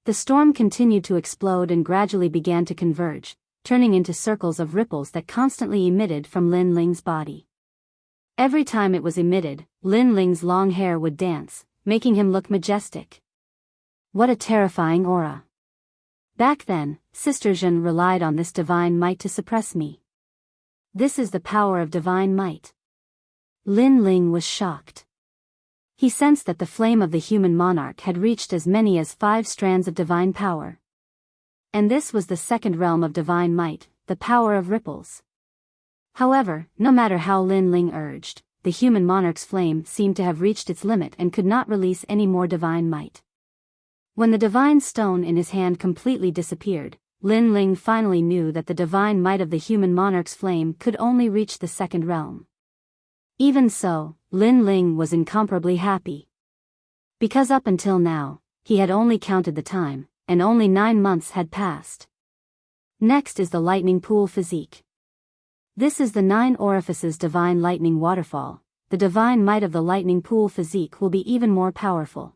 The storm continued to explode and gradually began to converge, turning into circles of ripples that constantly emitted from Lin Ling's body. Every time it was emitted, Lin Ling's long hair would dance, making him look majestic. What a terrifying aura. Back then, Sister Zhen relied on this divine might to suppress me. This is the power of divine might. Lin Ling was shocked. He sensed that the flame of the human monarch had reached as many as 5 strands of divine power. And this was the second realm of divine might, the power of ripples. However, no matter how Lin Ling urged, the human monarch's flame seemed to have reached its limit and could not release any more divine might. When the divine stone in his hand completely disappeared, Lin Ling finally knew that the divine might of the human monarch's flame could only reach the second realm. Even so, Lin Ling was incomparably happy. Because up until now, he had only counted the time, and only 9 months had passed. Next is the lightning pool physique. This is the 9 orifices divine lightning waterfall. The divine might of the lightning pool physique will be even more powerful.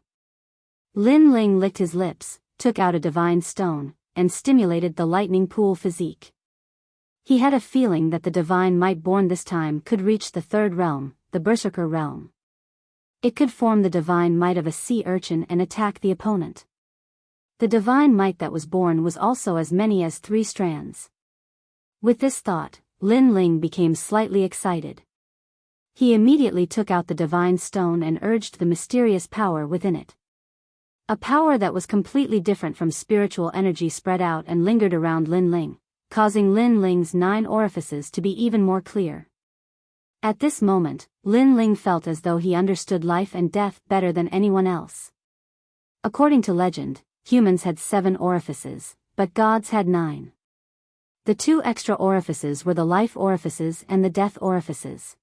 Lin Ling licked his lips, took out a divine stone, and stimulated the lightning pool physique. He had a feeling that the divine might born this time could reach the third realm, the Berserker realm. It could form the divine might of a sea urchin and attack the opponent. The divine might that was born was also as many as 3 strands. With this thought, Lin Ling became slightly excited. He immediately took out the divine stone and urged the mysterious power within it. A power that was completely different from spiritual energy spread out and lingered around Lin Ling, causing Lin Ling's 9 orifices to be even more clear. At this moment, Lin Ling felt as though he understood life and death better than anyone else. According to legend, humans had 7 orifices, but gods had 9. The 2 extra orifices were the life orifices and the death orifices.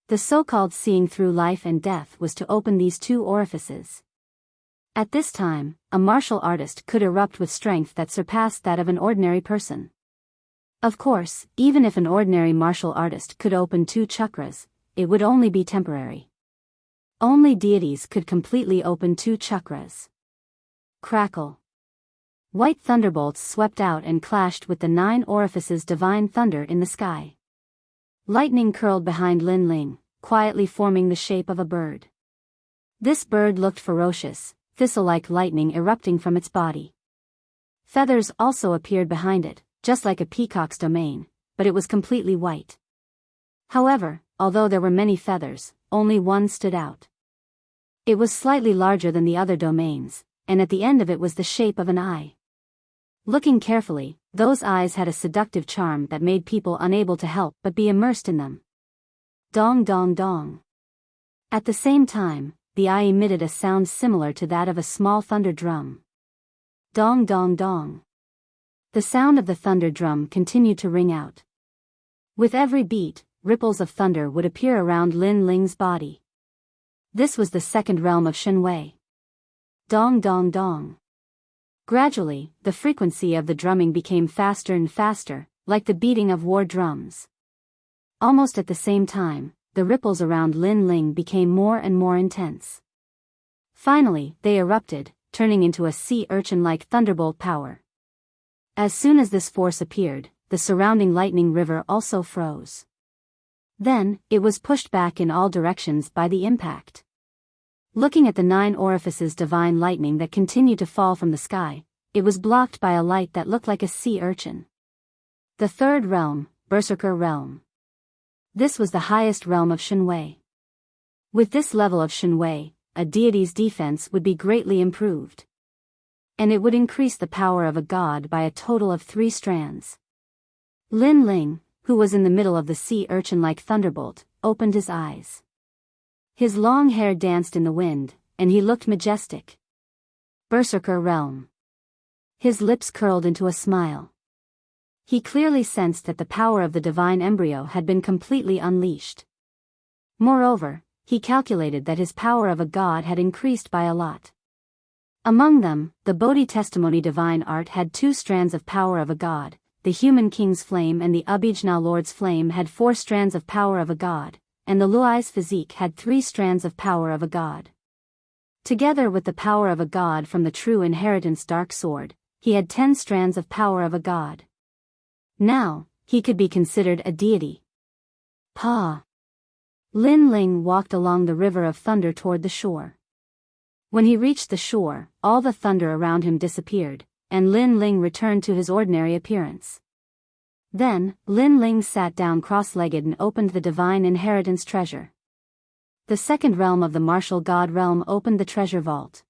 The so-called seeing through life and death was to open these 2 orifices. At this time, a martial artist could erupt with strength that surpassed that of an ordinary person. Of course, even if an ordinary martial artist could open 2 chakras, it would only be temporary. Only deities could completely open 2 chakras. Crackle. White thunderbolts swept out and clashed with the 9 orifices divine thunder in the sky. Lightning curled behind Lin Ling, quietly forming the shape of a bird. This bird looked ferocious, thistle-like lightning erupting from its body. Feathers also appeared behind it, just like a peacock's domain, but it was completely white. However, although there were many feathers, only one stood out. It was slightly larger than the other domains, and at the end of it was the shape of an eye. Looking carefully, those eyes had a seductive charm that made people unable to help but be immersed in them. Dong dong dong. At the same time, the eye emitted a sound similar to that of a small thunder drum. Dong dong dong. The sound of the thunder drum continued to ring out. With every beat, ripples of thunder would appear around Lin Ling's body. This was the second realm of Shenwei. Dong dong dong. Gradually, the frequency of the drumming became faster and faster, like the beating of war drums. Almost at the same time, the ripples around Lin Ling became more and more intense. Finally, they erupted, turning into a sea urchin-like thunderbolt power. As soon as this force appeared, the surrounding lightning river also froze. Then, it was pushed back in all directions by the impact. Looking at the 9 orifices divine lightning that continued to fall from the sky, it was blocked by a light that looked like a sea urchin. The third realm, Berserker realm. This was the highest realm of Shenwei. With this level of Shenwei, a deity's defense would be greatly improved. And it would increase the power of a god by a total of 3 strands. Lin Ling, who was in the middle of the sea urchin-like thunderbolt, opened his eyes. His long hair danced in the wind, and he looked majestic. Berserker realm. His lips curled into a smile. He clearly sensed that the power of the divine embryo had been completely unleashed. Moreover, he calculated that his power of a god had increased by a lot. Among them, the Bodhi Testimony Divine Art had 2 strands of power of a god, the Human King's Flame and the Abhijna Lord's Flame had 4 strands of power of a god, and the Luai's Physique had 3 strands of power of a god. Together with the power of a god from the True Inheritance Dark Sword, he had 10 strands of power of a god. Now, he could be considered a deity. Pa. Lin Ling walked along the river of thunder toward the shore. When he reached the shore, all the thunder around him disappeared, and Lin Ling returned to his ordinary appearance. Then, Lin Ling sat down cross-legged and opened the divine inheritance treasure. The second realm of the martial god realm opened the treasure vault.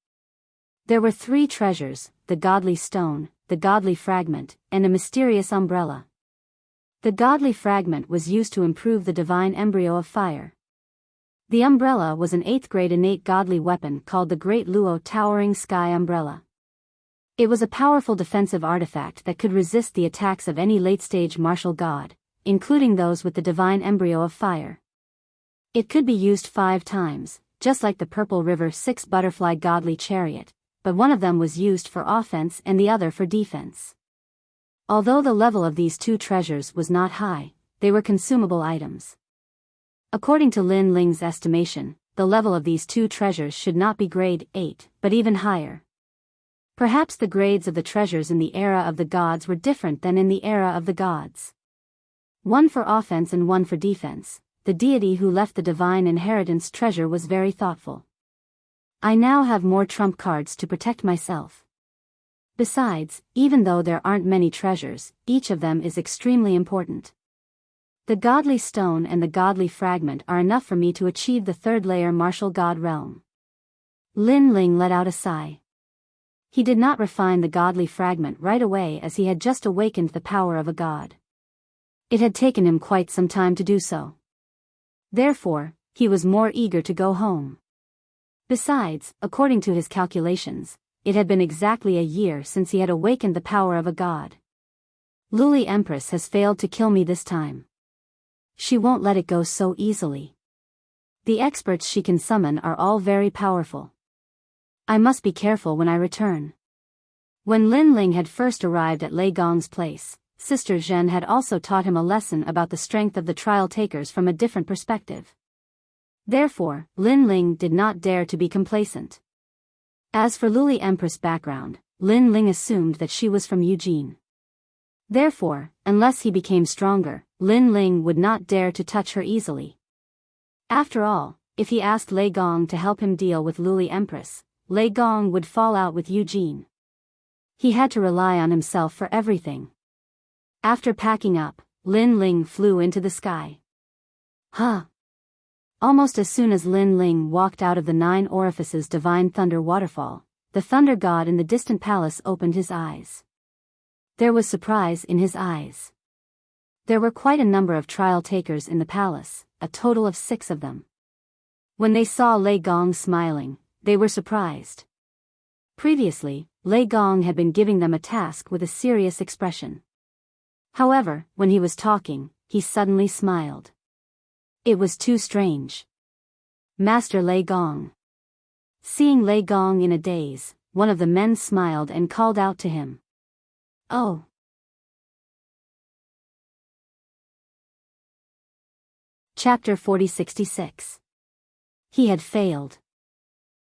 There were 3 treasures, the godly stone, the godly fragment, and a mysterious umbrella. The godly fragment was used to improve the divine embryo of fire. The umbrella was an 8th grade innate godly weapon called the Great Luo Towering Sky Umbrella. It was a powerful defensive artifact that could resist the attacks of any late-stage martial god, including those with the divine embryo of fire. It could be used 5 times, just like the Purple River 6 Butterfly Godly Chariot, but one of them was used for offense and the other for defense. Although the level of these 2 treasures was not high, they were consumable items. According to Lin Ling's estimation, the level of these 2 treasures should not be grade 8, but even higher. Perhaps the grades of the treasures in the era of the gods were different than in the era of the gods. One for offense and one for defense. The deity who left the divine inheritance treasure was very thoughtful. I now have more trump cards to protect myself. Besides, even though there aren't many treasures, each of them is extremely important. The godly stone and the godly fragment are enough for me to achieve the 3rd layer martial god realm. Lin Ling let out a sigh. He did not refine the godly fragment right away as he had just awakened the power of a god. It had taken him quite some time to do so. Therefore, he was more eager to go home. Besides, according to his calculations, it had been exactly a year since he had awakened the power of a god. Luli Empress has failed to kill me this time. She won't let it go so easily. The experts she can summon are all very powerful. I must be careful when I return. When Lin Ling had first arrived at Lei Gong's place, Sister Zhen had also taught him a lesson about the strength of the trial takers from a different perspective. Therefore, Lin Ling did not dare to be complacent. As for Luli Empress' background, Lin Ling assumed that she was from Eugene. Therefore, unless he became stronger, Lin Ling would not dare to touch her easily. After all, if he asked Lei Gong to help him deal with Luli Empress, Lei Gong would fall out with Eugene. He had to rely on himself for everything. After packing up, Lin Ling flew into the sky. Huh! Almost as soon as Lin Ling walked out of the 9 orifices divine thunder waterfall, the thunder god in the distant palace opened his eyes. There was surprise in his eyes. There were quite a number of trial takers in the palace, a total of 6 of them. When they saw Lei Gong smiling, they were surprised. Previously, Lei Gong had been giving them a task with a serious expression. However, when he was talking, he suddenly smiled. It was too strange. Master Lei Gong. Seeing Lei Gong in a daze, one of the men smiled and called out to him. Oh. Chapter 4066. He had failed.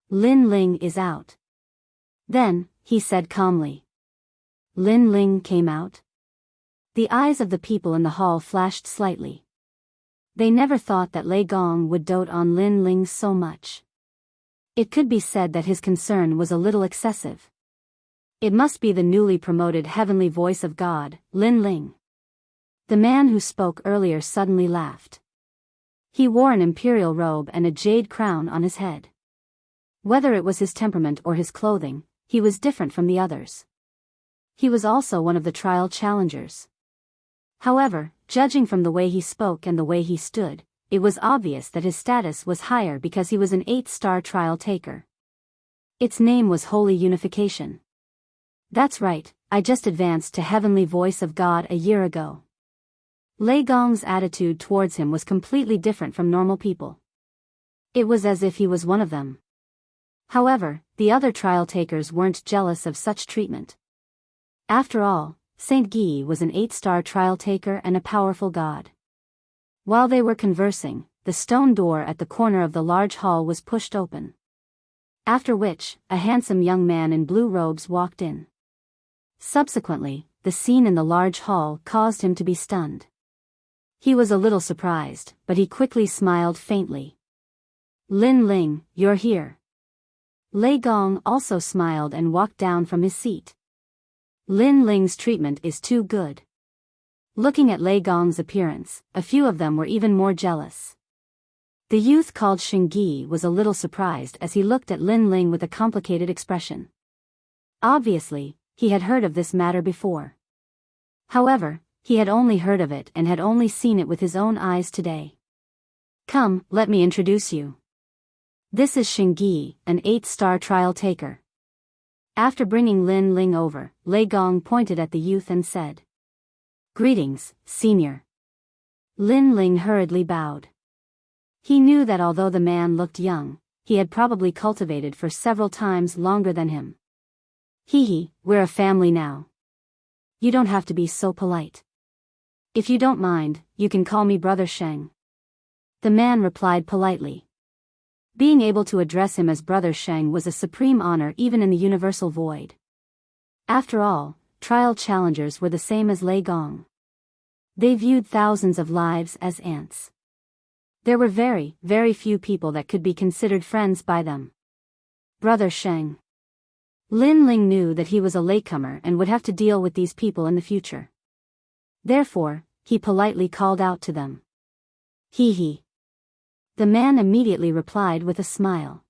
Lin Ling is out. Then, he said calmly. Lin Ling came out? The eyes of the people in the hall flashed slightly. They never thought that Lei Gong would dote on Lin Ling so much. It could be said that his concern was a little excessive. It must be the newly promoted heavenly voice of God, Lin Ling. The man who spoke earlier suddenly laughed. He wore an imperial robe and a jade crown on his head. Whether it was his temperament or his clothing, he was different from the others. He was also one of the trial challengers. However, judging from the way he spoke and the way he stood, it was obvious that his status was higher because he was an 8-star trial taker. Its name was Holy Unification. That's right, I just advanced to heavenly voice of God a year ago. Lei Gong's attitude towards him was completely different from normal people. It was as if he was one of them. However, the other trial takers weren't jealous of such treatment. After all, Saint Guy was an 8-star trial taker and a powerful god. While they were conversing, the stone door at the corner of the large hall was pushed open. After which, a handsome young man in blue robes walked in. Subsequently, the scene in the large hall caused him to be stunned. He was a little surprised, but he quickly smiled faintly. Lin Ling, you're here. Lei Gong also smiled and walked down from his seat. Lin Ling's treatment is too good. Looking at Lei Gong's appearance, a few of them were even more jealous. The youth called Xingyi was a little surprised as he looked at Lin Ling with a complicated expression. Obviously, he had heard of this matter before. However, he had only heard of it and had only seen it with his own eyes today. Come, let me introduce you. This is Xingyi, an 8-star trial taker. After bringing Lin Ling over, Lei Gong pointed at the youth and said, Greetings, senior. Lin Ling hurriedly bowed. He knew that although the man looked young, he had probably cultivated for several times longer than him. Hee, we're a family now. You don't have to be so polite. If you don't mind, you can call me Brother Sheng. The man replied politely. Being able to address him as Brother Sheng was a supreme honor even in the universal void. After all, trial challengers were the same as Lei Gong. They viewed thousands of lives as ants. There were very, very few people that could be considered friends by them. Brother Sheng. Lin Ling knew that he was a latecomer and would have to deal with these people in the future. Therefore, he politely called out to them. Hee. The man immediately replied with a smile.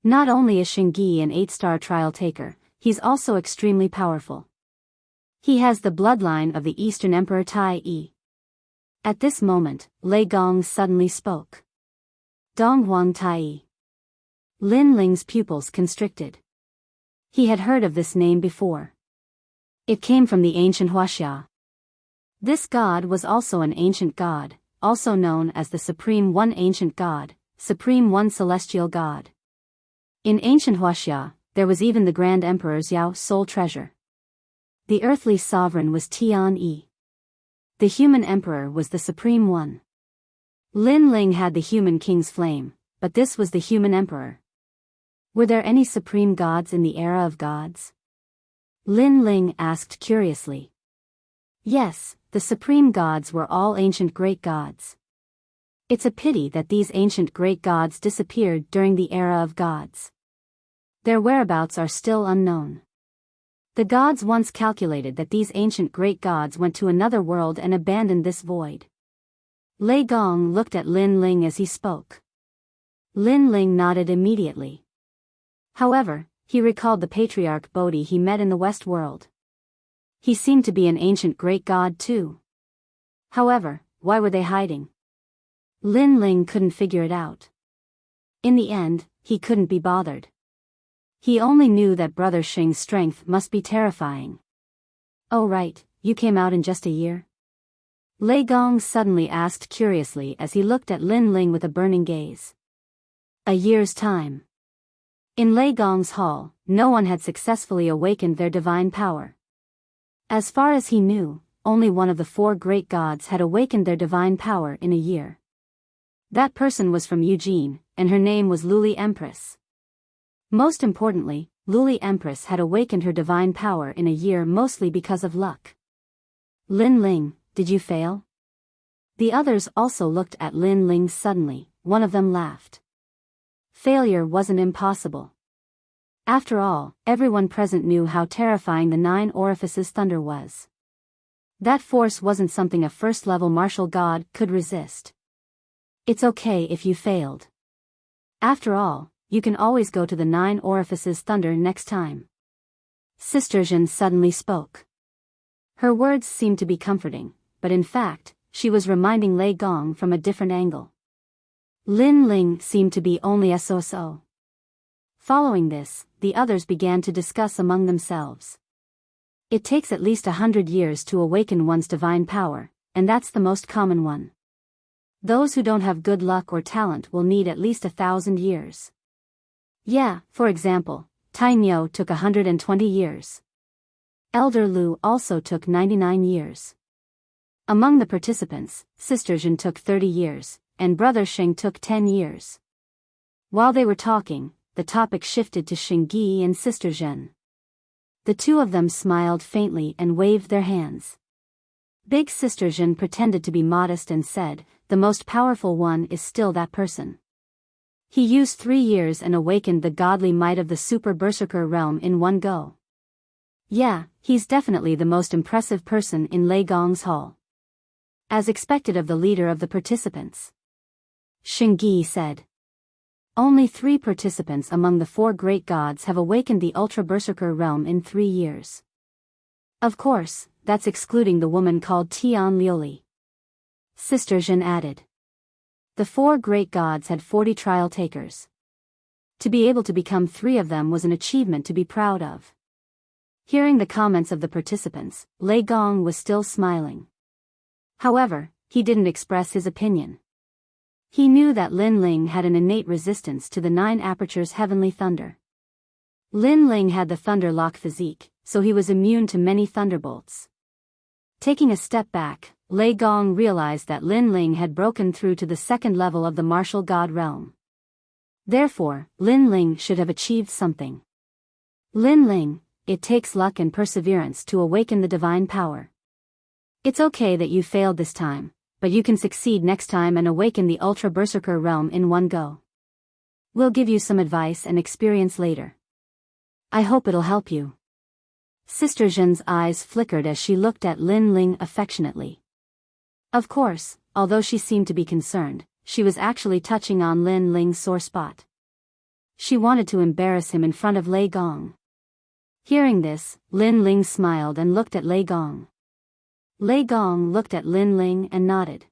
Not only is Xingyi an 8-star trial taker, he's also extremely powerful. He has the bloodline of the Eastern Emperor Tai Yi. At this moment, Lei Gong suddenly spoke. Donghuang Tai Yi. Lin Ling's pupils constricted. He had heard of this name before. It came from the ancient Wuxia. This god was also an ancient god, also known as the Supreme One Ancient God, Supreme One Celestial God. In ancient Wuxia, there was even the Grand Emperor's Yao sole treasure. The earthly sovereign was Tian Yi. The human emperor was the Supreme One. Lin Ling had the human king's flame, but this was the human emperor. Were there any supreme gods in the era of gods? Lin Ling asked curiously. Yes, the supreme gods were all ancient great gods. It's a pity that these ancient great gods disappeared during the era of gods. Their whereabouts are still unknown. The gods once calculated that these ancient great gods went to another world and abandoned this void. Lei Gong looked at Lin Ling as he spoke. Lin Ling nodded immediately. However, he recalled the patriarch Bodhi he met in the West world. He seemed to be an ancient great god too. However, why were they hiding? Lin Ling couldn't figure it out. In the end, he couldn't be bothered. He only knew that Brother Sheng's strength must be terrifying. Oh right, you came out in just a year? Lei Gong suddenly asked curiously as he looked at Lin Ling with a burning gaze. A year's time. In Lei Gong's hall, no one had successfully awakened their divine power. As far as he knew, only one of the 4 great gods had awakened their divine power in a year. That person was from Eugene, and her name was Luli Empress. Most importantly, Luli Empress had awakened her divine power in a year mostly because of luck. Lin Ling, did you fail? The others also looked at Lin Ling suddenly. One of them laughed. Failure wasn't impossible. After all, everyone present knew how terrifying the 9 orifices thunder was. That force wasn't something a first-level martial god could resist. It's okay if you failed. After all, you can always go to the 9 orifices thunder next time. Sister Jin suddenly spoke. Her words seemed to be comforting, but in fact, she was reminding Lei Gong from a different angle. Lin Ling seemed to be only so. Following this, the others began to discuss among themselves. It takes at least 100 years to awaken one's divine power, and that's the most common one. Those who don't have good luck or talent will need at least 1,000 years. Yeah, for example, Tai Nyo took 120 years. Elder Lu also took 99 years. Among the participants, Sister Jin took 30 years, and Brother Xing took 10 years. While they were talking, the topic shifted to Xingyi and Sister Zhen. The two of them smiled faintly and waved their hands. Big Sister Zhen pretended to be modest and said, "The most powerful one is still that person. He used 3 years and awakened the godly might of the Super Berserker realm in one go. Yeah, he's definitely the most impressive person in Lei Gong's hall." As expected of the leader of the participants, Xingyi said. Only 3 participants among the 4 great gods have awakened the Ultra Berserker realm in 3 years. Of course, that's excluding the woman called Tian Liuli. Sister Zhen added. The 4 great gods had 40 trial takers. To be able to become 3 of them was an achievement to be proud of. Hearing the comments of the participants, Lei Gong was still smiling. However, he didn't express his opinion. He knew that Lin Ling had an innate resistance to the 9 apertures heavenly thunder. Lin Ling had the thunder lock physique, so he was immune to many thunderbolts. Taking a step back, Lei Gong realized that Lin Ling had broken through to the 2nd level of the martial god realm. Therefore, Lin Ling should have achieved something. Lin Ling, it takes luck and perseverance to awaken the divine power. It's okay that you failed this time, but you can succeed next time and awaken the Ultra Berserker realm in one go. We'll give you some advice and experience later. I hope it'll help you. Sister Zhen's eyes flickered as she looked at Lin Ling affectionately. Of course, although she seemed to be concerned, she was actually touching on Lin Ling's sore spot. She wanted to embarrass him in front of Lei Gong. Hearing this, Lin Ling smiled and looked at Lei Gong. Lei Gong looked at Lin Ling and nodded.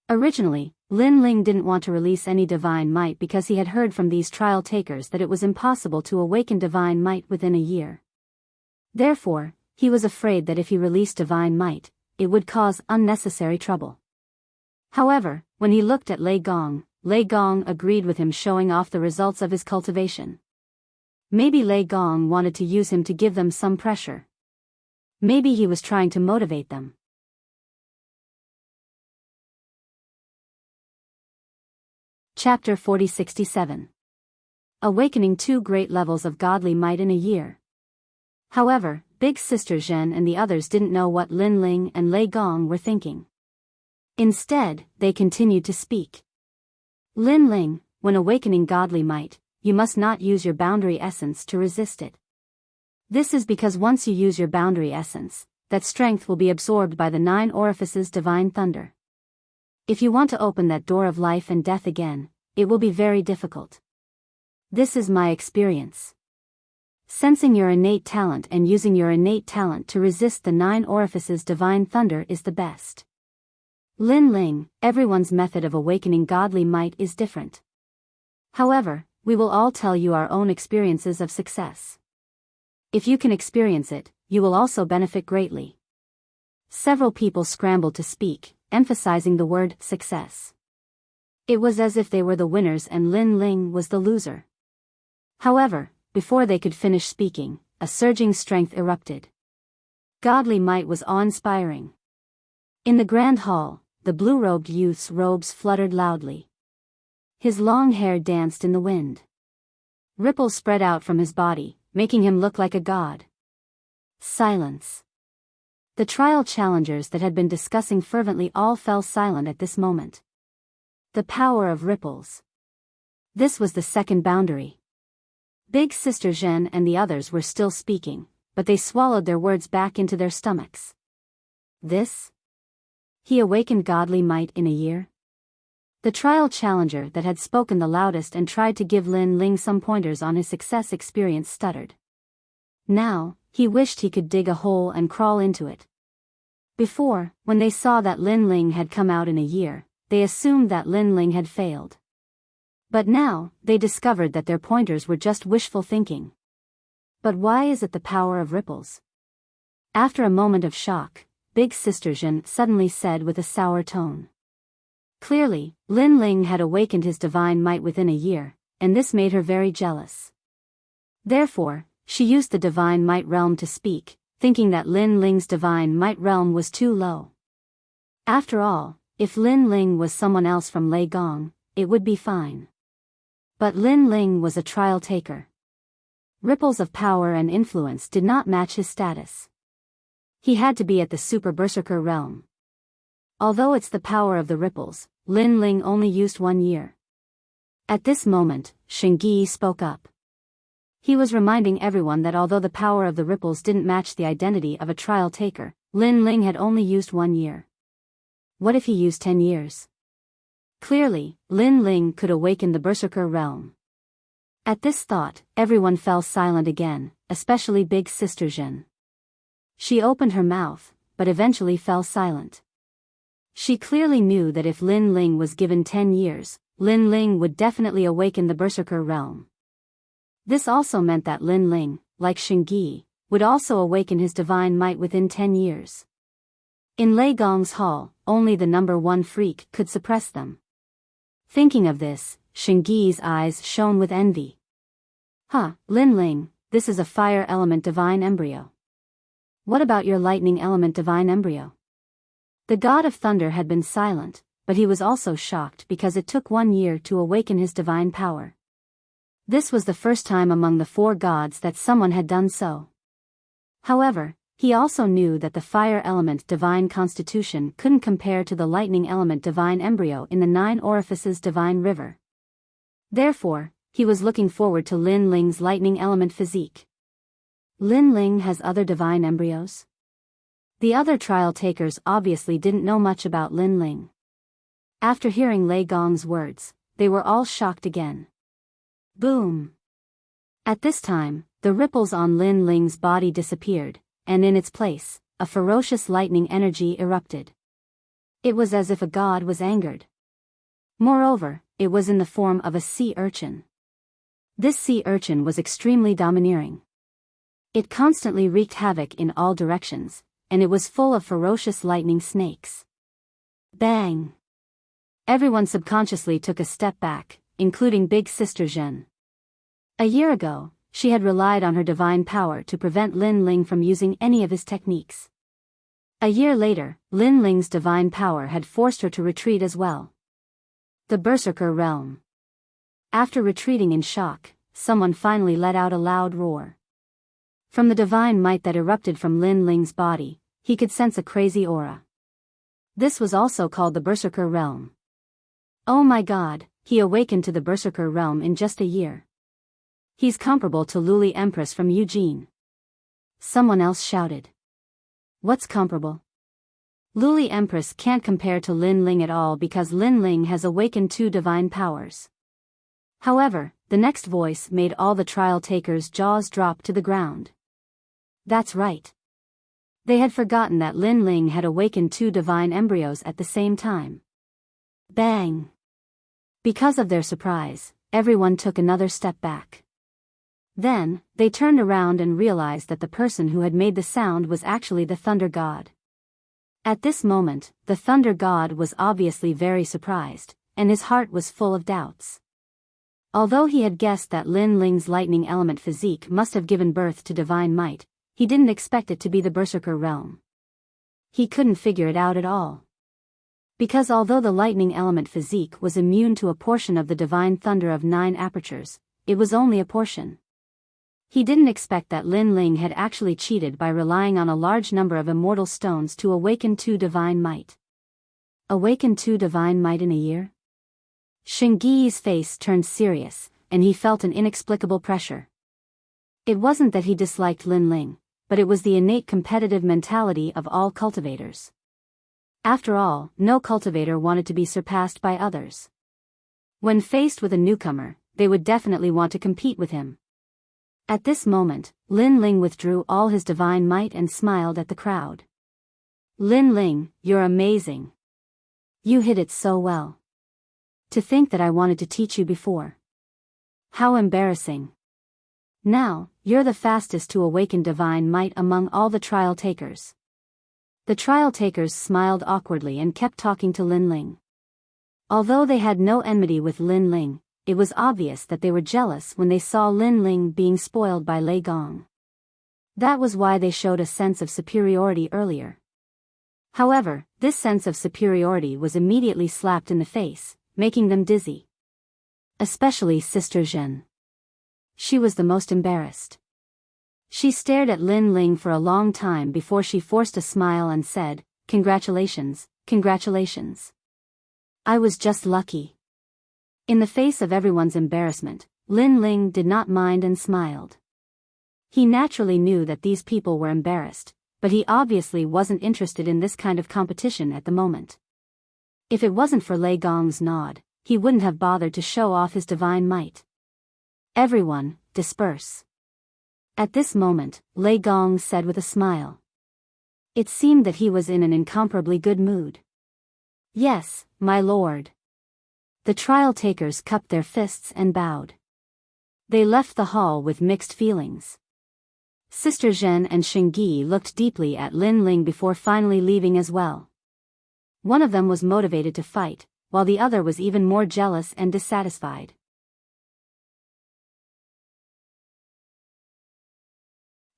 Originally, Lin Ling didn't want to release any divine might because he had heard from these trial takers that it was impossible to awaken divine might within a year. Therefore, he was afraid that if he released divine might, it would cause unnecessary trouble. However, when he looked at Lei Gong agreed with him, showing off the results of his cultivation. Maybe Lei Gong wanted to use him to give them some pressure. Maybe he was trying to motivate them. Chapter 4067. Awakening 2 great levels of godly might in a year. However, Big Sister Zhen and the others didn't know what Lin Ling and Lei Gong were thinking. Instead, they continued to speak. Lin Ling, when awakening godly might, you must not use your boundary essence to resist it. This is because once you use your boundary essence, that strength will be absorbed by the 9 orifices divine thunder. If you want to open that door of life and death again, it will be very difficult. This is my experience. Sensing your innate talent and using your innate talent to resist the 9 orifices divine thunder is the best. Lin Ling, everyone's method of awakening godly might is different. However, we will all tell you our own experiences of success. If you can experience it, you will also benefit greatly. Several people scrambled to speak, emphasizing the word success. It was as if they were the winners and Lin Ling was the loser. However, before they could finish speaking, a surging strength erupted. Godly might was awe-inspiring. In the grand hall, the blue-robed youth's robes fluttered loudly. His long hair danced in the wind. Ripples spread out from his body, making him look like a god. Silence. The trial challengers that had been discussing fervently all fell silent at this moment. The power of ripples. This was the 2nd boundary. Big Sister Zhen and the others were still speaking, but they swallowed their words back into their stomachs. This? He awakened godly might in a year? The trial challenger that had spoken the loudest and tried to give Lin Ling some pointers on his success experience stuttered. Now, he wished he could dig a hole and crawl into it. Before, when they saw that Lin Ling had come out in a year, they assumed that Lin Ling had failed. But now, they discovered that their pointers were just wishful thinking. But why is it the power of ripples? After a moment of shock, Big Sister Zhen suddenly said with a sour tone. Clearly, Lin Ling had awakened his divine might within a year, and this made her very jealous. Therefore, she used the divine might realm to speak, thinking that Lin Ling's divine might realm was too low. After all, if Lin Ling was someone else from Lei Gong, it would be fine. But Lin Ling was a trial taker. Ripples of power and influence did not match his status. He had to be at the Super Berserker realm. Although it's the power of the ripples, Lin Ling only used 1 year. At this moment, Shengyi spoke up. He was reminding everyone that although the power of the ripples didn't match the identity of a trial taker, Lin Ling had only used 1 year. What if he used 10 years? Clearly, Lin Ling could awaken the Berserker realm. At this thought, everyone fell silent again, especially Big Sister Zhen. She opened her mouth, but eventually fell silent. She clearly knew that if Lin Ling was given 10 years, Lin Ling would definitely awaken the Berserker realm. This also meant that Lin Ling, like Shengyi, would also awaken his divine might within 10 years. In Lei Gong's hall, only the number 1 freak could suppress them. Thinking of this, Shengyi's eyes shone with envy. Lin Ling, this is a fire element divine embryo. What about your lightning element divine embryo? The god of thunder had been silent, but he was also shocked because it took 1 year to awaken his divine power. This was the first time among the 4 gods that someone had done so. However, he also knew that the fire element divine constitution couldn't compare to the lightning element divine embryo in the 9 orifices divine river. Therefore, he was looking forward to Lin Ling's lightning element physique. Lin Ling has other divine embryos? The other trial takers obviously didn't know much about Lin Ling. After hearing Lei Gong's words, they were all shocked again. Boom! At this time, the ripples on Lin Ling's body disappeared, and in its place, a ferocious lightning energy erupted. It was as if a god was angered. Moreover, it was in the form of a sea urchin. This sea urchin was extremely domineering. It constantly wreaked havoc in all directions, and it was full of ferocious lightning snakes. Bang! Everyone subconsciously took a step back, including Big Sister Zhen. A year ago, she had relied on her divine power to prevent Lin Ling from using any of his techniques. A year later, Lin Ling's divine power had forced her to retreat as well. The Berserker realm. After retreating in shock, someone finally let out a loud roar. From the divine might that erupted from Lin Ling's body, he could sense a crazy aura. This was also called the Berserker realm. Oh my god, he awakened to the Berserker realm in just a year. He's comparable to Luli Empress from Eugene. Someone else shouted. What's comparable? Luli Empress can't compare to Lin Ling at all because Lin Ling has awakened 2 divine powers. However, the next voice made all the trial takers' jaws drop to the ground. That's right. They had forgotten that Lin Ling had awakened 2 divine embryos at the same time. Bang! Because of their surprise, everyone took another step back. Then, they turned around and realized that the person who had made the sound was actually the Thunder God. At this moment, the Thunder God was obviously very surprised, and his heart was full of doubts. Although he had guessed that Lin Ling's lightning element physique must have given birth to divine might, he didn't expect it to be the Berserker realm. He couldn't figure it out at all. Because although the lightning element physique was immune to a portion of the divine thunder of 9 apertures, it was only a portion. He didn't expect that Lin Ling had actually cheated by relying on a large number of immortal stones to awaken 2 divine might. Awaken 2 divine might in a year? Shengyi's face turned serious, and he felt an inexplicable pressure. It wasn't that he disliked Lin Ling, but it was the innate competitive mentality of all cultivators. After all, no cultivator wanted to be surpassed by others. When faced with a newcomer, they would definitely want to compete with him. At this moment, Lin Ling withdrew all his divine might and smiled at the crowd. Lin Ling, you're amazing. You hit it so well. To think that I wanted to teach you before. How embarrassing. Now, you're the fastest to awaken divine might among all the trial takers. The trial takers smiled awkwardly and kept talking to Lin Ling. Although they had no enmity with Lin Ling, it was obvious that they were jealous when they saw Lin Ling being spoiled by Lei Gong. That was why they showed a sense of superiority earlier. However, this sense of superiority was immediately slapped in the face, making them dizzy. Especially Sister Zhen. She was the most embarrassed. She stared at Lin Ling for a long time before she forced a smile and said, "Congratulations, congratulations. I was just lucky." In the face of everyone's embarrassment, Lin Ling did not mind and smiled. He naturally knew that these people were embarrassed, but he obviously wasn't interested in this kind of competition at the moment. If it wasn't for Lei Gong's nod, he wouldn't have bothered to show off his divine might. "Everyone, disperse." At this moment, Lei Gong said with a smile. It seemed that he was in an incomparably good mood. "Yes, my lord." The trial takers cupped their fists and bowed. They left the hall with mixed feelings. Sister Zhen and Xingyi looked deeply at Lin Ling before finally leaving as well. One of them was motivated to fight, while the other was even more jealous and dissatisfied.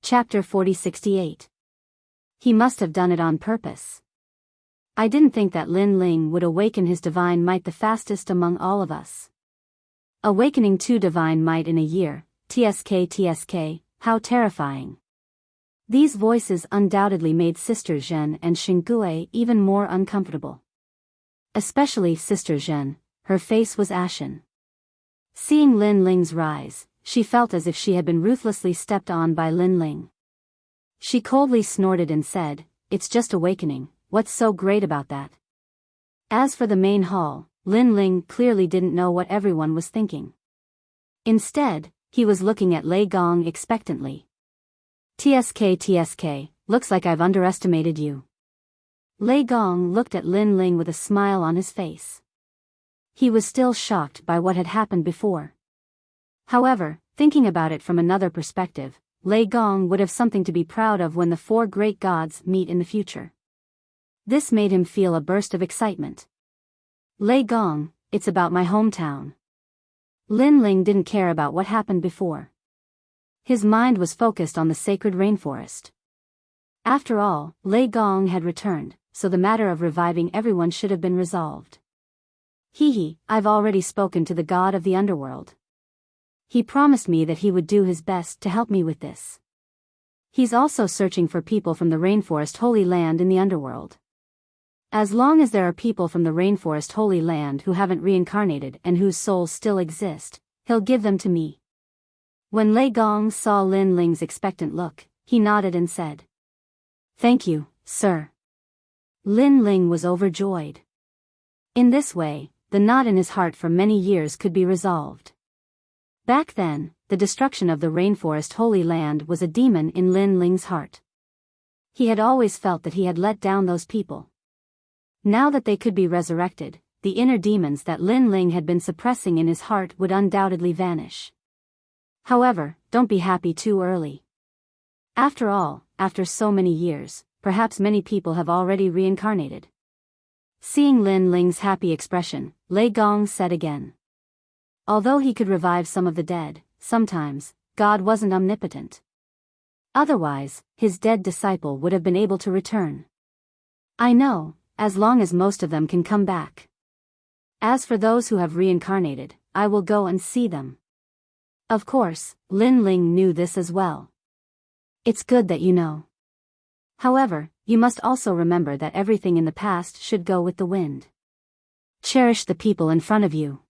Chapter 4068. He must have done it on purpose. I didn't think that Lin Ling would awaken his divine might the fastest among all of us. Awakening 2 divine might in a year, TSK, how terrifying. These voices undoubtedly made Sister Zhen and Xingui even more uncomfortable. Especially Sister Zhen, her face was ashen. Seeing Lin Ling's rise, she felt as if she had been ruthlessly stepped on by Lin Ling. She coldly snorted and said, "It's just awakening, what's so great about that?" As for the main hall, Lin Ling clearly didn't know what everyone was thinking. Instead, he was looking at Lei Gong expectantly. TSK, looks like I've underestimated you." Lei Gong looked at Lin Ling with a smile on his face. He was still shocked by what had happened before. However, thinking about it from another perspective, Lei Gong would have something to be proud of when the 4 great gods meet in the future. This made him feel a burst of excitement. "Lei Gong, it's about my hometown." Lin Ling didn't care about what happened before. His mind was focused on the sacred rainforest. After all, Lei Gong had returned, so the matter of reviving everyone should have been resolved. I've already spoken to the god of the underworld. He promised me that he would do his best to help me with this. He's also searching for people from the Rainforest Holy Land in the underworld. As long as there are people from the Rainforest Holy Land who haven't reincarnated and whose souls still exist, he'll give them to me. When Lei Gong saw Lin Ling's expectant look, he nodded and said, "Thank you, sir." Lin Ling was overjoyed. In this way, the knot in his heart for many years could be resolved. Back then, the destruction of the Rainforest Holy Land was a demon in Lin Ling's heart. He had always felt that he had let down those people. Now that they could be resurrected, the inner demons that Lin Ling had been suppressing in his heart would undoubtedly vanish. However, don't be happy too early. After all, after so many years, perhaps many people have already reincarnated. Seeing Lin Ling's happy expression, Lei Gong said again. Although he could revive some of the dead, sometimes, God wasn't omnipotent. Otherwise, his dead disciple would have been able to return. I know, as long as most of them can come back. As for those who have reincarnated, I will go and see them. Of course, Lin Ling knew this as well. It's good that you know. However, you must also remember that everything in the past should go with the wind. Cherish the people in front of you.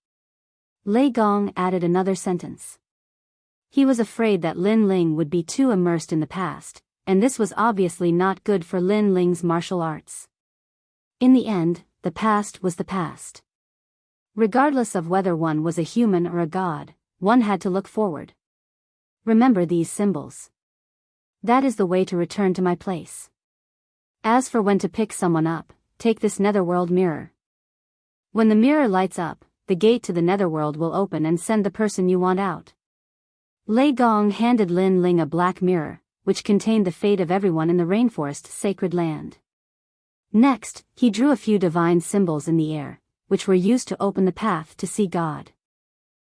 Lei Gong added another sentence. He was afraid that Lin Ling would be too immersed in the past, and this was obviously not good for Lin Ling's martial arts. In the end, the past was the past. Regardless of whether one was a human or a god, one had to look forward. Remember these symbols. That is the way to return to my place. As for when to pick someone up, take this netherworld mirror. When the mirror lights up, the gate to the netherworld will open and send the person you want out. Lei Gong handed Lin Ling a black mirror, which contained the fate of everyone in the rainforest sacred land. Next, he drew a few divine symbols in the air, which were used to open the path to see God.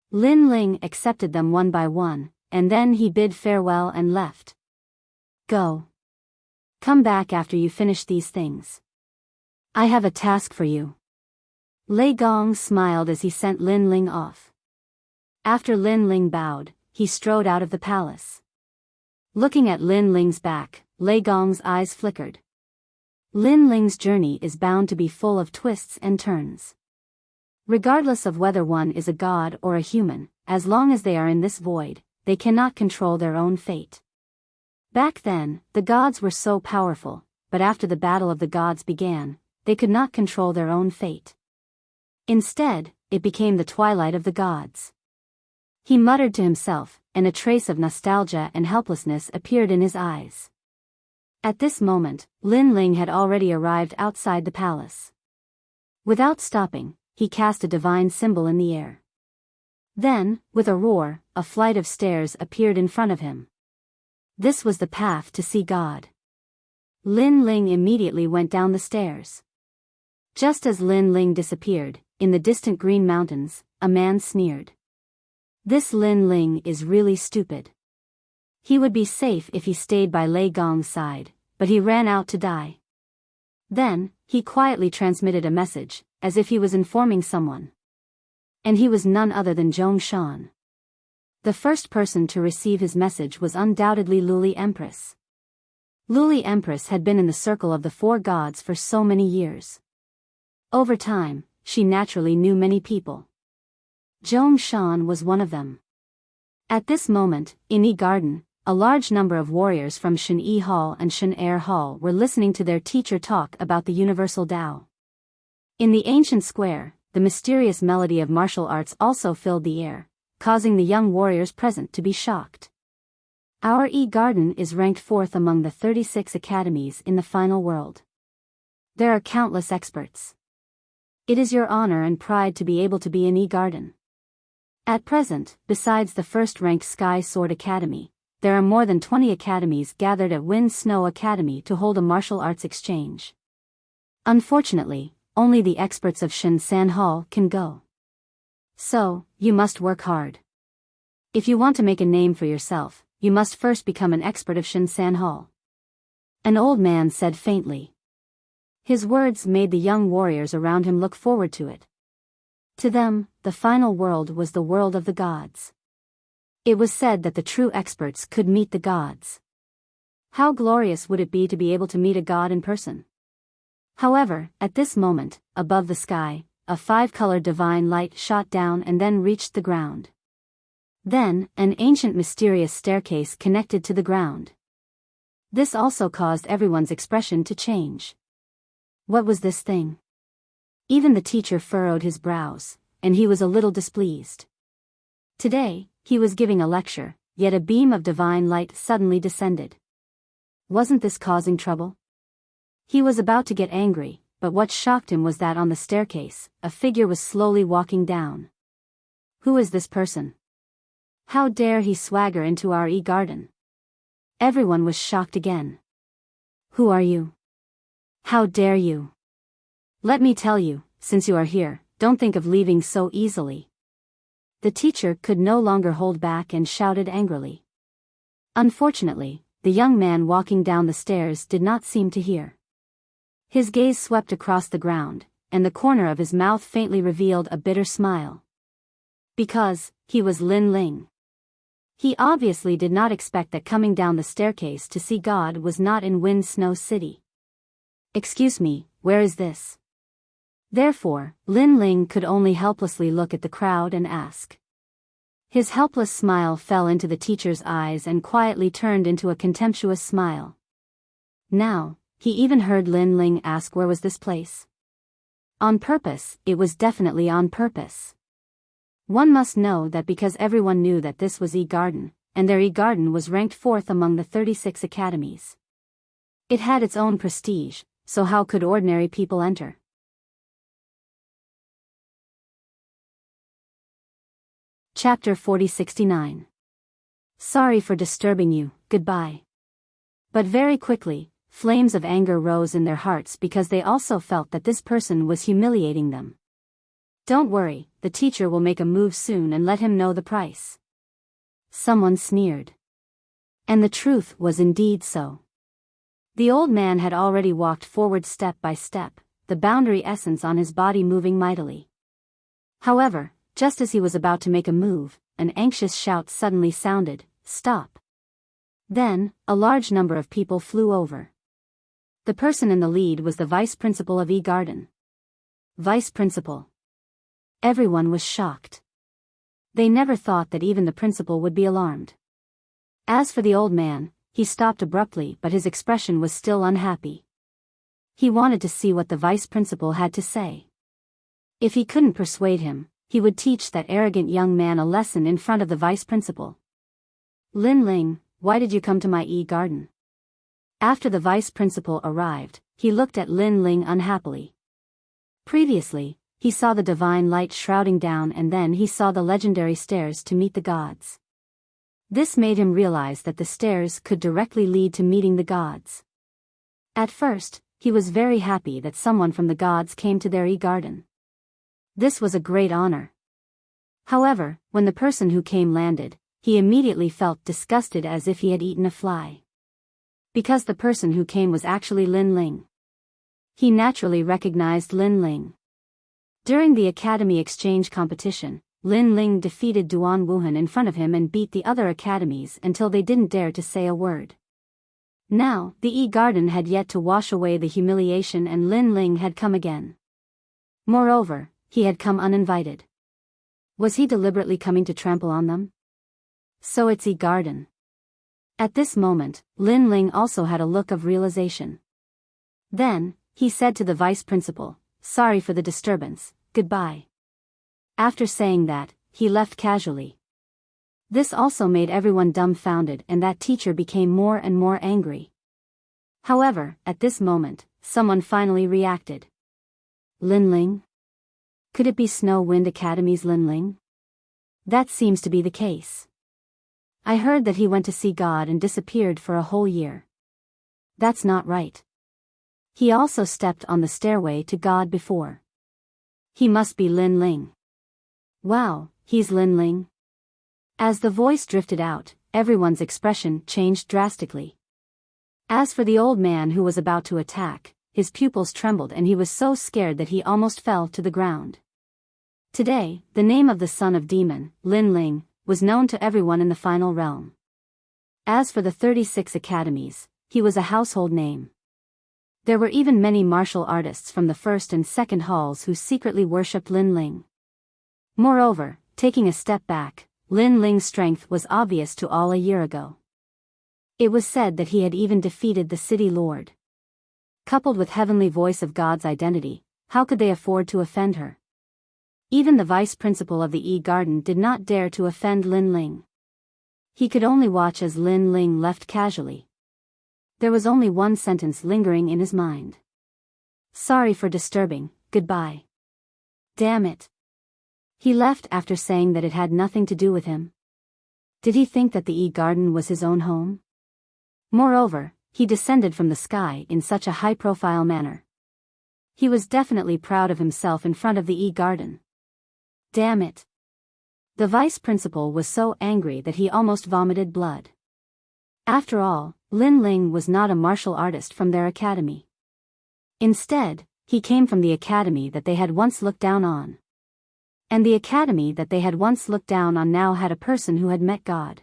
Lin Ling accepted them one by one, and then he bid farewell and left. Go. Come back after you finish these things. I have a task for you. Lei Gong smiled as he sent Lin Ling off. After Lin Ling bowed, he strode out of the palace. Looking at Lin Ling's back, Lei Gong's eyes flickered. Lin Ling's journey is bound to be full of twists and turns. Regardless of whether one is a god or a human, as long as they are in this void, they cannot control their own fate. Back then, the gods were so powerful, but after the battle of the gods began, they could not control their own fate. Instead, it became the twilight of the gods. He muttered to himself, and a trace of nostalgia and helplessness appeared in his eyes. At this moment, Lin Ling had already arrived outside the palace. Without stopping, he cast a divine symbol in the air. Then, with a roar, a flight of stairs appeared in front of him. This was the path to see God. Lin Ling immediately went down the stairs. Just as Lin Ling disappeared, in the distant green mountains, a man sneered. This Lin Ling is really stupid. He would be safe if he stayed by Lei Gong's side, but he ran out to die. Then, he quietly transmitted a message, as if he was informing someone. And he was none other than Zhong Shan. The first person to receive his message was undoubtedly Luli Empress. Luli Empress had been in the circle of the four gods for so many years. Over time, she naturally knew many people. Zhong Shan was one of them. At this moment, in Yi Garden, a large number of warriors from Shen Yi Hall and Shen Air Hall were listening to their teacher talk about the universal Tao. In the ancient square, the mysterious melody of martial arts also filled the air, causing the young warriors present to be shocked. Our Yi Garden is ranked 4th among the 36 academies in the final world. There are countless experts. It is your honor and pride to be able to be in Yi Garden. At present, besides the first-ranked Sky Sword Academy, there are more than 20 academies gathered at Wind Snow Academy to hold a martial arts exchange. Unfortunately, only the experts of Shen San Hall can go. So, you must work hard. If you want to make a name for yourself, you must first become an expert of Shen San Hall. An old man said faintly. His words made the young warriors around him look forward to it. To them, the final world was the world of the gods. It was said that the true experts could meet the gods. How glorious would it be to be able to meet a god in person? However, at this moment, above the sky, a 5-colored divine light shot down and then reached the ground. Then, an ancient mysterious staircase connected to the ground. This also caused everyone's expression to change. What was this thing? Even the teacher furrowed his brows, and he was a little displeased. Today, he was giving a lecture, yet a beam of divine light suddenly descended. Wasn't this causing trouble? He was about to get angry, but what shocked him was that on the staircase, a figure was slowly walking down. Who is this person? How dare he swagger into our Yi Garden? Everyone was shocked again. Who are you? How dare you? Let me tell you, since you are here, don't think of leaving so easily. The teacher could no longer hold back and shouted angrily. Unfortunately, the young man walking down the stairs did not seem to hear. His gaze swept across the ground, and the corner of his mouth faintly revealed a bitter smile. Because, he was Lin Ling. He obviously did not expect that coming down the staircase to see God was not in Wind Snow City. Excuse me, where is this? Therefore, Lin Ling could only helplessly look at the crowd and ask. His helpless smile fell into the teacher's eyes and quietly turned into a contemptuous smile. Now, he even heard Lin Ling ask where was this place. On purpose, it was definitely on purpose. One must know that because everyone knew that this was Yi Garden, and their Yi Garden was ranked 4th among the 36 academies. It had its own prestige, so how could ordinary people enter? Chapter 4069. Sorry for disturbing you, goodbye. But very quickly, flames of anger rose in their hearts because they also felt that this person was humiliating them. Don't worry, the teacher will make a move soon and let him know the price. Someone sneered. And the truth was indeed so. The old man had already walked forward step by step, the boundary essence on his body moving mightily. However, just as he was about to make a move, an anxious shout suddenly sounded, "Stop!" Then, a large number of people flew over. The person in the lead was the vice principal of E-Garden. Vice principal. Everyone was shocked. They never thought that even the principal would be alarmed. As for the old man, he stopped abruptly, but his expression was still unhappy. He wanted to see what the vice principal had to say. If he couldn't persuade him, he would teach that arrogant young man a lesson in front of the vice principal. Lin Ling, why did you come to my E-Garden? After the vice principal arrived, he looked at Lin Ling unhappily. Previously, he saw the divine light shrouding down, and then he saw the legendary stairs to meet the gods. This made him realize that the stairs could directly lead to meeting the gods. At first, he was very happy that someone from the gods came to their E-Garden. This was a great honor. However, when the person who came landed, he immediately felt disgusted as if he had eaten a fly. Because the person who came was actually Lin Ling. He naturally recognized Lin Ling. During the Academy Exchange competition, Lin Ling defeated Duan Wuhan in front of him and beat the other academies until they didn't dare to say a word. Now, the E-Garden had yet to wash away the humiliation, and Lin Ling had come again. Moreover, he had come uninvited. Was he deliberately coming to trample on them? So it's E-Garden. At this moment, Lin Ling also had a look of realization. Then, he said to the vice principal, "Sorry for the disturbance, goodbye." After saying that, he left casually. This also made everyone dumbfounded, and that teacher became more and more angry. However, at this moment, someone finally reacted. Lin Ling? Could it be Snow Wind Academy's Lin Ling? That seems to be the case. I heard that he went to see God and disappeared for a whole year. That's not right. He also stepped on the stairway to God before. He must be Lin Ling. Wow, he's Lin Ling. As the voice drifted out, everyone's expression changed drastically. As for the old man who was about to attack, his pupils trembled and he was so scared that he almost fell to the ground. Today, the name of the son of demon, Lin Ling, was known to everyone in the final realm. As for the 36 academies, he was a household name. There were even many martial artists from the first and second halls who secretly worshipped Lin Ling. Moreover, taking a step back, Lin Ling's strength was obvious to all a year ago. It was said that he had even defeated the city lord. Coupled with heavenly voice of God's identity, how could they afford to offend her? Even the vice principal of the E-Garden did not dare to offend Lin Ling. He could only watch as Lin Ling left casually. There was only one sentence lingering in his mind. Sorry for disturbing, goodbye. Damn it. He left after saying that it had nothing to do with him. Did he think that the E-Garden was his own home? Moreover, he descended from the sky in such a high-profile manner. He was definitely proud of himself in front of the E-Garden. Damn it. The vice principal was so angry that he almost vomited blood. After all, Lin Ling was not a martial artist from their academy. Instead, he came from the academy that they had once looked down on. And the academy that they had once looked down on now had a person who had met God.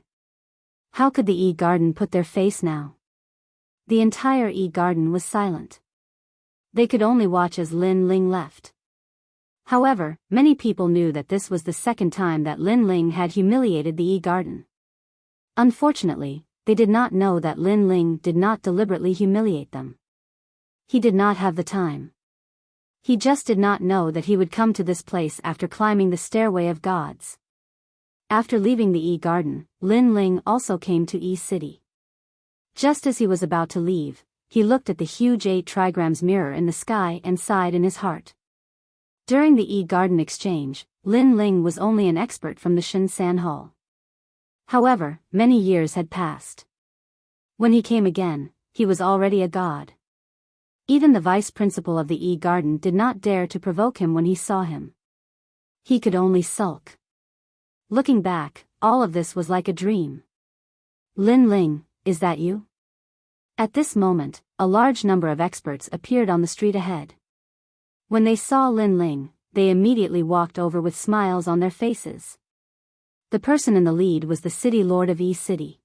How could the E-Garden put their face now? The entire E-Garden was silent. They could only watch as Lin Ling left. However, many people knew that this was the second time that Lin Ling had humiliated the E-Garden. Unfortunately, they did not know that Lin Ling did not deliberately humiliate them. He did not have the time. He just did not know that he would come to this place after climbing the stairway of gods. After leaving the E-Garden, Lin Ling also came to E-City. Just as he was about to leave, he looked at the huge 8 trigrams mirror in the sky and sighed in his heart. During the E-Garden exchange, Lin Ling was only an expert from the Shin San Hall. However, many years had passed. When he came again, he was already a god. Even the vice principal of the garden did not dare to provoke him when he saw him. He could only sulk. Looking back, all of this was like a dream. Lin Ling, is that you? At this moment, a large number of experts appeared on the street ahead. When they saw Lin Ling, they immediately walked over with smiles on their faces. The person in the lead was the city lord of East City.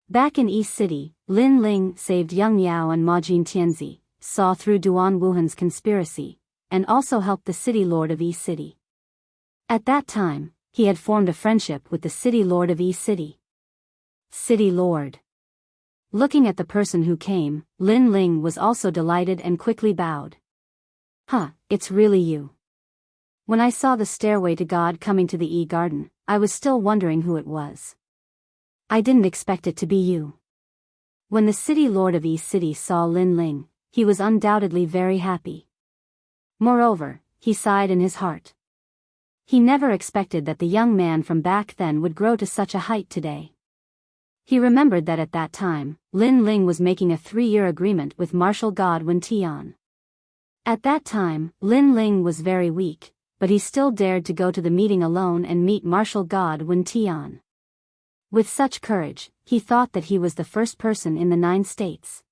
Back in East City, Lin Ling saved Young Yao and Ma Jin Tianzi, saw through Duan Wuhan's conspiracy, and also helped the city lord of East City. At that time, he had formed a friendship with the city lord of East City. City lord. Looking at the person who came, Lin Ling was also delighted and quickly bowed. Huh, it's really you. When I saw the stairway to God coming to the garden, I was still wondering who it was. I didn't expect it to be you. When the city lord of East City saw Lin Ling, he was undoubtedly very happy. Moreover, he sighed in his heart. He never expected that the young man from back then would grow to such a height today. He remembered that at that time, Lin Ling was making a 3-year agreement with martial god Wen Tian. At that time, Lin Ling was very weak, but he still dared to go to the meeting alone and meet martial god Wen Tian. With such courage, he thought that he was the first person in the 9 states.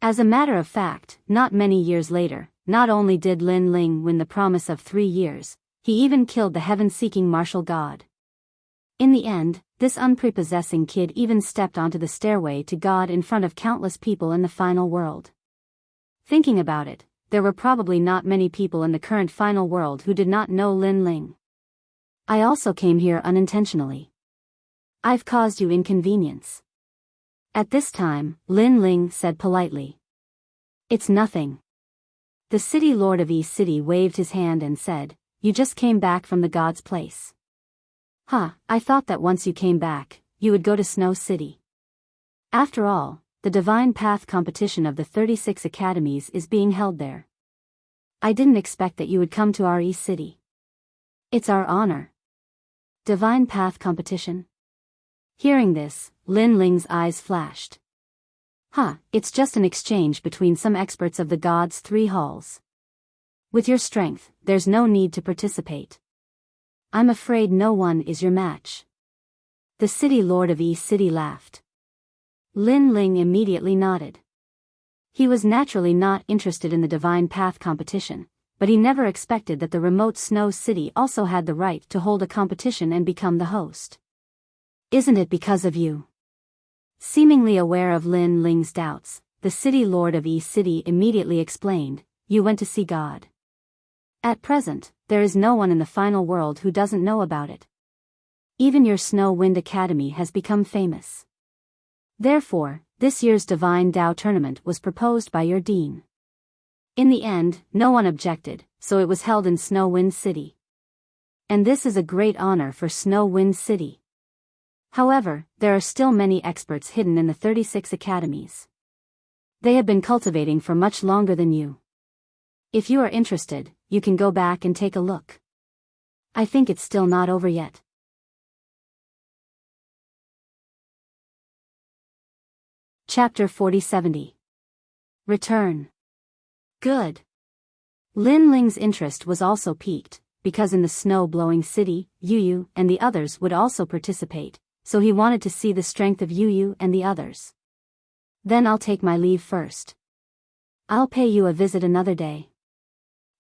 As a matter of fact, not many years later, not only did Lin Ling win the promise of 3 years, he even killed the heaven-seeking martial god. In the end, this unprepossessing kid even stepped onto the stairway to God in front of countless people in the final world. Thinking about it, there were probably not many people in the current final world who did not know Lin Ling. I also came here unintentionally. I've caused you inconvenience. At this time, Lin Ling said politely. It's nothing. The city lord of East City waved his hand and said, You just came back from the god's place. I thought that once you came back, you would go to Snow City. After all, the Divine Path competition of the 36 academies is being held there. I didn't expect that you would come to our East City. It's our honor. Divine Path competition? Hearing this, Lin Ling's eyes flashed. It's just an exchange between some experts of the gods' 3 halls. With your strength, there's no need to participate. I'm afraid no one is your match. The city lord of East City laughed. Lin Ling immediately nodded. He was naturally not interested in the Divine Path competition, but he never expected that the remote Snow City also had the right to hold a competition and become the host. Isn't it because of you? Seemingly aware of Lin Ling's doubts, the city lord of East City immediately explained, You went to see God. At present, there is no one in the final world who doesn't know about it. Even your Snow Wind Academy has become famous. Therefore, this year's Divine Tao tournament was proposed by your dean. In the end, no one objected, so it was held in Snow Wind City. And this is a great honor for Snow Wind City. However, there are still many experts hidden in the 36 academies. They have been cultivating for much longer than you. If you are interested, you can go back and take a look. I think it's still not over yet. Chapter 4070. Return. Good. Lin Ling's interest was also piqued, because in the snow-blowing city, Yu and the others would also participate, so he wanted to see the strength of Yu and the others. Then I'll take my leave first. I'll pay you a visit another day.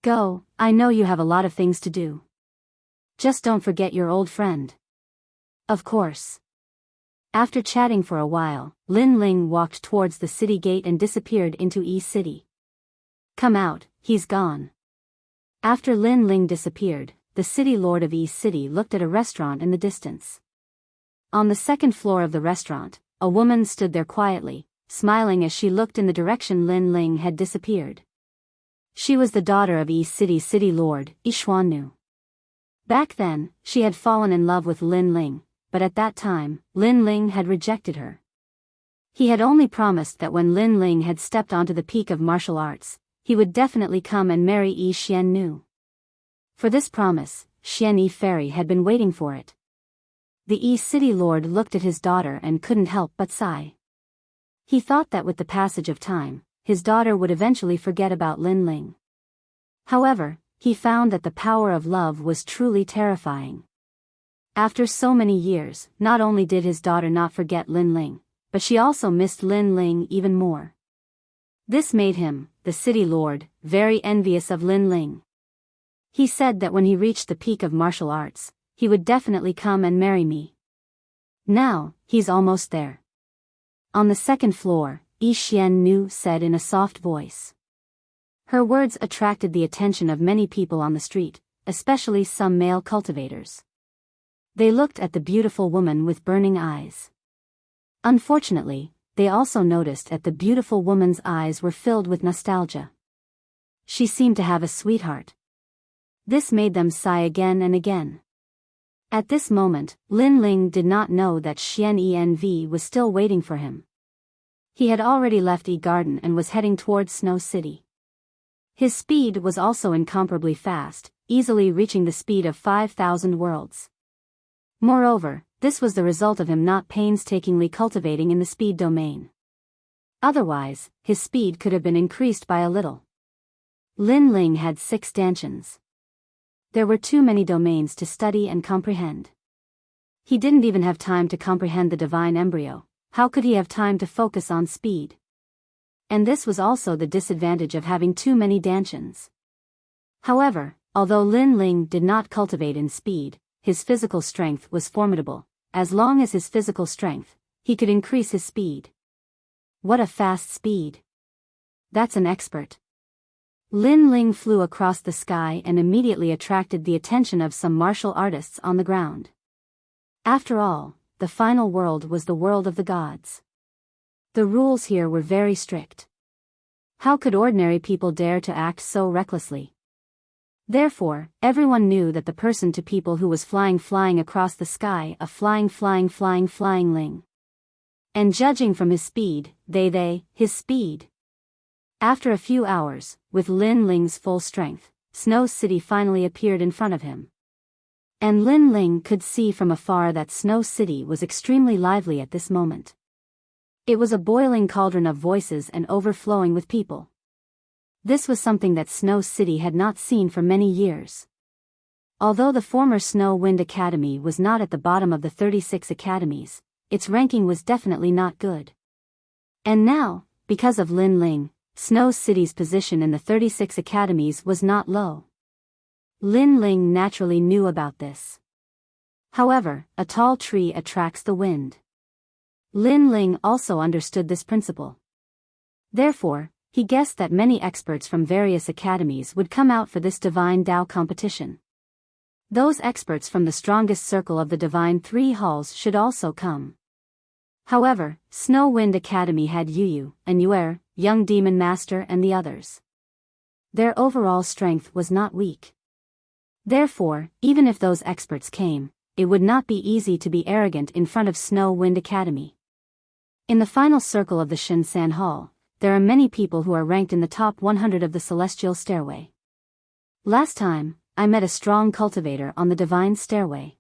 Go, I know you have a lot of things to do. Just don't forget your old friend. Of course. After chatting for a while, Lin Ling walked towards the city gate and disappeared into East City. Come out, he's gone. After Lin Ling disappeared, the city lord of East City looked at a restaurant in the distance. On the second floor of the restaurant, a woman stood there quietly, smiling as she looked in the direction Lin Ling had disappeared. She was the daughter of East City's city lord, Yishuanu. Back then, she had fallen in love with Lin Ling, but at that time, Lin Ling had rejected her. He had only promised that when Lin Ling had stepped onto the peak of martial arts, he would definitely come and marry Yi Xiannu. For this promise, Xian Yi Fairy had been waiting for it. The City Lord looked at his daughter and couldn't help but sigh. He thought that with the passage of time, his daughter would eventually forget about Lin Ling. However, he found that the power of love was truly terrifying. After so many years, not only did his daughter not forget Lin Ling, but she also missed Lin Ling even more. This made him, the City Lord, very envious of Lin Ling. He said that when he reached the peak of martial arts, he would definitely come and marry me. Now, he's almost there. On the second floor, Yi Xian Nu said in a soft voice. Her words attracted the attention of many people on the street, especially some male cultivators. They looked at the beautiful woman with burning eyes. Unfortunately, they also noticed that the beautiful woman's eyes were filled with nostalgia. She seemed to have a sweetheart. This made them sigh again and again. At this moment, Lin Ling did not know that Xian Env was still waiting for him. He had already left Yi Garden and was heading towards Snow City. His speed was also incomparably fast, easily reaching the speed of 5,000 worlds. Moreover, this was the result of him not painstakingly cultivating in the speed domain. Otherwise, his speed could have been increased by a little. Lin Ling had 6 dantians. There were too many domains to study and comprehend. He didn't even have time to comprehend the divine embryo. How could he have time to focus on speed? And this was also the disadvantage of having too many dantians. However, although Lin Ling did not cultivate in speed, his physical strength was formidable. As long as his physical strength, he could increase his speed. What a fast speed! That's an expert. Lin Ling flew across the sky and immediately attracted the attention of some martial artists on the ground. After all, the final world was the world of the gods. The rules here were very strict. How could ordinary people dare to act so recklessly? Therefore, everyone knew that the person to people who was flying across the sky, a flying Ling. And judging from his speed, his speed. After a few hours, with Lin Ling's full strength, Snow City finally appeared in front of him. And Lin Ling could see from afar that Snow City was extremely lively at this moment. It was a boiling cauldron of voices and overflowing with people. This was something that Snow City had not seen for many years. Although the former Snow Wind Academy was not at the bottom of the 36 academies, its ranking was definitely not good. And now, because of Lin Ling, Snow City's position in the 36 academies was not low. Lin Ling naturally knew about this. However, a tall tree attracts the wind. Lin Ling also understood this principle. Therefore, he guessed that many experts from various academies would come out for this Divine Dao competition. Those experts from the strongest circle of the Divine 3 halls should also come. However, Snow Wind Academy had Yu, and Yuer, Young Demon Master and the others. Their overall strength was not weak. Therefore, even if those experts came, it would not be easy to be arrogant in front of Snow Wind Academy. In the final circle of the Shinsan Hall, there are many people who are ranked in the top 100 of the Celestial Stairway. Last time, I met a strong cultivator on the Divine Stairway.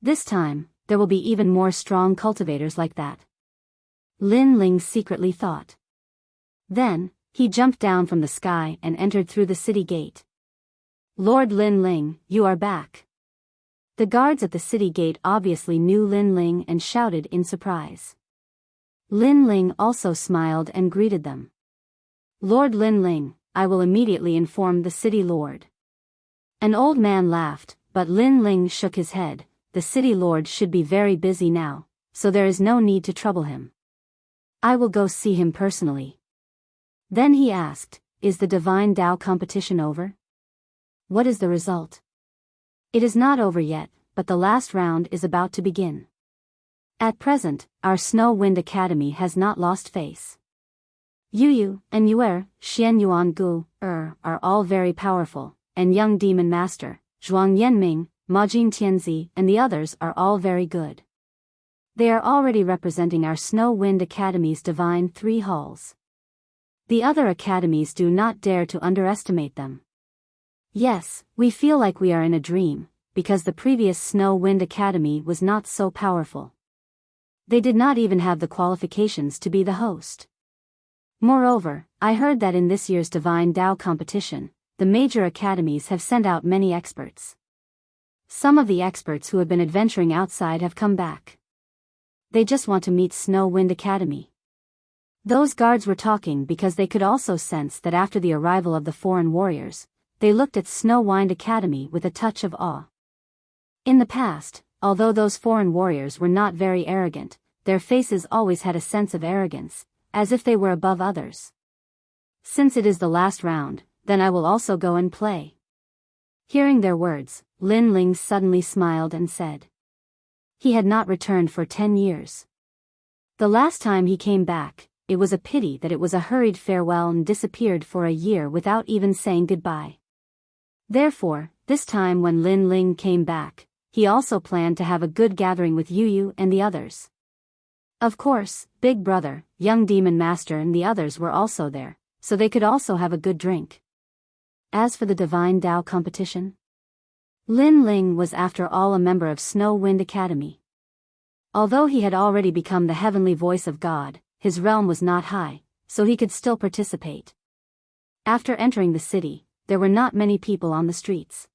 This time, there will be even more strong cultivators like that. Lin Ling secretly thought. Then, he jumped down from the sky and entered through the city gate. Lord Lin Ling, you are back. The guards at the city gate obviously knew Lin Ling and shouted in surprise. Lin Ling also smiled and greeted them. Lord Lin Ling, I will immediately inform the city lord. An old man laughed, but Lin Ling shook his head. The city lord should be very busy now, so there is no need to trouble him. I will go see him personally. Then he asked, is the Divine Dao competition over? What is the result? It is not over yet, but the last round is about to begin. At present, our Snow Wind Academy has not lost face. Yu and Yuer, Xian Yuan Gu, are all very powerful, and Young Demon Master, Zhuang Yanming, Ma Jing Tianzi and the others are all very good. They are already representing our Snow Wind Academy's Divine 3 halls. The other academies do not dare to underestimate them. Yes, we feel like we are in a dream, because the previous Snow Wind Academy was not so powerful. They did not even have the qualifications to be the host. Moreover, I heard that in this year's Divine Tao competition, the major academies have sent out many experts. Some of the experts who have been adventuring outside have come back. They just want to meet Snow Wind Academy. Those guards were talking because they could also sense that after the arrival of the foreign warriors, they looked at Snow Wind Academy with a touch of awe. In the past, although those foreign warriors were not very arrogant, their faces always had a sense of arrogance, as if they were above others. Since it is the last round, then I will also go and play. Hearing their words, Lin Ling suddenly smiled and said. He had not returned for 10 years. The last time he came back, it was a pity that it was a hurried farewell and disappeared for a year without even saying goodbye. Therefore, this time when Lin Ling came back, he also planned to have a good gathering with Yu and the others. Of course, Big Brother, Young Demon Master and the others were also there, so they could also have a good drink. As for the Divine Tao competition, Lin Ling was after all a member of Snow Wind Academy. Although he had already become the heavenly voice of God, his realm was not high, so he could still participate. After entering the city, there were not many people on the streets.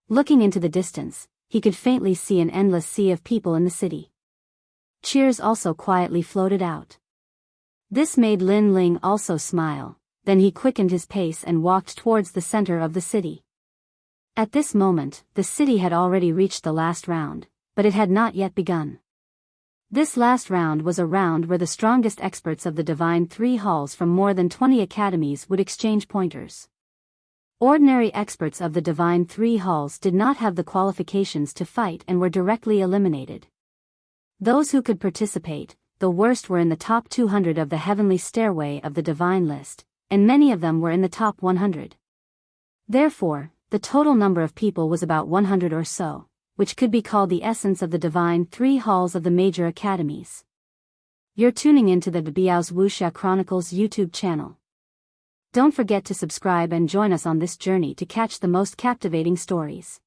Looking into the distance, he could faintly see an endless sea of people in the city. Cheers also quietly floated out. This made Lin Ling also smile, then he quickened his pace and walked towards the center of the city. At this moment, the city had already reached the last round, but it had not yet begun. This last round was a round where the strongest experts of the Divine Three Halls from more than 20 academies would exchange pointers. Ordinary experts of the Divine Three Halls did not have the qualifications to fight and were directly eliminated. Those who could participate, the worst were in the top 200 of the Heavenly Stairway of the Divine List, and many of them were in the top 100. Therefore, the total number of people was about 100 or so, which could be called the essence of the Divine Three Halls of the major academies. You're tuning into the Biyao's Wuxia Chronicles YouTube channel. Don't forget to subscribe and join us on this journey to catch the most captivating stories.